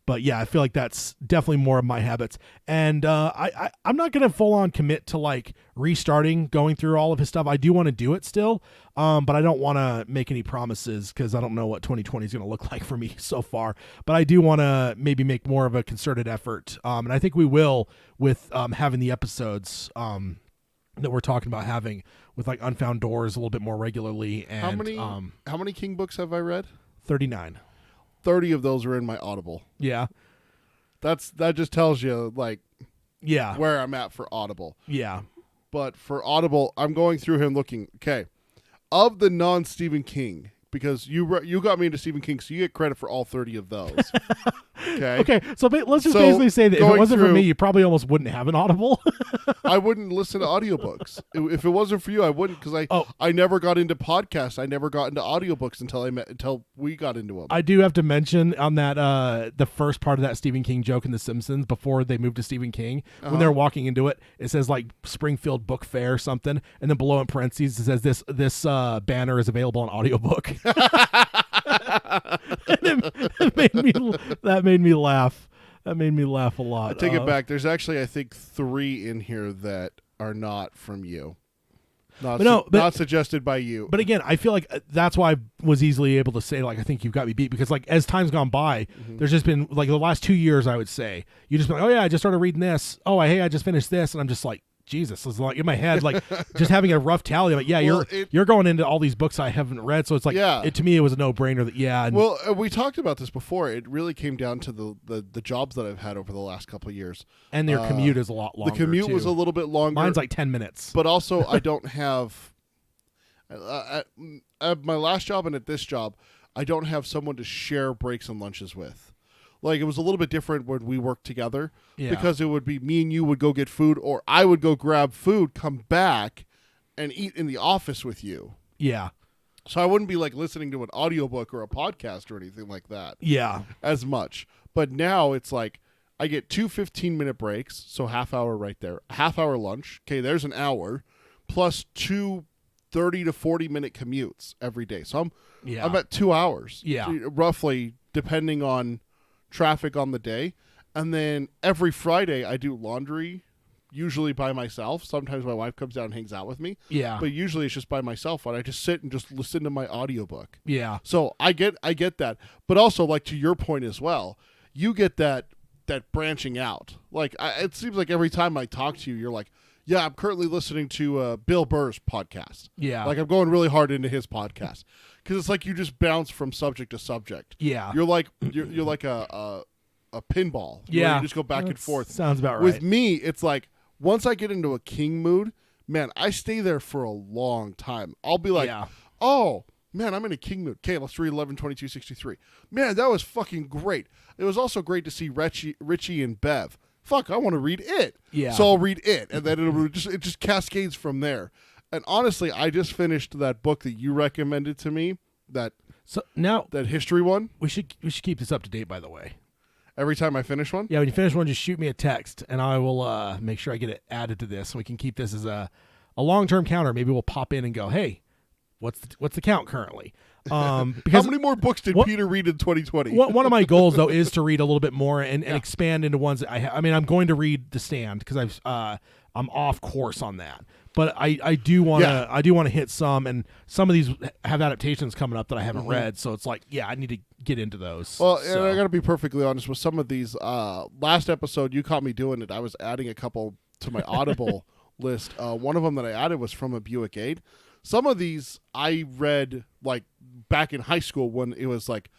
But yeah, I feel like that's definitely more of my habits. And I'm not going to full on commit to like restarting going through all of his stuff. I do want to do it still, but I don't want to make any promises because I don't know what 2020 is going to look like for me so far. But I do want to maybe make more of a concerted effort. And I think we will with having the episodes that we're talking about having with like Unfound Doors a little bit more regularly. And how many King books have I read? 39. 30 of those are in my Audible. Yeah. That just tells you like where I'm at for Audible. Yeah. But for Audible, I'm going through him looking, okay, of the non-Stephen King, because you got me into Stephen King, so you get credit for all 30 of those. Okay, so let's just basically say that if it wasn't for me, you probably almost wouldn't have an Audible. I wouldn't listen to audiobooks. If it wasn't for you, I wouldn't, because I never got into podcasts. I never got into audiobooks until we got into them. I do have to mention on that the first part of that Stephen King joke in The Simpsons before they moved to Stephen King, when they're walking into it, it says like Springfield Book Fair or something, and then below in parentheses it says this banner is available on audiobook. That made me laugh. That made me laugh a lot. I take it back. There's actually, I think, 3 in here that are not from you. Not suggested by you. But again, I feel like that's why I was easily able to say, like, I think you've got me beat, because like as time's gone by, there's just been like the last 2 years, I would say, you just been like, oh yeah, I just started reading this. Oh, I just finished this, and I'm just like, Jesus, it's like in my head, like just having a rough tally. Like, you're going into all these books I haven't read, so it's like, to me, it was a no-brainer that we talked about this before. It really came down to the jobs that I've had over the last couple of years, and their commute is a lot longer. The commute was a little bit longer. Mine's like 10 minutes, but also I don't have at my last job and at this job, I don't have someone to share breaks and lunches with. Like, it was a little bit different when we worked together, because it would be me and you would go get food, or I would go grab food, come back, and eat in the office with you. Yeah. So I wouldn't be like listening to an audiobook or a podcast or anything like that. Yeah. As much. But now it's like I get 2 15-minute breaks, so half hour right there, half-hour lunch. Okay, there's an hour, plus 2 30 to 40-minute commutes every day. So I'm at 2 hours. Yeah. Roughly, depending on traffic on the day. And then every Friday I do laundry, usually by myself. Sometimes my wife comes down and hangs out with me. Yeah. But usually it's just by myself, and I just sit and just listen to my audiobook. Yeah. So I get that. But also, like, to your point as well, you get that branching out. Like, it seems like every time I talk to you, you're like, yeah, I'm currently listening to Bill Burr's podcast. Yeah. Like, I'm going really hard into his podcast. Because it's like you just bounce from subject to subject. Yeah. You're like a pinball. Yeah. You just go back and forth. Sounds about right. With me, it's like, once I get into a King mood, man, I stay there for a long time. I'll be like, Yeah. oh, man, I'm in a king mood. Okay, let's read 11/22/63. Man, that was fucking great. It was also great to see Richie and Bev. Fuck, I want to read it. Yeah. So I'll read it, and then it just cascades from there. And honestly, I just finished that book that you recommended to me, that now history one. we should keep this up to date, by the way. Every time I finish one? Yeah, when you finish one, just shoot me a text, and I will make sure I get it added to this, so we can keep this as a long-term counter. Maybe we'll pop in and go, hey, what's the count currently? Because How many more books did Peter read in 2020? one of my goals, though, is to read a little bit more and expand into ones that I mean, I'm going to read The Stand because I'm off course on that. But I do want to hit some, and some of these have adaptations coming up that I haven't read. So it's like, I need to get into those. Well, and I got to be perfectly honest with some of these. Last episode, you caught me doing it. I was adding a couple to my Audible list. One of them that I added was From a Buick 8. Some of these I read like back in high school when it was like,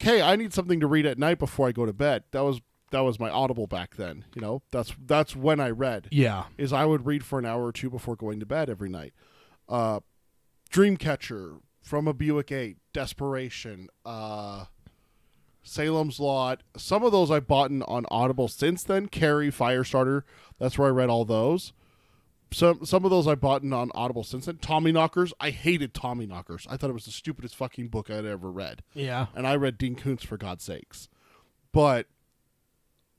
okay, I need something to read at night before I go to bed. That was my Audible back then. You know, that's when I read. Yeah. Is I would read for an hour or two before going to bed every night. Dreamcatcher, From a Buick 8, Desperation, Salem's Lot. Some of those I bought on Audible since then. Carrie, Firestarter. That's where I read all those. Some of those I bought on Audible since then. Tommyknockers. I hated Tommyknockers. I thought it was the stupidest fucking book I'd ever read. Yeah. And I read Dean Koontz, for God's sakes. But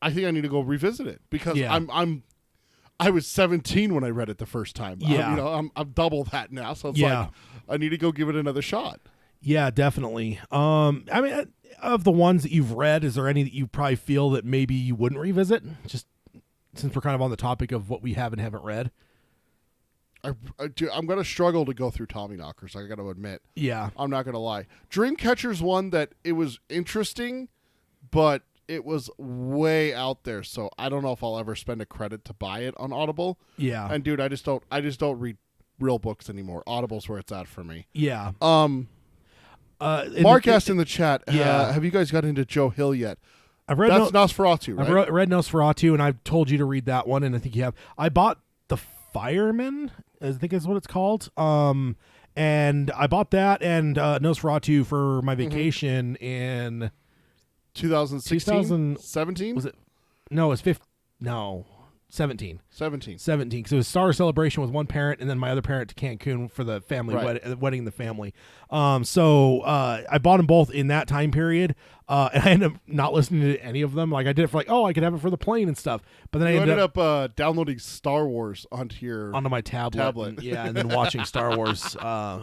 I think I need to go revisit it because I was 17 when I read it the first time. Yeah. I'm double that now, so it's like I need to go give it another shot. Yeah, definitely. I mean, of the ones that you've read, is there any that you probably feel that maybe you wouldn't revisit? Just since we're kind of on the topic of what we have and haven't read. I'm going to struggle to go through Tommyknockers, I got to admit. Yeah. I'm not going to lie. Dreamcatcher's one that it was interesting, but it was way out there, so I don't know if I'll ever spend a credit to buy it on Audible. Yeah. And dude, I just don't read real books anymore. Audible's where it's at for me. Yeah. Mark asked in the chat, have you guys got into Joe Hill yet? I've read That's Nosferatu, right? I've read Nosferatu, and I've told you to read that one, and I think you have. I bought The Fireman, I think is what it's called. And I bought that and Nosferatu for my vacation in 2016, 17? Was it? No, it was 17. 17. Because it was Star Celebration with one parent, and then my other parent to Cancun for the family wedding the family. So I bought them both in that time period, and I ended up not listening to any of them. Like I did it for I could have it for the plane and stuff. But then I ended up downloading Star Wars onto my tablet. And then watching Star Wars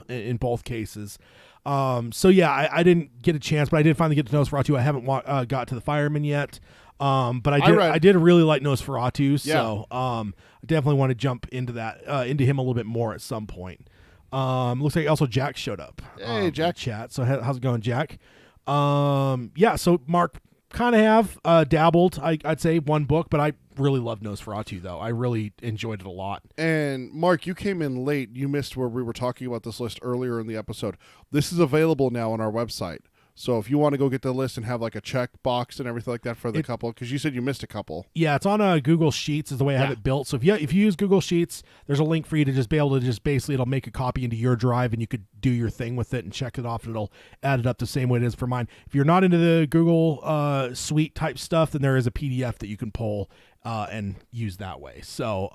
in both cases. So yeah, I didn't get a chance, but I did finally get to Nosferatu. I haven't got to The Fireman yet. But I did really like Nosferatu, so I definitely want to jump into that into him a little bit more at some point. Looks like also Jack showed up. Hey, Jack. In chat. So how's it going, Jack? So Mark kind of have dabbled. I'd say one book, but I really love Nosferatu though. I really enjoyed it a lot. And Mark, you came in late. You missed where we were talking about this list earlier in the episode. This is available now on our website. So if you want to go get the list and have like a check box and everything like that for the couple, because you said you missed a couple. Yeah, it's on Google Sheets is the way I have it built. So if you use Google Sheets, there's a link for you to just be able to just basically it'll make a copy into your drive and you could do your thing with it and check it off and it'll add it up the same way it is for mine. If you're not into the Google Suite type stuff, then there is a PDF that you can pull and use that way. So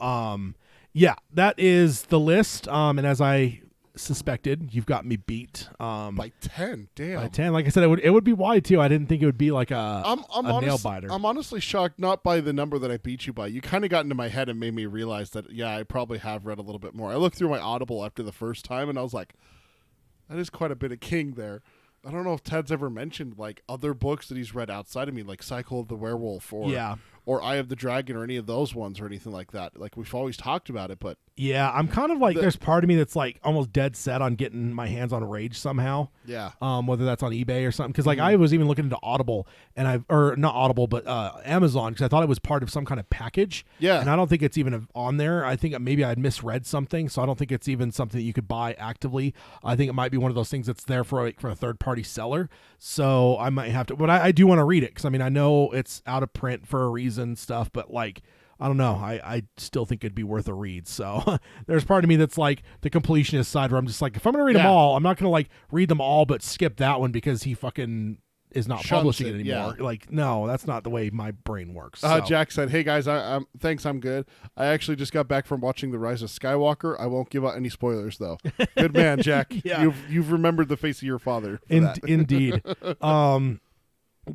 that is the list. And as I suspected, you've got me beat by 10. Damn. By 10. Like I said, it would be wide too. I didn't think it would be like a nail biter. I'm honestly shocked not by the number that I beat you by. You kind of got into my head and made me realize that I probably have read a little bit more. I looked through my Audible after the first time and I was like, that is quite a bit of King there. I don't know if Ted's ever mentioned like other books that he's read outside of me, like Cycle of the Werewolf or Eye of the Dragon or any of those ones or anything like that. Like we've always talked about it, but yeah, I'm kind of like there's part of me that's like almost dead set on getting my hands on Rage somehow. Yeah. Whether that's on eBay or something, because like I was even looking into Audible and not Audible but Amazon because I thought it was part of some kind of package. Yeah. And I don't think it's even on there. I think maybe I had misread something, so I don't think it's even something that you could buy actively. I think it might be one of those things that's there for a third party seller. So I might have to, but I do want to read it because I mean I know it's out of print for a reason stuff, but like I don't know. I still think it'd be worth a read. So there's part of me that's like the completionist side where I'm just like, if I'm going to read them all, I'm not going to like read them all but skip that one because he fucking is not publishing it anymore. Yeah. Like, no, that's not the way my brain works. So. Jack said, "Hey guys, I'm thanks, I'm good. I actually just got back from watching The Rise of Skywalker. I won't give out any spoilers though." Good man, Jack. Yeah. You've remembered the face of your father. For that. Indeed.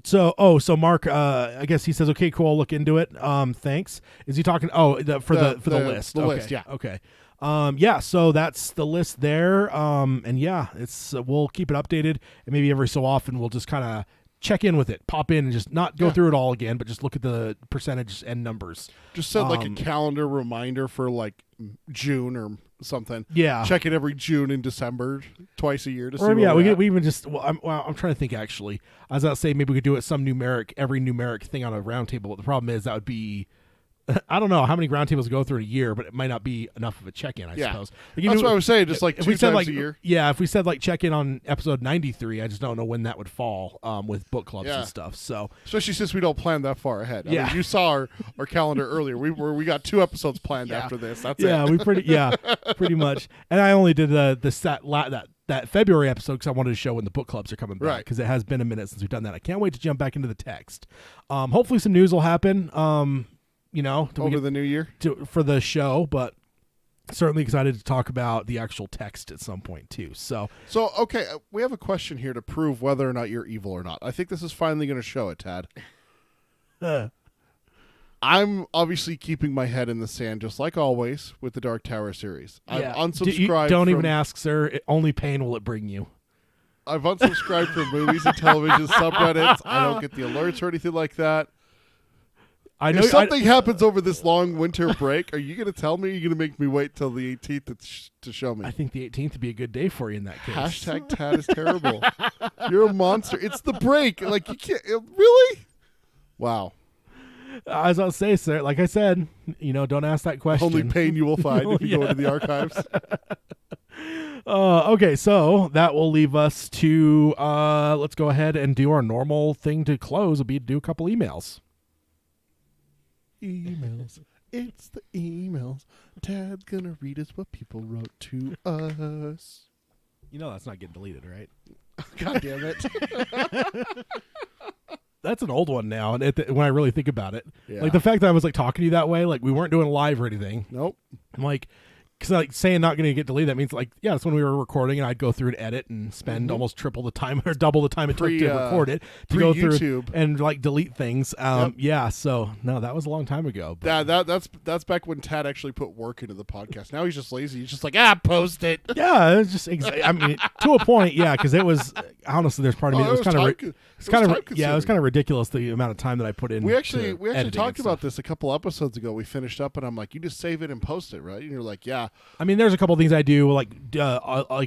So Mark, I guess he says, okay, cool, I'll look into it. Thanks. Is he talking? Oh, for the list. The okay. list, yeah. Okay. Yeah, so that's the list there. And yeah, it's we'll keep it updated, and maybe every so often we'll just kind of check in with it, pop in, and just not go through it all again, but just look at the percentage and numbers. Just set like a calendar reminder for like June or something. Yeah, check it every June and December, twice a year to see. Or yeah, we we even just. Well, I'm trying to think actually. As I was say, maybe we could do it every numeric thing on a round table. But the problem is that would be. I don't know how many roundtables go through a year, but it might not be enough of a check-in, I suppose. Like, that's what I was saying, just like if two we said times a year. Yeah, if we said like check-in on episode 93, I just don't know when that would fall with book clubs and stuff. So especially since we don't plan that far ahead. Yeah. I mean, you saw our calendar earlier. We got 2 episodes planned after this. That's it. we pretty much. And I only did that February episode because I wanted to show when the book clubs are coming back because it has been a minute since we've done that. I can't wait to jump back into the text. Hopefully some news will happen. Over the new year for the show, but certainly excited to talk about the actual text at some point too. So okay, we have a question here to prove whether or not you're evil or not. I think this is finally going to show it, Tad. I'm obviously keeping my head in the sand, just like always with the Dark Tower series. I've unsubscribed. Don't even ask, sir. Only pain will it bring you. I've unsubscribed from movies and television subreddits. I don't get the alerts or anything like that. I know if something happens over this long winter break, are you going to tell me? Or are you going to make me wait till the 18th to show me? I think the 18th would be a good day for you in that case. Hashtag Tad is terrible. You're a monster. It's the break. Like, you can't. Really? Wow. As I'll say, sir, like I said, don't ask that question. Only pain you will find if you go into the archives. Okay, so that will leave us to let's go ahead and do our normal thing to close. Will be to do a couple emails. Emails. It's the emails. Tad's gonna read us what people wrote to us. That's not getting deleted, right? God damn it. That's an old one now, and when I really think about it. Yeah. Like the fact that I was like talking to you that way, like we weren't doing live or anything. Nope. I'm like, because like saying not going to get deleted, that means like, yeah, that's when we were recording, and I'd go through and edit and spend almost triple the time or double the time it took to record it to go through YouTube. and like delete things. Yeah, so no, that was a long time ago. But. That's back when Tad actually put work into the podcast. Now he's just lazy. He's just like, post it. Yeah, it was just I mean, to a point, yeah, because it was honestly, there's part of me that was kind of ridiculous the amount of time that I put in. We actually talked about this a couple episodes ago. We finished up, and I'm like, you just save it and post it, right? And you're like, yeah. I mean, there's a couple of things I do like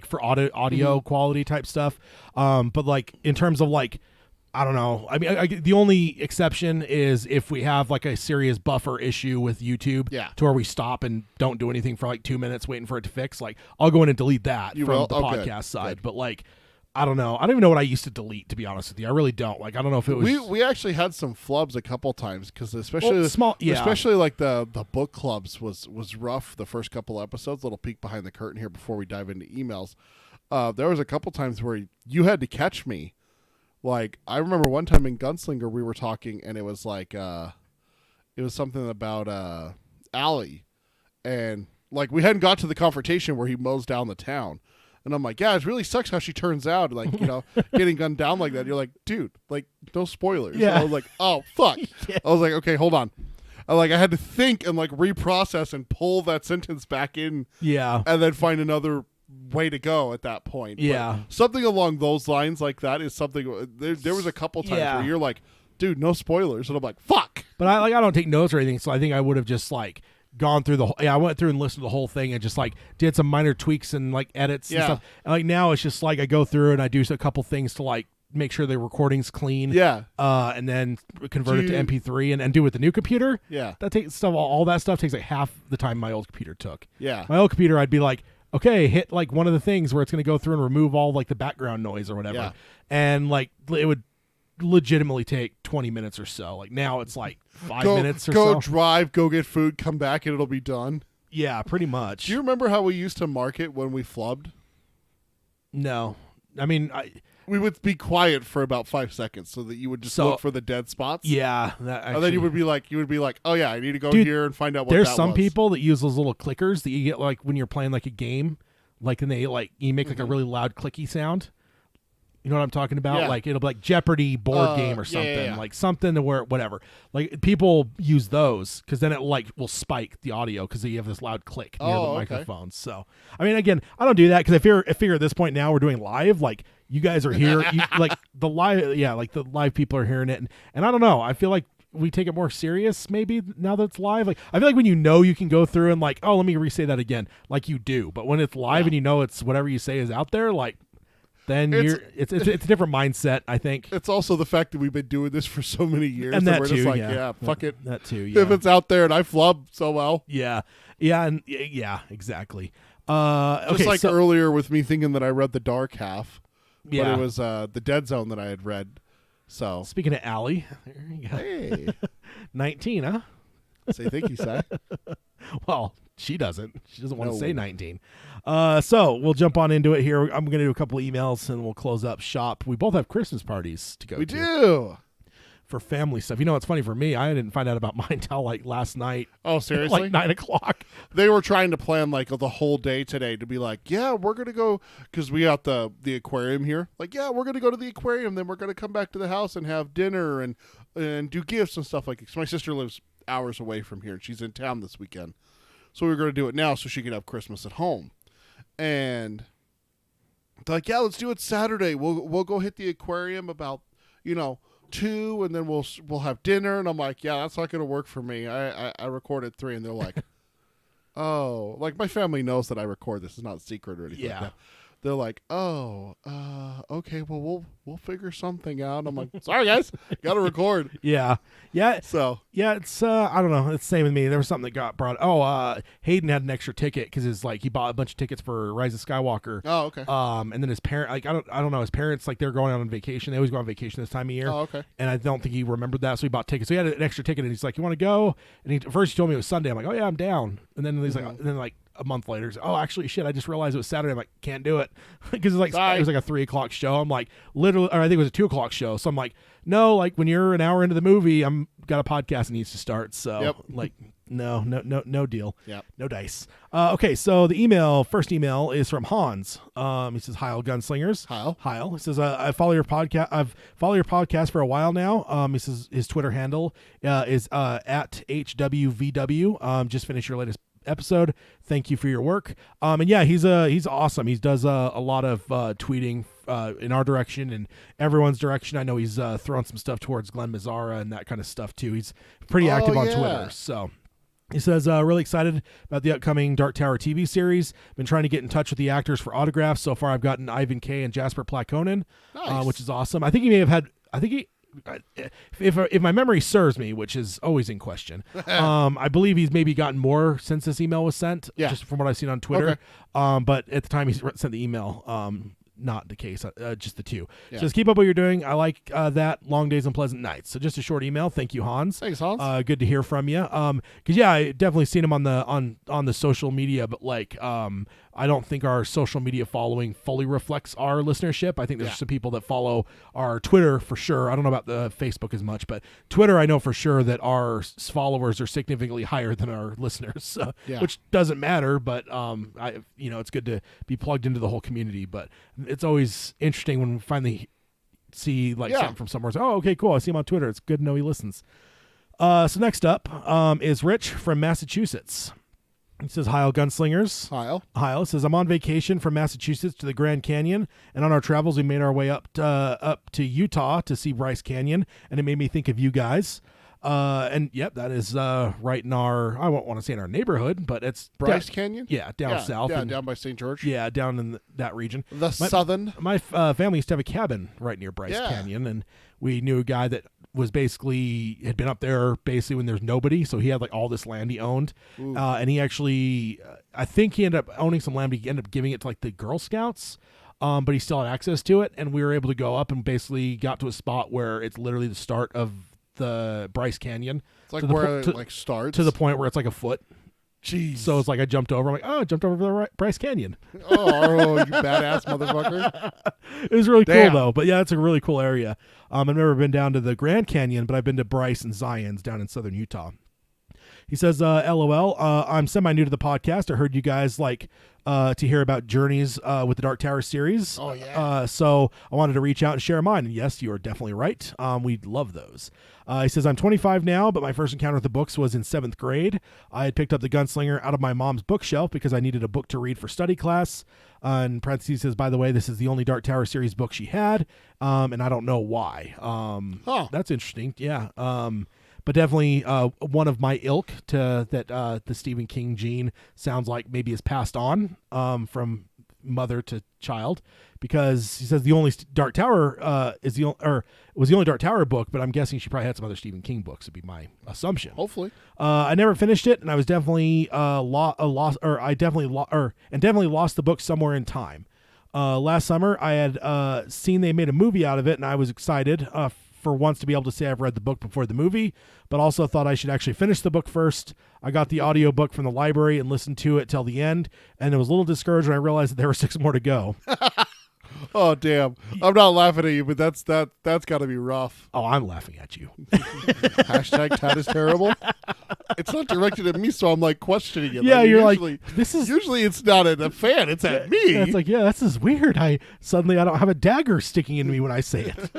for audio quality type stuff, but like in terms of like, I don't know. I mean, the only exception is if we have like a serious buffer issue with YouTube, to where we stop and don't do anything for like 2 minutes waiting for it to fix. Like, I'll go in and delete that from the podcast side. Good. But like, I don't know. I don't even know what I used to delete, to be honest with you. I really don't. Like, I don't know if it was. We actually had some flubs a couple times because especially like the book clubs was rough the first couple episodes. Little peek behind the curtain here before we dive into emails. There was a couple times where you had to catch me. Like, I remember one time in Gunslinger we were talking, and it was like it was something about Allie, and like we hadn't got to the confrontation where he mows down the town. And I'm like, yeah, it really sucks how she turns out, like, getting gunned down like that. You're like, dude, like, no spoilers. Yeah. I was like, oh, fuck. Yeah. I was like, okay, hold on. I had to think and, like, reprocess and pull that sentence back in. Yeah. And then find another way to go at that point. Yeah. But something along those lines like that is something, there was a couple times where you're like, dude, no spoilers. And I'm like, fuck. But I don't take notes or anything, so I think I would have just, like, gone through I went through and listened to the whole thing and just like did some minor tweaks and like edits and stuff. And like now it's just like I go through and I do a couple things to like make sure the recording's clean. Yeah. And then convert it to MP3 and do it with the new computer. Yeah. That takes stuff. All that stuff takes like half the time my old computer took. Yeah. My old computer, I'd be like, okay, hit like one of the things where it's going to go through and remove all like the background noise or whatever. Yeah. And like it would legitimately take 20 minutes or so. Like now it's like 5 minutes or go so. drive, go get food, come back, and it'll be done. Yeah, pretty much. Do you remember how we used to market when we flubbed? No. I mean, We would be quiet for about 5 seconds so that you would just look for the dead spots. yeah. That actually, And then you would be like, oh yeah, I need to go Dude, here and find out what there's that some was. people that use those little clickers that you get like when you're playing like a game, like and they like you make like a really loud clicky sound. You know what I'm talking about? Yeah. Like it'll be like Jeopardy board game or something, yeah. like something to where whatever. Like people use those because then it like will spike the audio because you have this loud click near the microphone. So I mean, again, I don't do that because I figure at this point now we're doing live. Like you guys are here, like the live, like the live people are hearing it, and I don't know. I feel like we take it more serious maybe now that it's live. Like I feel like when you can go through and like, oh, let me re-say that again, like you do. But when it's live and it's whatever you say is out there, like. Then it's a different mindset, I think. It's also the fact that we've been doing this for so many years, And that we're too, just like, yeah. fuck it. That too, yeah. If it's out there and I flub so well, yeah, exactly. just Okay, like so, earlier with me thinking that I read the dark half, but yeah. it was the Dead Zone that I had read. So Speaking of Allie, there you go. hey, 19, huh? say thank you, Si. Well, she doesn't. She doesn't want to No. say 19. So we'll jump on into it here. I'm going to do a couple emails and we'll close up shop. We both have Christmas parties to go We to do. for family stuff. You know, it's funny for me. I didn't find out about mine until like last night, Oh, seriously? like 9:00. They were trying to plan like the whole day today to be like, yeah, we're gonna go because we got the aquarium here. Like, yeah, we're gonna go to the aquarium, then we're gonna come back to the house and have dinner and do gifts and stuff like that. 'Cause my sister lives hours away from here and she's in town this weekend, so we were gonna do it now so she could have Christmas at home. And they're like, yeah, let's do it Saturday. We'll go hit the aquarium about 2, and then we'll have dinner. And I'm like, yeah, that's not gonna work for me. I record at 3, and they're like. Oh, like my family knows that I record this. It's not a secret or anything like that. They're like, oh, okay, well, we'll figure something out. I'm like, sorry, guys, got to record. Yeah. So, Yeah, it's I don't know. It's the same with me. There was something that got brought. Hayden had an extra ticket because it's like he bought a bunch of tickets for Rise of Skywalker. oh, okay. And then his parent, like I don't know, his parents like they're going out on vacation. They always go on vacation this time of year. Oh, okay. And I don't think he remembered that, so he bought tickets. So he had an extra ticket, and he's like, "You want to go?" And at first he told me it was Sunday. I'm like, "Oh yeah, I'm down." And then he's like, and then like a month later, he's like, "Oh, actually, shit, I just realized it was Saturday." I'm like, "Can't do it," because it was like a 3:00 show. I'm like, literally, or I think it was a 2:00 show. So I'm like, no, like when you're an hour into the movie, I'm got a podcast that needs to start. So like, no deal. Yep. No dice. Okay, so the first email is from Hans. He says, "Heil Gunslingers." Heil. He says, "I follow your podcast. I've followed your podcast for a while now." He says his Twitter handle is at HWVW. Just finished your latest episode. Thank you for your work. And yeah, he's awesome. He does a lot of tweeting in our direction and everyone's direction. I know he's throwing some stuff towards Glenn Mazzara and that kind of stuff too. He's pretty active on Twitter. So he says, really excited about the upcoming Dark Tower TV series. Been trying to get in touch with the actors for autographs. So far, I've gotten Ivan K. and Jasper Plakonin, which is awesome. I think he may have had. If my memory serves me, which is always in question, I believe he's maybe gotten more since this email was sent. Just from what I've seen on Twitter. Okay. But at the time he sent the email, not the case, just the two. Says, keep up what you're doing. I like that. Long days and pleasant nights. So just a short email. Thank you, Hans. Thanks, Hans. Good to hear from you. Because I definitely seen him on the social media, but like I don't think our social media following fully reflects our listenership. I think there's some people that follow our Twitter for sure. I don't know about the Facebook as much, but Twitter I know for sure that our followers are significantly higher than our listeners, which doesn't matter. But it's good to be plugged into the whole community. But it's always interesting when we finally see something from somewhere. Oh, okay, cool. I see him on Twitter. It's good to know he listens. So next up is Rich from Massachusetts. He says, "Heil Gunslingers." Heil. He says, "I'm on vacation from Massachusetts to the Grand Canyon, and on our travels we made our way up to Utah to see Bryce Canyon, and it made me think of you guys." And yep, that is right in our, I won't want to say in our neighborhood, but it's Bryce Canyon? Yeah, down south. Yeah, down by St. George. Yeah, down in that region. Southern. My family used to have a cabin right near Bryce Canyon, and we knew a guy that was basically had been up there basically when there's nobody, so he had like all this land he owned, and he actually I think he ended up owning some land, but he ended up giving it to like the Girl Scouts, but he still had access to it, and we were able to go up and basically got to a spot where it's literally the start of the Bryce Canyon. It's like to the where po- it like starts to the point where it's like a foot. Jeez. So it's like I jumped over. I'm like, oh, I jumped over the Bryce Canyon. Oh, you badass motherfucker. It was really Damn. cool though. But yeah, it's a really cool area. I've never been down to the Grand Canyon, but I've been to Bryce and Zion's down in southern Utah. He says, LOL, I'm semi-new to the podcast. I heard you guys like to hear about journeys with the Dark Tower series. Oh, yeah. So I wanted to reach out and share mine. And yes, you are definitely right. We love those. He says, I'm 25 now, but my first encounter with the books was in 7th grade. I had picked up The Gunslinger out of my mom's bookshelf because I needed a book to read for study class. In parentheses says, by the way, this is the only Dark Tower series book she had, and I don't know why. That's interesting. Yeah. But definitely one of my ilk that the Stephen King gene sounds like maybe is passed on from mother to child, because he says the only Dark Tower was the only Dark Tower book, but I'm guessing she probably had some other Stephen King books, would be my assumption. Hopefully. I never finished it, and I was definitely lost the book somewhere in time. Last summer, I had seen they made a movie out of it, and I was excited for once to be able to say I've read the book before the movie, but also thought I should actually finish the book first. I got the audiobook from the library and listened to it till the end, and I was a little discouraged when I realized that there were 6 more to go. Oh, damn. I'm not laughing at you, but that's got to be rough. Oh, I'm laughing at you. Hashtag Tad is terrible. It's not directed at me, so I'm like questioning it. Yeah, you're usually, like, this is... Usually it's not at a fan, it's at me. It's like, yeah, this is weird. I don't have a dagger sticking into me when I say it.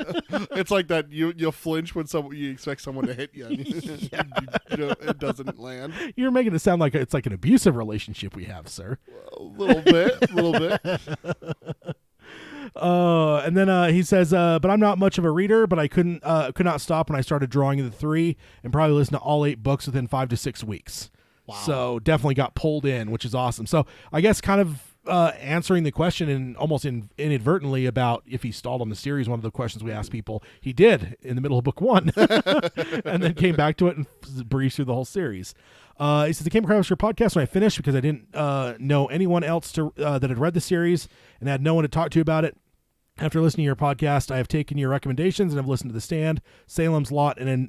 It's like that you'll flinch when you expect someone to hit you. Yeah. It doesn't land. You're making it sound like it's like an abusive relationship we have, sir. A little bit. And then he says, but I'm not much of a reader, but I could not stop when I started drawing the 3 and probably listened to all 8 books within 5 to 6 weeks. Wow. So definitely got pulled in, which is awesome. So I guess kind of answering the question and almost inadvertently about if he stalled on the series, one of the questions we asked people, he did in the middle of book 1 and then came back to it and breezed through the whole series. He says, I came across your podcast when I finished because I didn't know anyone else that had read the series and had no one to talk to about it. After listening to your podcast, I have taken your recommendations and have listened to The Stand, Salem's Lot, and then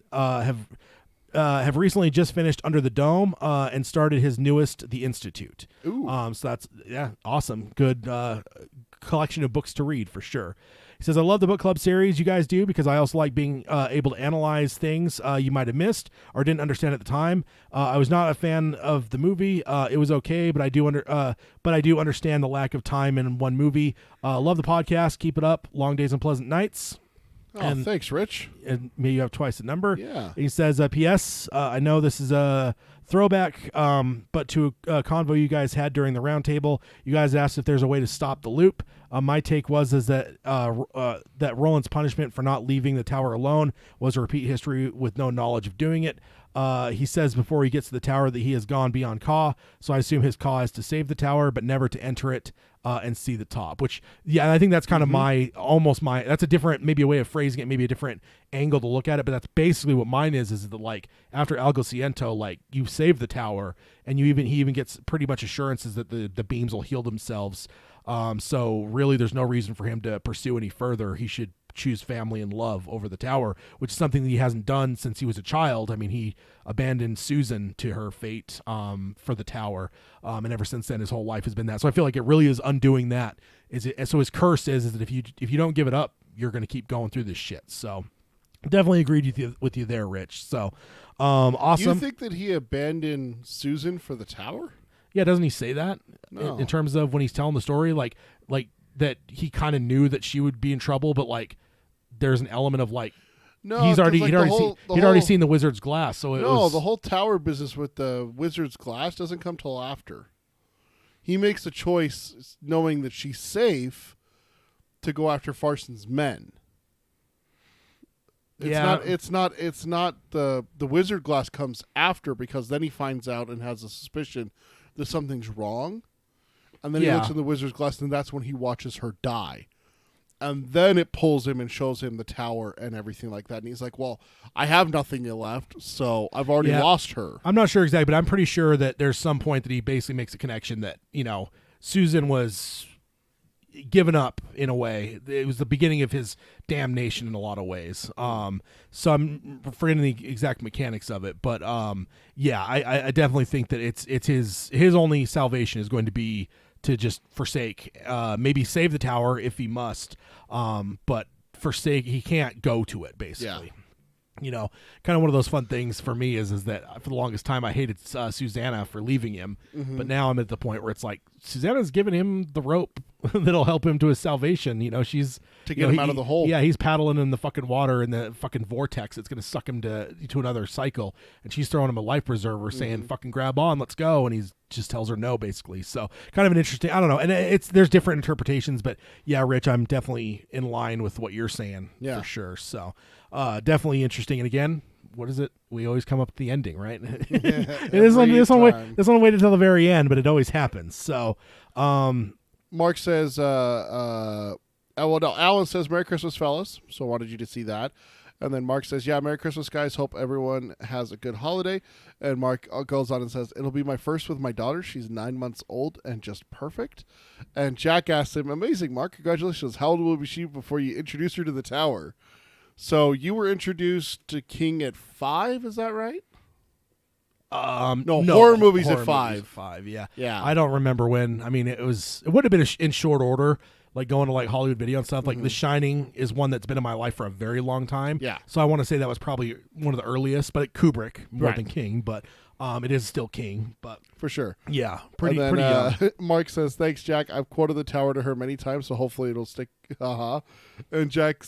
have recently just finished Under the Dome and started his newest, The Institute. Ooh. So that's awesome. Good collection of books to read for sure. He says, I love the book club series you guys do because I also like being able to analyze things you might have missed or didn't understand at the time. I was not a fan of the movie. It was okay, but I do understand the lack of time in one movie. Love the podcast. Keep it up. Long days and pleasant nights. Oh, thanks, Rich. And maybe you have twice the number. Yeah. He says, P.S. I know this is a throwback, but to a convo you guys had during the roundtable, you guys asked if there's a way to stop the loop. My take was that Roland's punishment for not leaving the tower alone was a repeat history with no knowledge of doing it. He says before he gets to the tower that he has gone beyond Ka, so I assume his Ka is to save the tower, but never to enter it and see the top. Which, yeah, I think that's kind of that's a different, maybe a way of phrasing it, maybe a different angle to look at it, but that's basically what mine is that like after Algociento, like you save the tower, and he even gets pretty much assurances that the beams will heal themselves. So really, there's no reason for him to pursue any further. He should choose family and love over the tower, which is something that he hasn't done since he was a child. I mean, he abandoned Susan to her fate for the tower, and ever since then his whole life has been that. So I feel like it really is undoing that. So his curse is that if you don't give it up, you're going to keep going through this shit. So definitely agreed with you there, Rich. So awesome. You think that he abandoned Susan for the tower? Yeah, doesn't he say that No. in terms of when he's telling the story, like that he kind of knew that she would be in trouble, but like there's an element of like No, he'd already seen the wizard's glass, so the whole tower business with the wizard's glass doesn't come till after. He makes a choice knowing that she's safe to go after Farson's men. It's not the wizard glass comes after, because then he finds out and has a suspicion that something's wrong. And then he looks in the wizard's glass, and that's when he watches her die. And then it pulls him and shows him the tower and everything like that. And he's like, well, I have nothing left, so I've already lost her. I'm not sure exactly, but I'm pretty sure that there's some point that he basically makes a connection that, Susan was given up in a way. It was the beginning of his damnation in a lot of ways. So I'm forgetting the exact mechanics of it, but yeah, I definitely think that it's his only salvation is going to be to just forsake, maybe save the tower if he must, but forsake. He can't go to it basically. Yeah. You know, kind of one of those fun things for me is that for the longest time I hated Susanna for leaving him, but now I'm at the point where it's like Susanna's giving him the rope that'll help him to his salvation. You know, she's To get him out of the hole. Yeah, he's paddling in the fucking water in the fucking vortex. It's gonna suck him to another cycle, and she's throwing him a life preserver, saying "fucking grab on, let's go," and he's just tells her no, basically. So kind of an interesting. I don't know, and there's different interpretations, but yeah, Rich, I'm definitely in line with what you're saying for sure. So definitely interesting. And again, what is it? We always come up with the ending, right? This one waited until the very end, but it always happens. So, Mark says, well, no, Alan says, Merry Christmas, fellas. So I wanted you to see that. And then Mark says, yeah, Merry Christmas, guys. Hope everyone has a good holiday. And Mark goes on and says, it'll be my first with my daughter. She's 9 months old and just perfect. And Jack asks him, amazing, Mark. Congratulations. How old will she be before you introduce her to the tower? So you were introduced to King at 5, is that right? No, horror movies at 5. 5, yeah. Yeah. I don't remember when. I mean, it would have been in short order, like going to like Hollywood Video and stuff. Like The Shining is one that's been in my life for a very long time. Yeah. So I want to say that was probably one of the earliest, but Kubrick more Right. than King. But it is still King. But For sure. yeah, pretty And then, young. Mark says, thanks, Jack. I've quoted the tower to her many times, so hopefully it'll stick. Haha. And Jack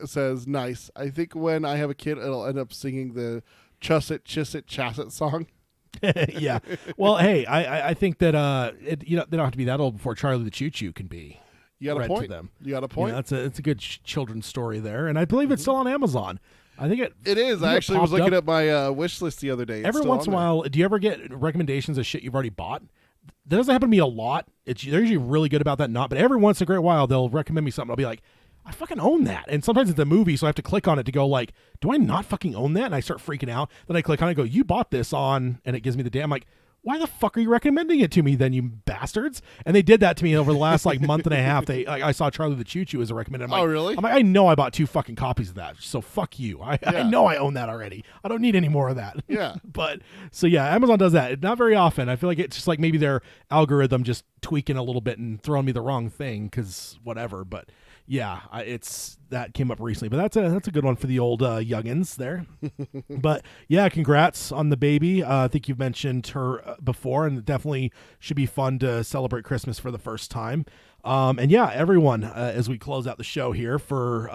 says, nice. I think when I have a kid, it'll end up singing the Chusset, Chisset, Chasset song. Yeah. Well, hey, I think that they don't have to be that old before Charlie the Choo Choo can be. You got a read point. To them. You got a point. It's a good children's story there, and I believe it's still on Amazon. I think It is. I actually was looking at my wish list the other day. It's every still once in a on there. while. Do you ever get recommendations of shit you've already bought? That doesn't happen to me a lot. They're usually really good about that. Not, but every once in a great while they'll recommend me something. I'll be like, I fucking own that. And sometimes it's a movie, so I have to click on it to go like, do I not fucking own that? And I start freaking out. Then I click on it and go, you bought this on, and it gives me the damn like, why the fuck are you recommending it to me then, you bastards? And they did that to me over the last like month and a half. I saw Charlie the Choo Choo as a recommended. I'm Oh, like, really? I'm like, I know I bought 2 fucking copies of that, so fuck you. I know I own that already. I don't need any more of that. Yeah. But so yeah, Amazon does that. Not very often. I feel like it's just like maybe their algorithm just tweaking a little bit and throwing me the wrong thing because whatever. But yeah, it's that came up recently. But that's a good one for the old youngins there. But yeah, congrats on the baby. I think you've mentioned her before, and it definitely should be fun to celebrate Christmas for the first time. And yeah, everyone, as we close out the show here for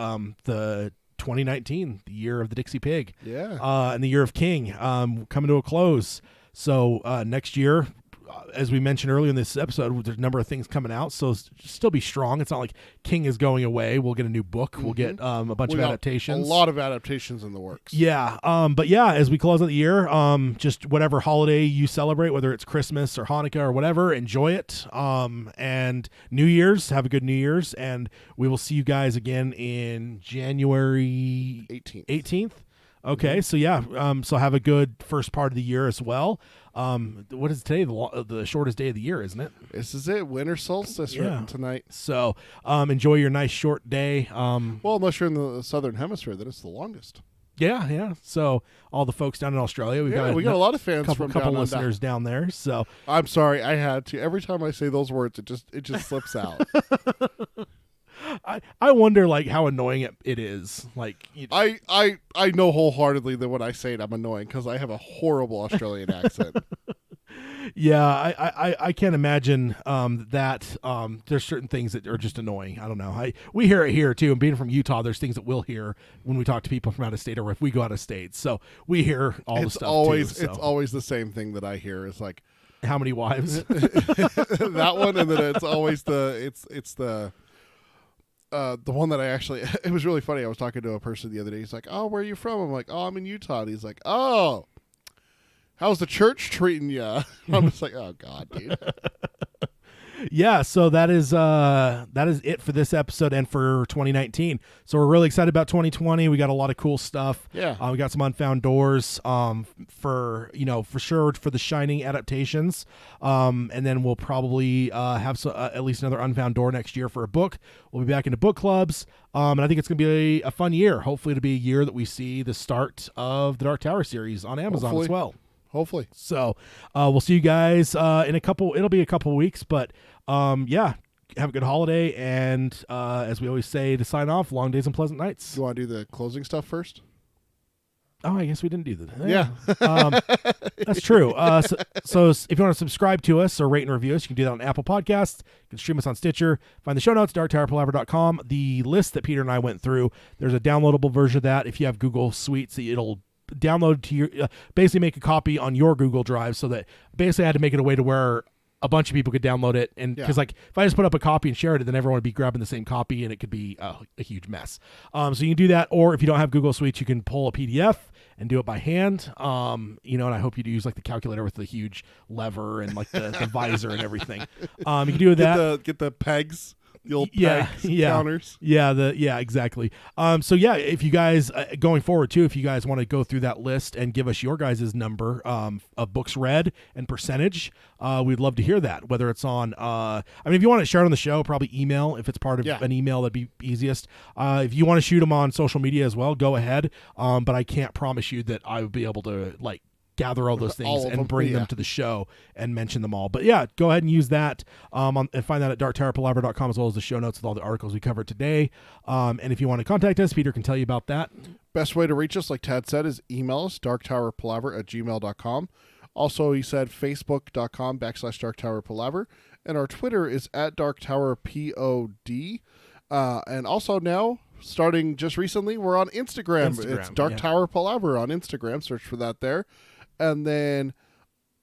the 2019, the year of the Dixie Pig, and the year of King, coming to a close. So next year, as we mentioned earlier in this episode, there's a number of things coming out, so still be strong. It's not like King is going away. We'll get a new book. We'll get a bunch of adaptations. A lot of adaptations in the works. Yeah. But yeah, as we close out the year, just whatever holiday you celebrate, whether it's Christmas or Hanukkah or whatever, enjoy it. And New Year's, have a good New Year's, and we will see you guys again in January 18th. Okay, so yeah, so have a good first part of the year as well. What is today? The shortest day of the year, isn't it? This is it. Winter solstice written tonight. So enjoy your nice short day. Well, unless you're in the southern hemisphere, then it's the longest. Yeah. So all the folks down in Australia, we got a lot of fans couple listeners down there. So I'm sorry, I had to. Every time I say those words, it just slips out. I wonder like how annoying it is. Like I know wholeheartedly that when I say it, I'm annoying because I have a horrible Australian accent. Yeah, I can't imagine that there's certain things that are just annoying. I don't know. We hear it here too, and being from Utah, there's things that we'll hear when we talk to people from out of state or if we go out of state. So we hear all the stuff too. It's always the same thing that I hear. It's like, how many wives? That one, and then it's always the one that I actually, it was really funny. I was talking to a person the other day. He's like, oh, where are you from? I'm like, oh, I'm in Utah. And he's like, oh, how's the church treating you? I'm just like, oh, God, dude. Yeah, so that is it for this episode and for 2019. So we're really excited about 2020. We got a lot of cool stuff. Yeah. We got some Unfound Doors for sure for the Shining adaptations. And then we'll probably have at least another Unfound Door next year for a book. We'll be back into book clubs. And I think it's going to be a fun year. Hopefully it'll be a year that we see the start of the Dark Tower series on Amazon as well. Hopefully. So we'll see you guys it'll be a couple weeks, but yeah, have a good holiday. And as we always say to sign off, long days and pleasant nights. You want to do the closing stuff first? Oh, I guess we didn't do that. Yeah. That's true. So if you want to subscribe to us or rate and review us, you can do that on Apple Podcasts. You can stream us on Stitcher. Find the show notes, darktowerpalaver.com. The list that Peter and I went through, there's a downloadable version of that. If you have Google Suites, it'll download to your basically make a copy on your Google Drive, so that basically I had to make it a way to where a bunch of people could download it, and because like if I just put up a copy and share it, then everyone would be grabbing the same copy and it could be a huge mess. So you can do that, or if you don't have Google Suites, you can pull a PDF and do it by hand. And I hope you do use like the calculator with the huge lever and like the visor and everything. You can do that. Get the pegs. The old pegs, counters. Yeah, exactly. So yeah, if you guys going forward too, if you guys want to go through that list and give us your guys' number of books read and percentage, we'd love to hear that. Whether it's on, if you want to share it on the show, probably email. If it's part of an email, that'd be easiest. If you want to shoot them on social media as well, go ahead. But I can't promise you that I would be able to like gather all those things and bring them to the show and mention them all. But yeah, go ahead and use that and find that at darktowerpalaver.com, as well as the show notes with all the articles we covered today. And if you want to contact us, Peter can tell you about that. Best way to reach us, like Tad said, is email us, darktowerpalaver@gmail.com. Also, he said facebook.com/darktowerpalaver. And our Twitter is @darktowerpod. And also now, starting just recently, we're on Instagram. It's Dark Tower Palaver on Instagram. Search for that there. And then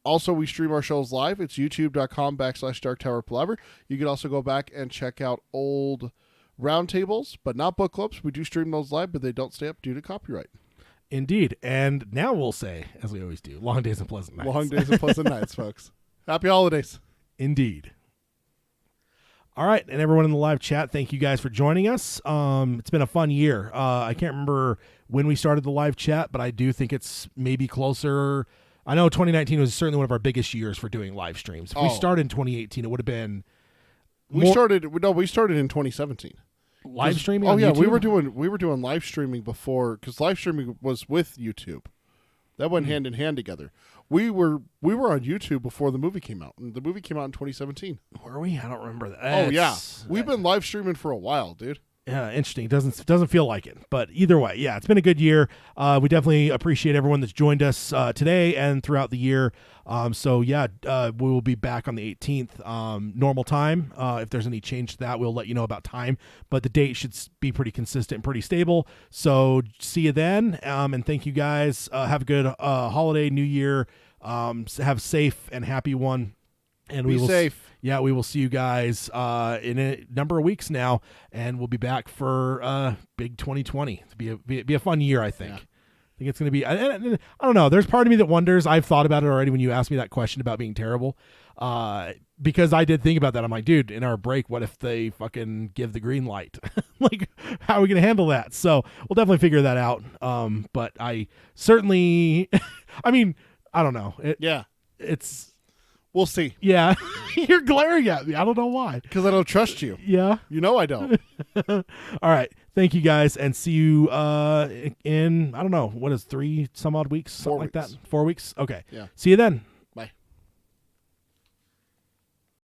also we stream our shows live. It's youtube.com/darktowerpalaver. You can also go back and check out old roundtables, but not book clubs. We do stream those live, but they don't stay up due to copyright. Indeed. And now we'll say, as we always do, long days and pleasant nights. Long days and pleasant nights, folks. Happy holidays. Indeed. All right, and everyone in the live chat, thank you guys for joining us. It's been a fun year. I can't remember when we started the live chat, but I do think it's maybe closer. I know 2019 was certainly one of our biggest years for doing live streams. If we started in 2018, it would have been we started in 2017. Live streaming? Oh yeah, YouTube? we were doing live streaming before, because live streaming was with YouTube. That went hand in hand together. We were on YouTube before the movie came out, and the movie came out in 2017. Were we? I don't remember that. Oh yeah, we've been live streaming for a while, dude. Yeah, interesting. It doesn't feel like it, but either way, yeah, it's been a good year. We definitely appreciate everyone that's joined us today and throughout the year. So yeah, we will be back on the 18th, normal time. If there's any change to that, we'll let you know about time, but the date should be pretty consistent and pretty stable. So see you then. And thank you guys. Have a good holiday, New Year. Have a safe and happy one. And Be safe. Yeah, we will see you guys in a number of weeks now, and we'll be back for big 2020. It'll be a fun year, I think. Yeah. I think it's going to be. I don't know. There's part of me that wonders. I've thought about it already when you asked me that question about being terrible, because I did think about that. I'm like, dude, in our break, what if they fucking give the green light? Like, how are we going to handle that? So we'll definitely figure that out. But I certainly, I mean, I don't know. It's. We'll see. Yeah. You're glaring at me. I don't know why. Because I don't trust you. Yeah. You know I don't. All right. Thank you guys, and see you in, I don't know, what is 3 some odd weeks? Something like that. 4 weeks? Okay. Yeah. See you then.